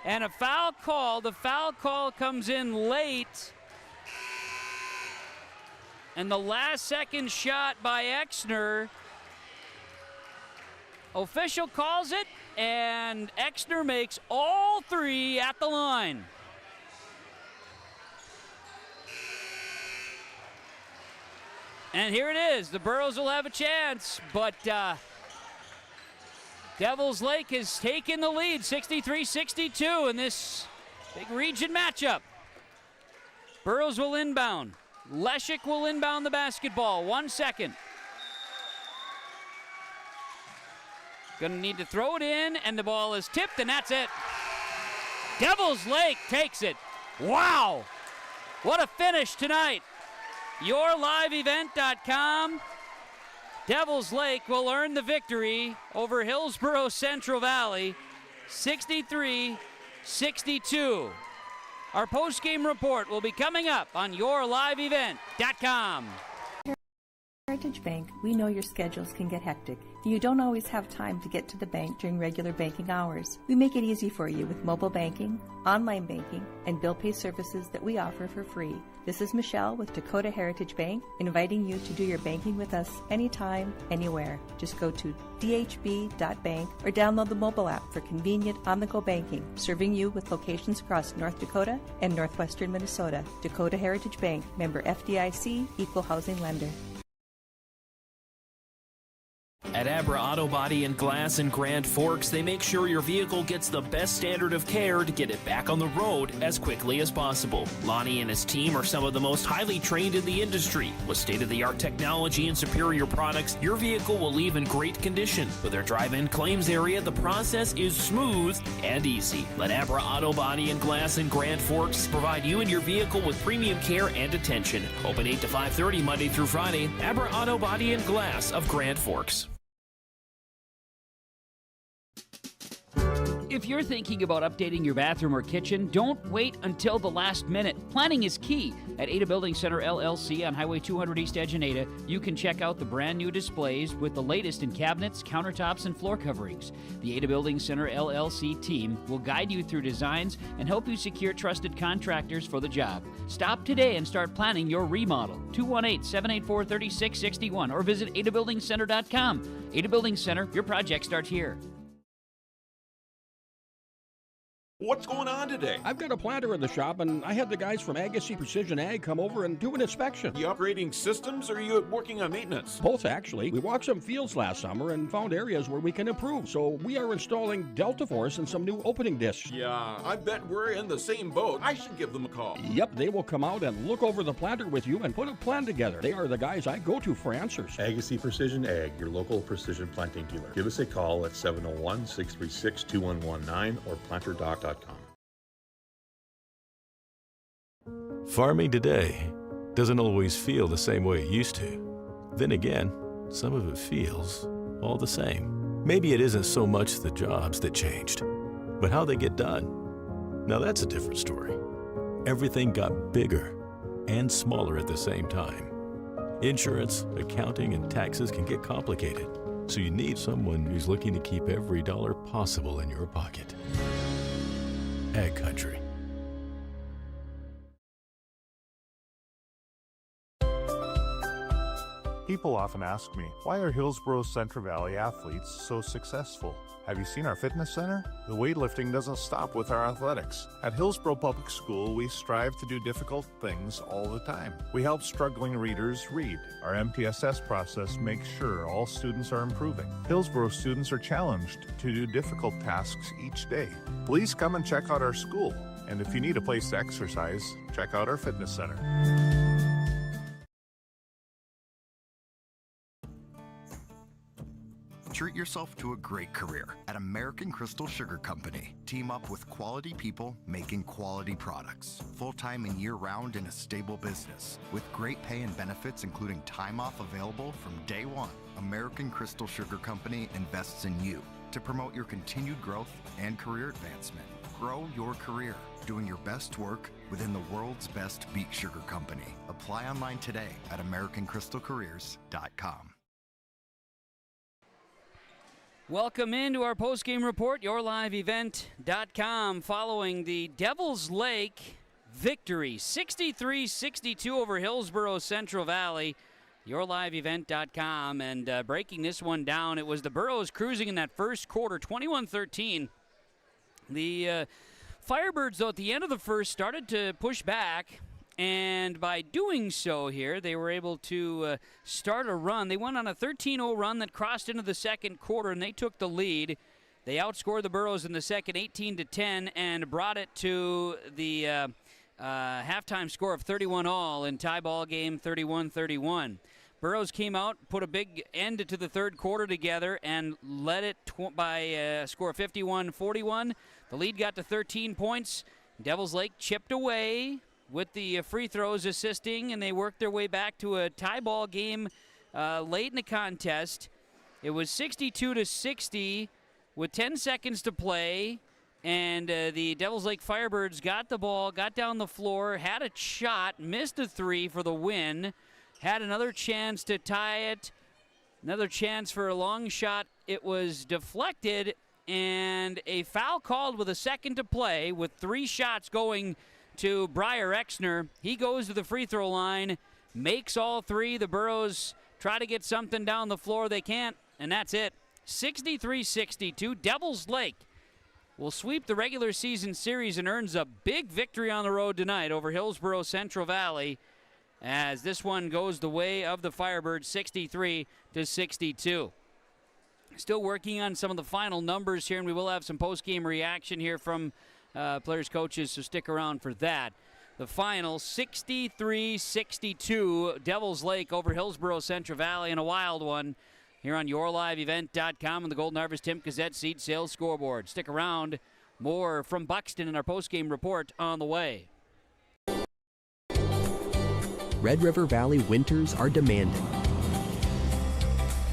And a foul call. The foul call comes in late. And the last second shot by Exner. Official calls it, and Exner makes all three at the line. And here it is. The Burros will have a chance, but Devils Lake has taken the lead, 63-62 in this big region matchup. Burros will inbound. Leshik will inbound the basketball. 1 second. Gonna need to throw it in, and the ball is tipped, and that's it. Devils Lake takes it. Wow! What a finish tonight. YourLiveEvent.com. Devils Lake will earn the victory over Hillsboro Central Valley, 63-62. Our post-game report will be coming up on YourLiveEvent.com. Heritage Bank, we know your schedules can get hectic, and you don't always have time to get to the bank during regular banking hours. We make it easy for you with mobile banking, online banking, and bill pay services that we offer for free. This is Michelle with Dakota Heritage Bank, inviting you to do your banking with us anytime, anywhere. Just go to dhb.bank or download the mobile app for convenient on-the-go banking, serving you with locations across North Dakota and northwestern Minnesota. Dakota Heritage Bank, member FDIC, equal housing lender. At Abra Auto Body and Glass in Grand Forks, they make sure your vehicle gets the best standard of care to get it back on the road as quickly as possible. Lonnie and his team are some of the most highly trained in the industry. With state-of-the-art technology and superior products, your vehicle will leave in great condition. With their drive-in claims area, the process is smooth and easy. Let Abra Auto Body and Glass in Grand Forks provide you and your vehicle with premium care and attention. Open 8 to 5:30 Monday through Friday. Abra Auto Body and Glass of Grand Forks. If you're thinking about updating your bathroom or kitchen, don't wait until the last minute. Planning is key. At Ada Building Center LLC on Highway 200 East Edge in Ada, you can check out the brand new displays with the latest in cabinets, countertops, and floor coverings. The Ada Building Center LLC team will guide you through designs and help you secure trusted contractors for the job. Stop today and start planning your remodel. 218-784-3661 or visit adabuildingcenter.com. Ada Building Center, your project starts here. What's going on today? I've got a planter in the shop, and I had the guys from Agassiz Precision Ag come over and do an inspection. You upgrading systems, or are you working on maintenance? Both, actually. We walked some fields last summer and found areas where we can improve. So we are installing Delta Force and some new opening discs. Yeah, I bet we're in the same boat. I should give them a call. Yep, they will come out and look over the planter with you and put a plan together. They are the guys I go to for answers. Agassiz Precision Ag, your local precision planting dealer. Give us a call at 701-636-2119 or planterdoc.com. Farming today doesn't always feel the same way it used to. Then again, some of it feels all the same. Maybe it isn't so much the jobs that changed, but how they get done. Now that's a different story. Everything got bigger and smaller at the same time. Insurance, accounting, and taxes can get complicated, so you need someone who's looking to keep every dollar possible in your pocket. Ag Country. People often ask me, why are Hillsboro Central Valley athletes so successful? Have you seen our fitness center? The weightlifting doesn't stop with our athletics. At Hillsboro Public School, we strive to do difficult things all the time. We help struggling readers read. Our MTSS process makes sure all students are improving. Hillsboro students are challenged to do difficult tasks each day. Please come and check out our school. And if you need a place to exercise, check out our fitness center. Treat yourself to a great career at American Crystal Sugar Company. Team up with quality people making quality products. Full-time and year-round in a stable business. With great pay and benefits including time off available from day one. American Crystal Sugar Company invests in you to promote your continued growth and career advancement. Grow your career doing your best work within the world's best beet sugar company. Apply online today at AmericanCrystalCareers.com. Welcome into our post-game report, YourLiveEvent.com, following the Devils Lake victory, 63-62 over Hillsboro Central Valley. YourLiveEvent.com, and breaking this one down, it was the Burros cruising in that first quarter, 21-13. The Firebirds, though, at the end of the first, started to push back, and by doing so here, they were able to start a run. They went on a 13-0 run that crossed into the second quarter, and they took the lead. They outscored the Burros in the second 18-10 and brought it to the halftime score of 31-all in tie ball game 31-31. Burros came out, put a big end to the third quarter together, and led it by a score of 51-41. The lead got to 13 points. Devils Lake chipped away with the free throws assisting, and they worked their way back to a tie ball game late in the contest. It was 62-60 with 10 seconds to play. And the Devils Lake Firebirds got the ball, got down the floor, had a shot, missed a three for the win, had another chance to tie it, another chance for a long shot. It was deflected, and a foul called with a second to play with 3 shots going to Briar Exner. He goes to the free throw line, makes all 3. The Burros try to get something down the floor. They can't, and that's it. 63-62, Devils Lake will sweep the regular season series and earns a big victory on the road tonight over Hillsboro Central Valley, as this one goes the way of the Firebirds, 63-62. Still working on some of the final numbers here, and we will have some post-game reaction here from players, coaches, so stick around for that. The final, 63-62, Devils Lake over Hillsboro Central Valley, and a wild one here on YourLiveEvent.com and the Golden Harvest Timp Gazette Seed Sales Scoreboard. Stick around. More from Buxton in our post-game report on the way. Red River Valley winters are demanding.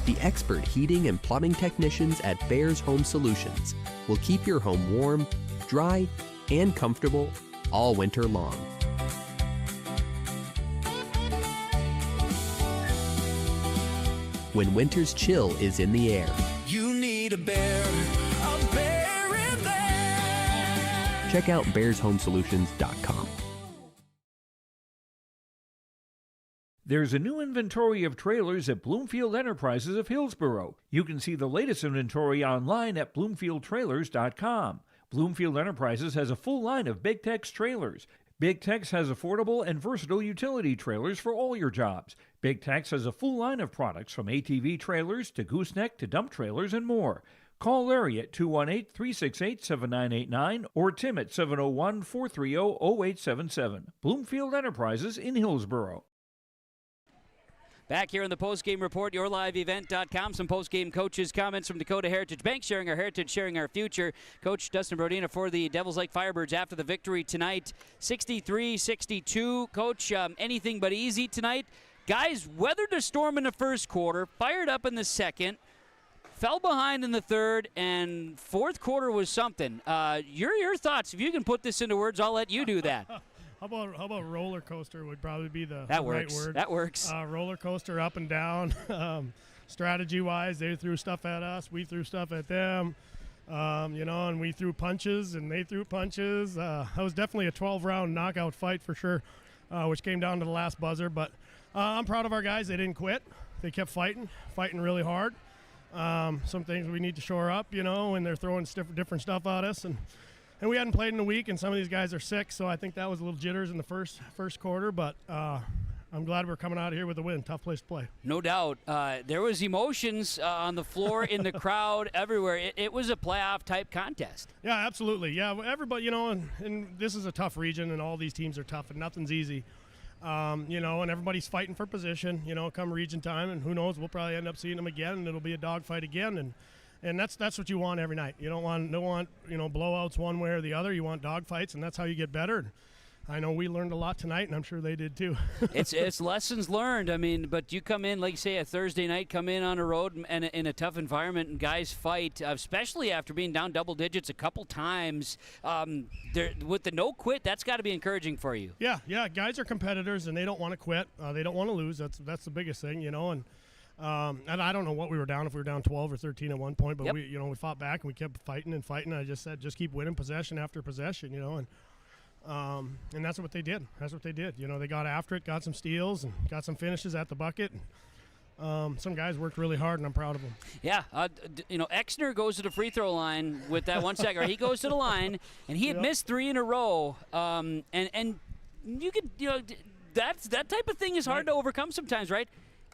The expert heating and plumbing technicians at Bears Home Solutions will keep your home warm, dry, and comfortable all winter long. When winter's chill is in the air, you need a bear in there. Check out bearshomesolutions.com. There's a new inventory of trailers at Bloomfield Enterprises of Hillsboro. You can see the latest inventory online at bloomfieldtrailers.com. Bloomfield Enterprises has a full line of Big Tex trailers. Big Tex has affordable and versatile utility trailers for all your jobs. Big Tex has a full line of products from ATV trailers to gooseneck to dump trailers and more. Call Larry at 218-368-7989 or Tim at 701-430-0877. Bloomfield Enterprises in Hillsboro. Back here in the post-game report, YourLiveEvent.com. Some post-game coaches' comments from Dakota Heritage Bank, sharing our heritage, sharing our future. Coach Dustin Brodina for the Devils Lake Firebirds after the victory tonight, 63-62. Coach, anything but easy tonight. Guys weathered a storm in the first quarter, fired up in the second, fell behind in the third, and fourth quarter was something. Your thoughts. If you can put this into words, I'll let you do that. How about roller coaster would probably be the right word. That works. Roller coaster up and down. Strategy-wise, they threw stuff at us. We threw stuff at them. And we threw punches, and they threw punches. That was definitely a 12-round knockout fight for sure, which came down to the last buzzer. But I'm proud of our guys. They didn't quit. They kept fighting really hard. Some things we need to shore up, when they're throwing different stuff at us. And we hadn't played in a week, and some of these guys are sick, so I think that was a little jitters in the first quarter. But I'm glad we're coming out of here with a win. Tough place to play. No doubt. There was emotions on the floor, in the crowd, everywhere. It was a playoff-type contest. Yeah, absolutely. Yeah, everybody, and this is a tough region, and all these teams are tough, and nothing's easy. And everybody's fighting for position, come region time, and who knows, we'll probably end up seeing them again, and it'll be a dogfight again. And that's what you want every night. You don't want blowouts one way or the other. You want dogfights, and that's how you get better. I know we learned a lot tonight, and I'm sure they did too. It's lessons learned. I mean, but you come in, like say a Thursday night, come in on a road and in a tough environment, and guys fight, especially after being down double digits a couple times. With the no quit, that's got to be encouraging for you. Yeah, guys are competitors, and they don't want to quit. They don't want to lose. That's the biggest thing, And I don't know what we were down, if we were down 12 or 13 at one point, but we fought back and we kept fighting. I just said, just keep winning possession after possession, And that's what they did. They got after it, got some steals, and got some finishes at the bucket. Some guys worked really hard, and I'm proud of them. Yeah, Exner goes to the free throw line with that 1 second. He goes to the line, and he had missed 3 in a row. And you could, that type of thing is hard to overcome sometimes, right?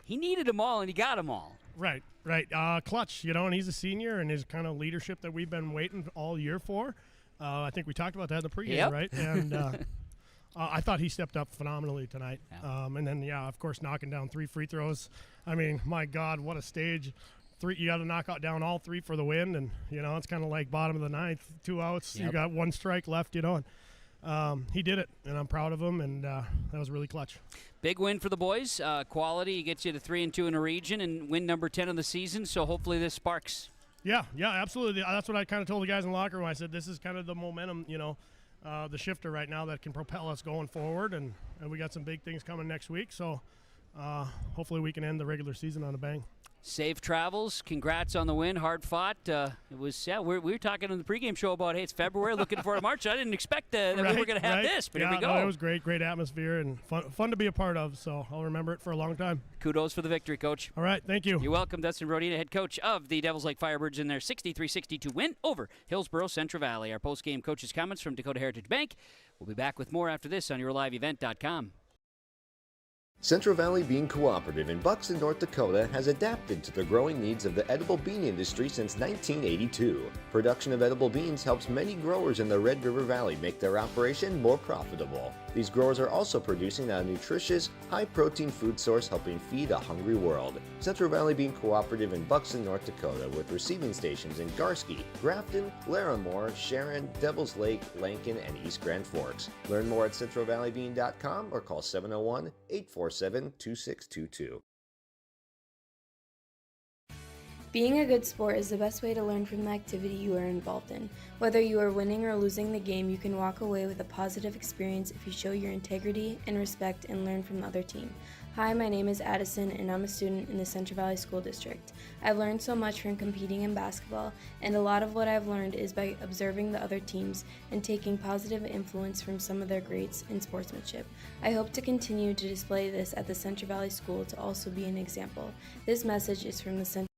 He needed them all, and he got them all. Right. Clutch, and he's a senior, and his kind of leadership that we've been waiting all year for. I think we talked about that in the pregame, right? And I thought he stepped up phenomenally tonight. Yeah. And then, of course, knocking down 3 free throws. I mean, my God, what a stage. 3, you got to knock out down all 3 for the win. And, it's kind of like bottom of the ninth, 2 outs. Yep. You got 1 strike left, and he did it, and I'm proud of him, and that was really clutch. Big win for the boys. Quality gets you to 3-2 in a region and win number 10 of the season, so hopefully this sparks. Yeah, absolutely. That's what I kind of told the guys in the locker room. I said, this is kind of the momentum, the shifter right now that can propel us going forward, and we got some big things coming next week, so hopefully we can end the regular season on a bang. Safe travels. Congrats on the win. Hard fought. It was. We were talking on the pregame show about, hey, it's February, looking for a March. I didn't expect that we were going to have this, but here we go. No, it was great atmosphere and fun to be a part of. So I'll remember it for a long time. Kudos for the victory, Coach. All right, thank you. You're welcome. Dustin Rodina, head coach of the Devils Lake Firebirds, in their 63-62 win over Hillsboro Central Valley. Our post-game coaches' comments from Dakota Heritage Bank. We'll be back with more after this on yourliveevent.com. Central Valley Bean Cooperative in Buxton, North Dakota has adapted to the growing needs of the edible bean industry since 1982. Production of edible beans helps many growers in the Red River Valley make their operation more profitable. These growers are also producing a nutritious, high-protein food source helping feed a hungry world. Central Valley Bean Cooperative in Buxton, North Dakota, with receiving stations in Garsky, Grafton, Larimore, Sharon, Devils Lake, Lankin, and East Grand Forks. Learn more at centralvalleybean.com or call 701-847-2622. Being a good sport is the best way to learn from the activity you are involved in. Whether you are winning or losing the game, you can walk away with a positive experience if you show your integrity and respect and learn from the other team. Hi, my name is Addison, and I'm a student in the Central Valley School District. I've learned so much from competing in basketball, and a lot of what I've learned is by observing the other teams and taking positive influence from some of their greats in sportsmanship. I hope to continue to display this at the Central Valley School to also be an example. This message is from the Central.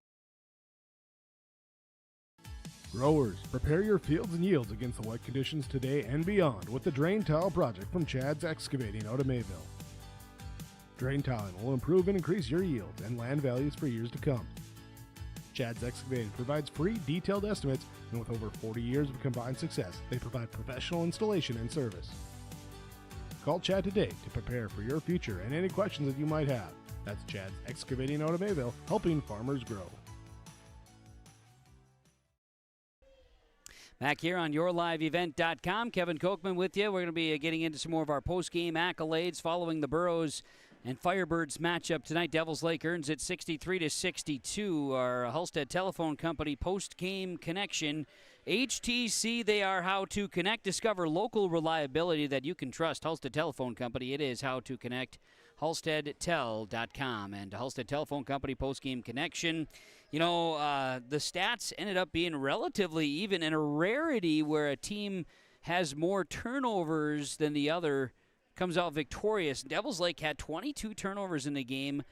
Growers, prepare your fields and yields against the wet conditions today and beyond with the Drain Tile project from Chad's Excavating out of Mayville. Drain tiling will improve and increase your yields and land values for years to come. Chad's Excavating provides free detailed estimates, and with over 40 years of combined success, they provide professional installation and service. Call Chad today to prepare for your future and any questions that you might have. That's Chad's Excavating out of Mayville, helping farmers grow. Back here on yourliveevent.com, Kevin Kochman with you. We're going to be getting into some more of our post-game accolades following the Burros and Firebirds matchup tonight. Devils Lake earns it 63-62. Our Halstead Telephone Company post-game connection. HTC, they are how to connect. Discover local reliability that you can trust. Halstead Telephone Company, it is how to connect. HalsteadTel.com. And Halstead Telephone Company post-game connection. You know, the stats ended up being relatively even, and a rarity where a team has more turnovers than the other comes out victorious. Devils Lake had 22 turnovers in the game,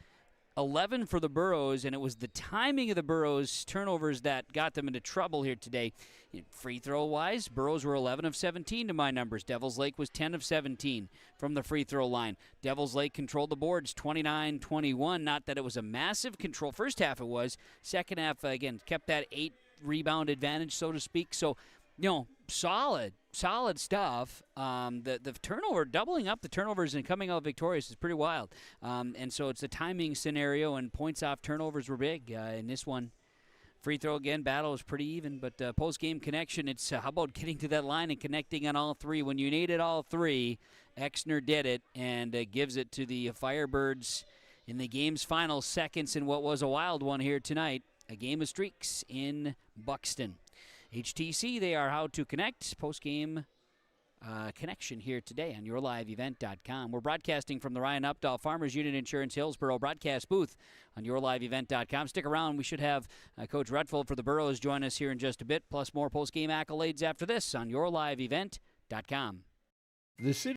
11 for the Burros, and it was the timing of the Burros' turnovers that got them into trouble here today. Free throw-wise, Burros were 11 of 17 to my numbers. Devils Lake was 10 of 17 from the free throw line. Devils Lake controlled the boards 29-21. Not that it was a massive control. First half it was. Second half, again, kept that 8-rebound advantage, so to speak. So, you know, solid stuff. The turnover, doubling up the turnovers and coming out victorious is pretty wild. And so it's a timing scenario, and points off turnovers were big in this one. Free throw again, battle was pretty even, but post-game connection, it's how about getting to that line and connecting on all three? When you needed all three, Exner did it and gives it to the Firebirds in the game's final seconds in what was a wild one here tonight. A game of streaks in Buxton. HTC, they are how to connect. Post-game connection here today on yourliveevent.com. We're broadcasting from the Ryan Updahl Farmers Unit Insurance Hillsboro broadcast booth on yourliveevent.com. Stick around. We should have Coach Rutfold for the Burros join us here in just a bit, plus more post-game accolades after this on yourliveevent.com. The City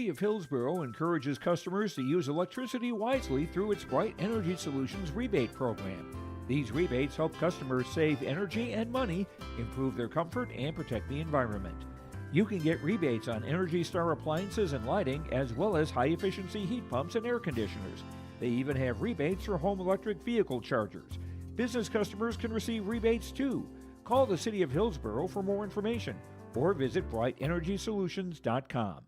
of Hillsboro encourages customers to use electricity wisely through its Bright Energy Solutions rebate program. These rebates help customers save energy and money, improve their comfort, and protect the environment. You can get rebates on Energy Star appliances and lighting, as well as high-efficiency heat pumps and air conditioners. They even have rebates for home electric vehicle chargers. Business customers can receive rebates too. Call the City of Hillsboro for more information or visit brightenergysolutions.com.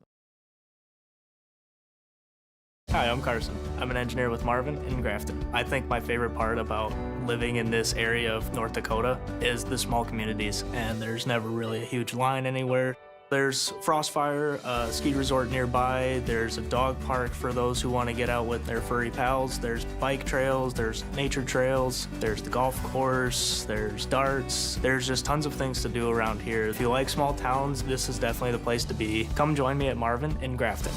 Hi, I'm Carson. I'm an engineer with Marvin in Grafton. I think my favorite part about living in this area of North Dakota is the small communities, and there's never really a huge line anywhere. There's Frostfire, a ski resort nearby. There's a dog park for those who want to get out with their furry pals. There's bike trails, there's nature trails, there's the golf course, there's darts. There's just tons of things to do around here. If you like small towns, this is definitely the place to be. Come join me at Marvin in Grafton.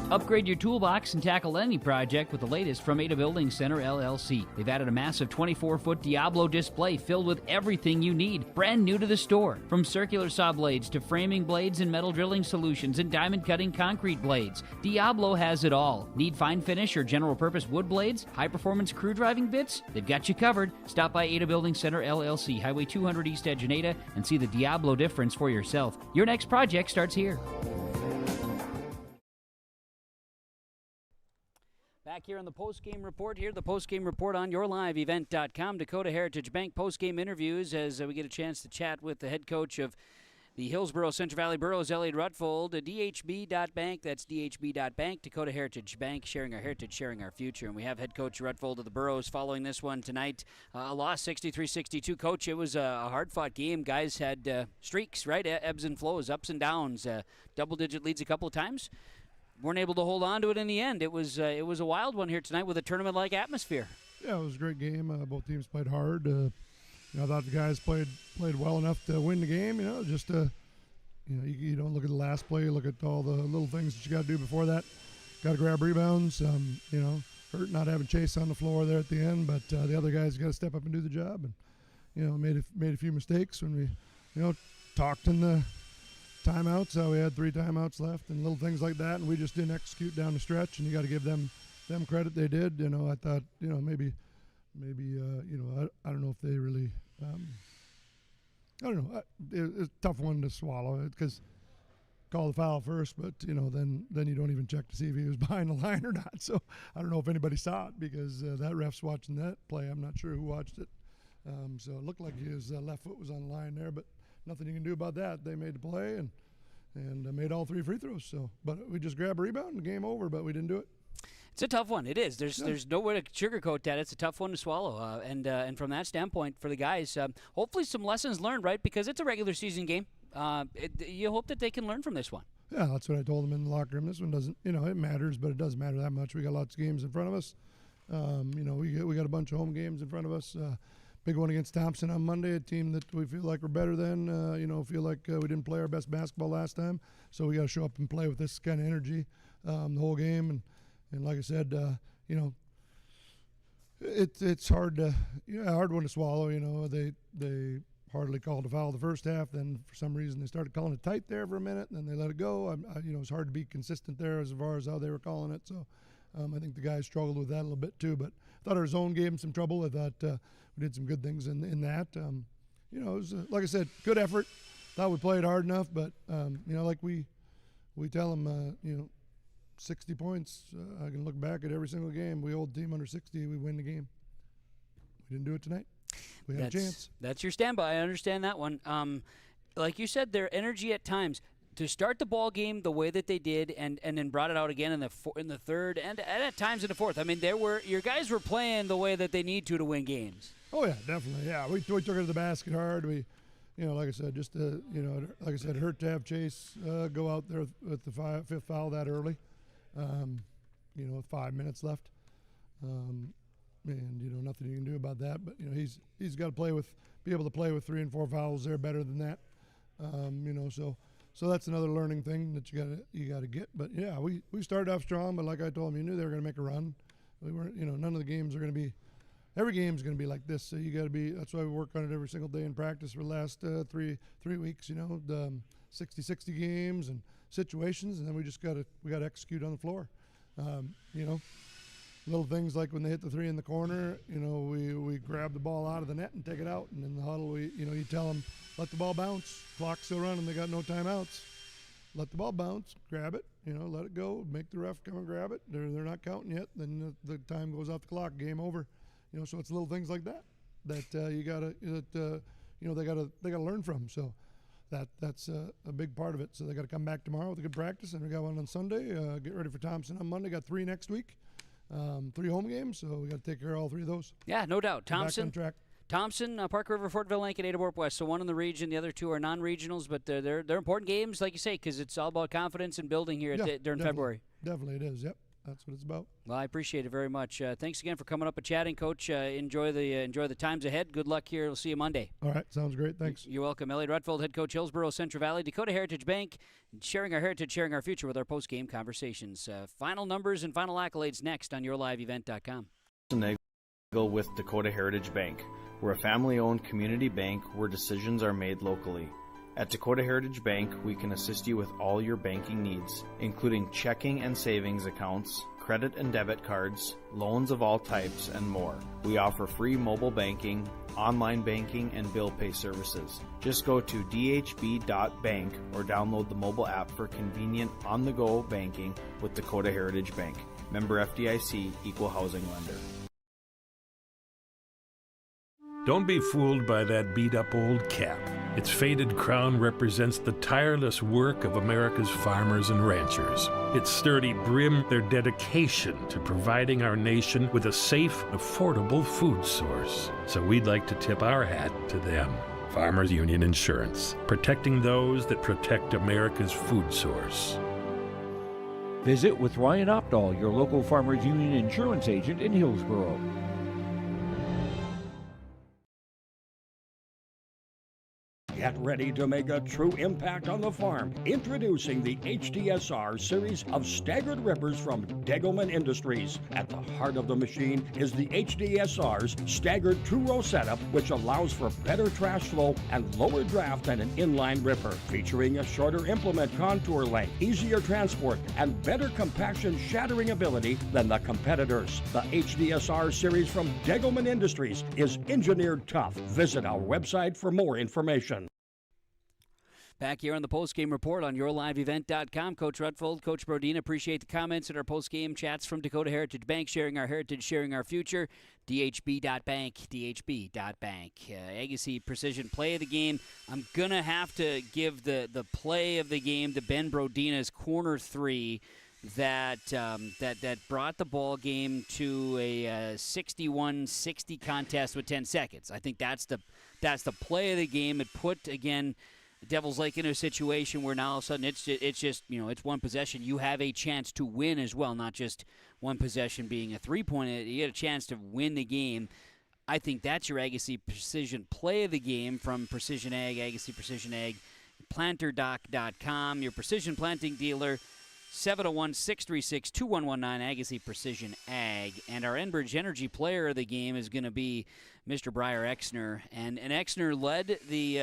Upgrade your toolbox and tackle any project with the latest from Ada Building Center, LLC. They've added a massive 24-foot Diablo display filled with everything you need, brand new to the store. From circular saw blades to framing blades and metal drilling solutions and diamond cutting concrete blades, Diablo has it all. Need fine finish or general purpose wood blades? High-performance crew driving bits? They've got you covered. Stop by Ada Building Center, LLC, Highway 200 East Edge in Ada, and see the Diablo difference for yourself. Your next project starts here. Back here on the postgame report, the postgame report on yourliveevent.com. Dakota Heritage Bank postgame interviews as we get a chance to chat with the head coach of the Hillsboro Central Valley Burros, Elliot Rutfold. DHB.bank, that's DHB.bank. Dakota Heritage Bank, sharing our heritage, sharing our future. And we have head coach Rutfold of the Burros following this one tonight. A loss 63-62. Coach, it was a hard-fought game. Guys had streaks, right? Ebbs and flows, ups and downs. Double-digit leads a couple of times. Weren't able to hold on to it in the end. It was a wild one here tonight with a tournament-like atmosphere. Yeah, it was a great game. Both teams played hard. I thought the guys played well enough to win the game. You don't look at the last play. You look at all the little things that you got to do before that. Got to grab rebounds. Hurt not having Chase on the floor there at the end, but the other guys got to step up and do the job. And made a few mistakes when we talked in the timeouts. We had 3 timeouts left and little things like that, and we just didn't execute down the stretch. And you got to give them credit. They did. I thought maybe I don't know if they really. I don't know. It's a tough one to swallow because call the foul first, but then you don't even check to see if he was behind the line or not. So I don't know if anybody saw it because that ref's watching that play. I'm not sure who watched it. So it looked like his left foot was on the line there, but nothing you can do about that. They made the play and made all 3 free throws. So, but we just grabbed a rebound and game over, but we didn't do it. It's a tough one. It is. There's no way to sugarcoat that. It's a tough one to swallow. And from that standpoint, for the guys, hopefully some lessons learned, right? Because it's a regular season game. You hope that they can learn from this one. Yeah, that's what I told them in the locker room. This one doesn't, it matters, but it doesn't matter that much. We got lots of games in front of us. We got a bunch of home games in front of us. Big one against Thompson on Monday, a team that we feel like we're better than. Feel like we didn't play our best basketball last time, so we got to show up and play with this kind of energy the whole game. And like I said, it's hard one to swallow. They hardly called a foul the first half. Then for some reason they started calling it tight there for a minute, and then they let it go. It's hard to be consistent there as far as how they were calling it. So I think the guys struggled with that a little bit too. But I thought our zone gave them some trouble. I thought we did some good things in that. It was like I said, good effort. Thought we played hard enough, but like we tell them, 60 points. I can look back at every single game. We hold the team under 60, we win the game. We didn't do it tonight. We had a chance. That's your standby. I understand that one. Like you said, their energy at times to start the ball game the way that they did, and then brought it out again in the third and at times in the fourth. I mean, your guys were playing the way that they need to win games. Oh yeah, definitely. Yeah, we took it to the basket hard. We, like I said, it hurt to have Chase go out there with the fifth foul that early. With 5 minutes left, and nothing you can do about that. But he's got to be able to play with 3 and 4 fouls there better than that. So that's another learning thing that you got to get. But yeah, we started off strong, but like I told him, you knew they were going to make a run. We weren't, none of the games are going to be every game's going to be like this. So you got to be. That's why we work on it every single day in practice for the last three weeks. The 60 games and situations, and then we got to execute on the floor. Little things like when they hit the three in the corner, we grab the ball out of the net and take it out, and in the huddle, you tell them, let the ball bounce. Clock's still running. They got no timeouts. Let the ball bounce. Grab it. Let it go. Make the ref come and grab it. They're not counting yet. Then the time goes off the clock. Game over. So it's little things like that you gotta they gotta learn from. So that's a big part of it. So they got to come back tomorrow with a good practice, and we got one on Sunday. Get ready for Thompson on Monday. Got 3 next week. 3 home games, so we got to take care of all 3 of those. Yeah, no doubt. Thompson, Park River, Fort Villa, Lincoln, Ada West. So one in the region, the other 2 are non-regionals, but they're important games, like you say, because it's all about confidence and building here during February. Definitely it is. Yep, that's what it's about. Well, I appreciate it very much. Thanks again for coming up and chatting, Coach. Enjoy the times ahead. Good luck here. We'll see you Monday. All right, sounds great. Thanks. You're welcome. Elliot Rutfold, head coach, Hillsboro, Central Valley, Dakota Heritage Bank, sharing our heritage, sharing our future with our post-game conversations. Final numbers and final accolades next on yourliveevent.com. With Dakota Heritage Bank. We're a family-owned community bank where decisions are made locally. At Dakota Heritage Bank, we can assist you with all your banking needs, including checking and savings accounts, credit and debit cards, loans of all types, and more. We offer free mobile banking, online banking, and bill pay services. Just go to dhb.bank or download the mobile app for convenient on-the-go banking with Dakota Heritage Bank. Member FDIC, Equal Housing Lender. Don't be fooled by that beat-up old cap. Its faded crown represents the tireless work of America's farmers and ranchers. Its sturdy brim, their dedication to providing our nation with a safe, affordable food source. So we'd like to tip our hat to them. Farmers Union Insurance, protecting those that protect America's food source. Visit with Ryan Opdahl, your local Farmers Union insurance agent in Hillsboro. Get ready to make a true impact on the farm. Introducing the HDSR series of staggered rippers from Degelman Industries. At the heart of the machine is the HDSR's staggered two-row setup, which allows for better trash flow and lower draft than an inline ripper. Featuring a shorter implement contour length, easier transport, and better compaction shattering ability than the competitors. The HDSR series from Degelman Industries is engineered tough. Visit our website for more information. Back here on the postgame report on yourliveevent.com. Coach Rutfold, Coach Brodina, appreciate the comments in our postgame chats from Dakota Heritage Bank, sharing our heritage, sharing our future. DHB.bank, DHB.bank. Agassi Precision play of the game. I'm going to have to give the play of the game to Ben Brodina's corner 3 that brought the ball game to a 61-60 contest with 10 seconds. I think that's the play of the game. It put, again, Devils Lake in a situation where now all of a sudden it's just it's one possession. You have a chance to win as well, not just one possession being a 3-point. You get a chance to win the game. I think that's your Agassi Precision play of the game from Precision Ag, Agassi Precision Ag, PlanterDoc.com, your precision planting dealer. 701-636-2119, Agassi Precision Ag. And our Enbridge Energy player of the game is going to be Mr. Briar Exner. And Exner led the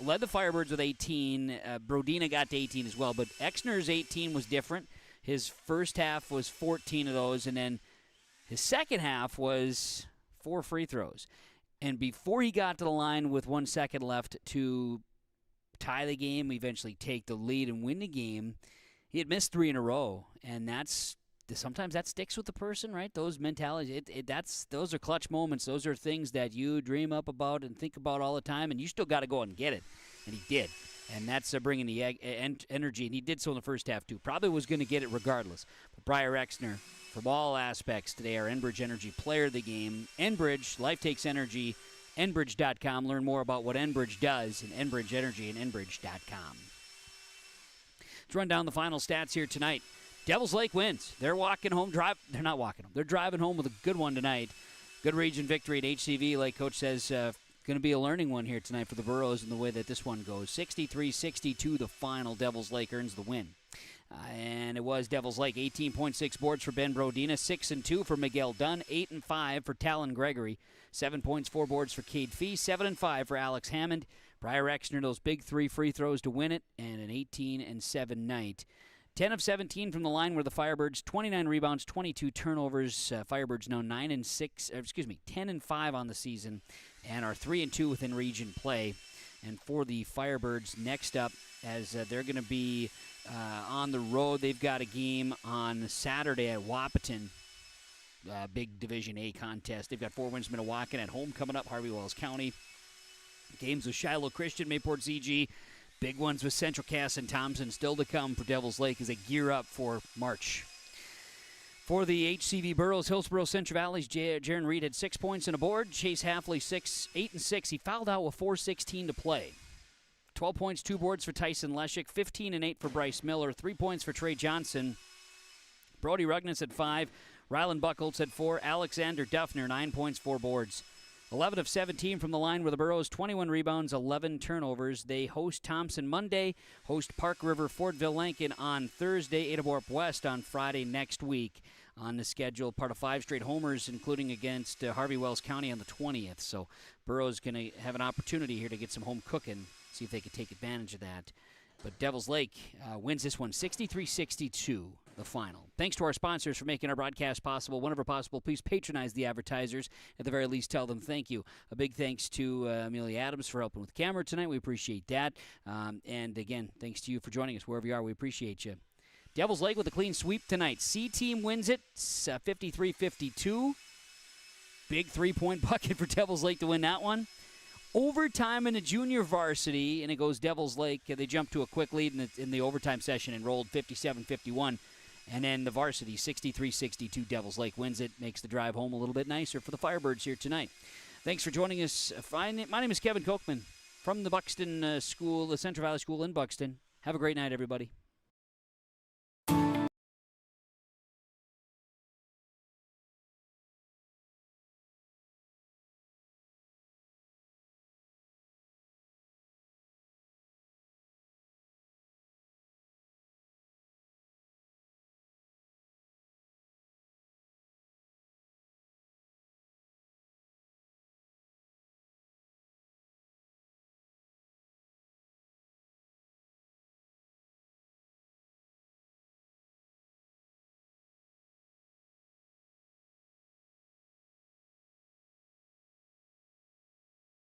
Firebirds with 18. Brodina got to 18 as well. But Exner's 18 was different. His first half was 14 of those. And then his second half was 4 free throws. And before he got to the line with 1 second left to tie the game, eventually take the lead and win the game, he had missed 3 in a row, and sometimes that sticks with the person, right? Those mentalities, those are clutch moments. Those are things that you dream up about and think about all the time, and you still got to go out and get it, and he did. And that's bringing the energy, and he did so in the first half too. Probably was going to get it regardless. But Briar Exner, from all aspects today, our Enbridge Energy player of the game. Enbridge, Life Takes Energy, Enbridge.com. Learn more about what Enbridge does, and Enbridge Energy and Enbridge.com. Let's run down the final stats here tonight. Devils Lake wins. They're walking home. They're not walking home. They're driving home with a good one tonight. Good region victory at HCV, like Coach says, going to be a learning one here tonight for the Burros in the way that this one goes. 63-62 the final. Devils Lake earns the win. And it was Devils Lake. 18.6 boards for Ben Brodina, 6 and 2 for Miguel Dunn, 8 and 5 for Talon Gregory, 7 points, 4 boards for Cade Fee, 7 and 5 for Alex Hammond. Briar Exner, those big 3 free throws to win it, and an 18 and 7 night. 10 of 17 from the line were the Firebirds, 29 rebounds, 22 turnovers. Firebirds now 10 and 5 on the season, and are 3 and 2 within region play. And for the Firebirds, next up, as they're going to be on the road, they've got a game on Saturday at Wahpeton. Big Division A contest. They've got 4 wins, Minnewacan at home coming up, Harvey Wells County. Games with Shiloh Christian, Mayport ZG. Big ones with Central Cass and Thompson still to come for Devils Lake as they gear up for March. For the HCV Burrows, Hillsboro Central Valley's Jaron Reed had 6 points and a board. Chase Halfley 8 and 6. He fouled out with 4:16 to play. 12 points, 2 boards for Tyson Leshik. 15 and 8 for Bryce Miller. 3 points for Trey Johnson. Brody Rugness at 5. Rylan Buckholtz at 4. Alexander Duffner, 9 points, 4 boards. 11 of 17 from the line with the Burrows, 21 rebounds, 11 turnovers. They host Thompson Monday, host Park River Fortville Lankin on Thursday, Adaborp West on Friday next week. On the schedule, part of 5 straight homers, including against Harvey Wells County on the 20th. So Burrow's going to have an opportunity here to get some home cooking, see if they can take advantage of that. But Devils Lake wins this one 63-62, the final. Thanks to our sponsors for making our broadcast possible. Whenever possible, please patronize the advertisers. At the very least, tell them thank you. A big thanks to Amelia Adams for helping with the camera tonight. We appreciate that. And again, thanks to you for joining us wherever you are. We appreciate you. Devils Lake with a clean sweep tonight. C team wins it 53-52. Big 3-point bucket for Devils Lake to win that one. Overtime in the junior varsity, and it goes Devils Lake. They jumped to a quick lead in the overtime session and rolled 57-51. And then the varsity, 63-62, Devils Lake wins it, makes the drive home a little bit nicer for the Firebirds here tonight. Thanks for joining us. My name is Kevin Kochman from the Buxton School, the Central Valley School in Buxton. Have a great night, everybody.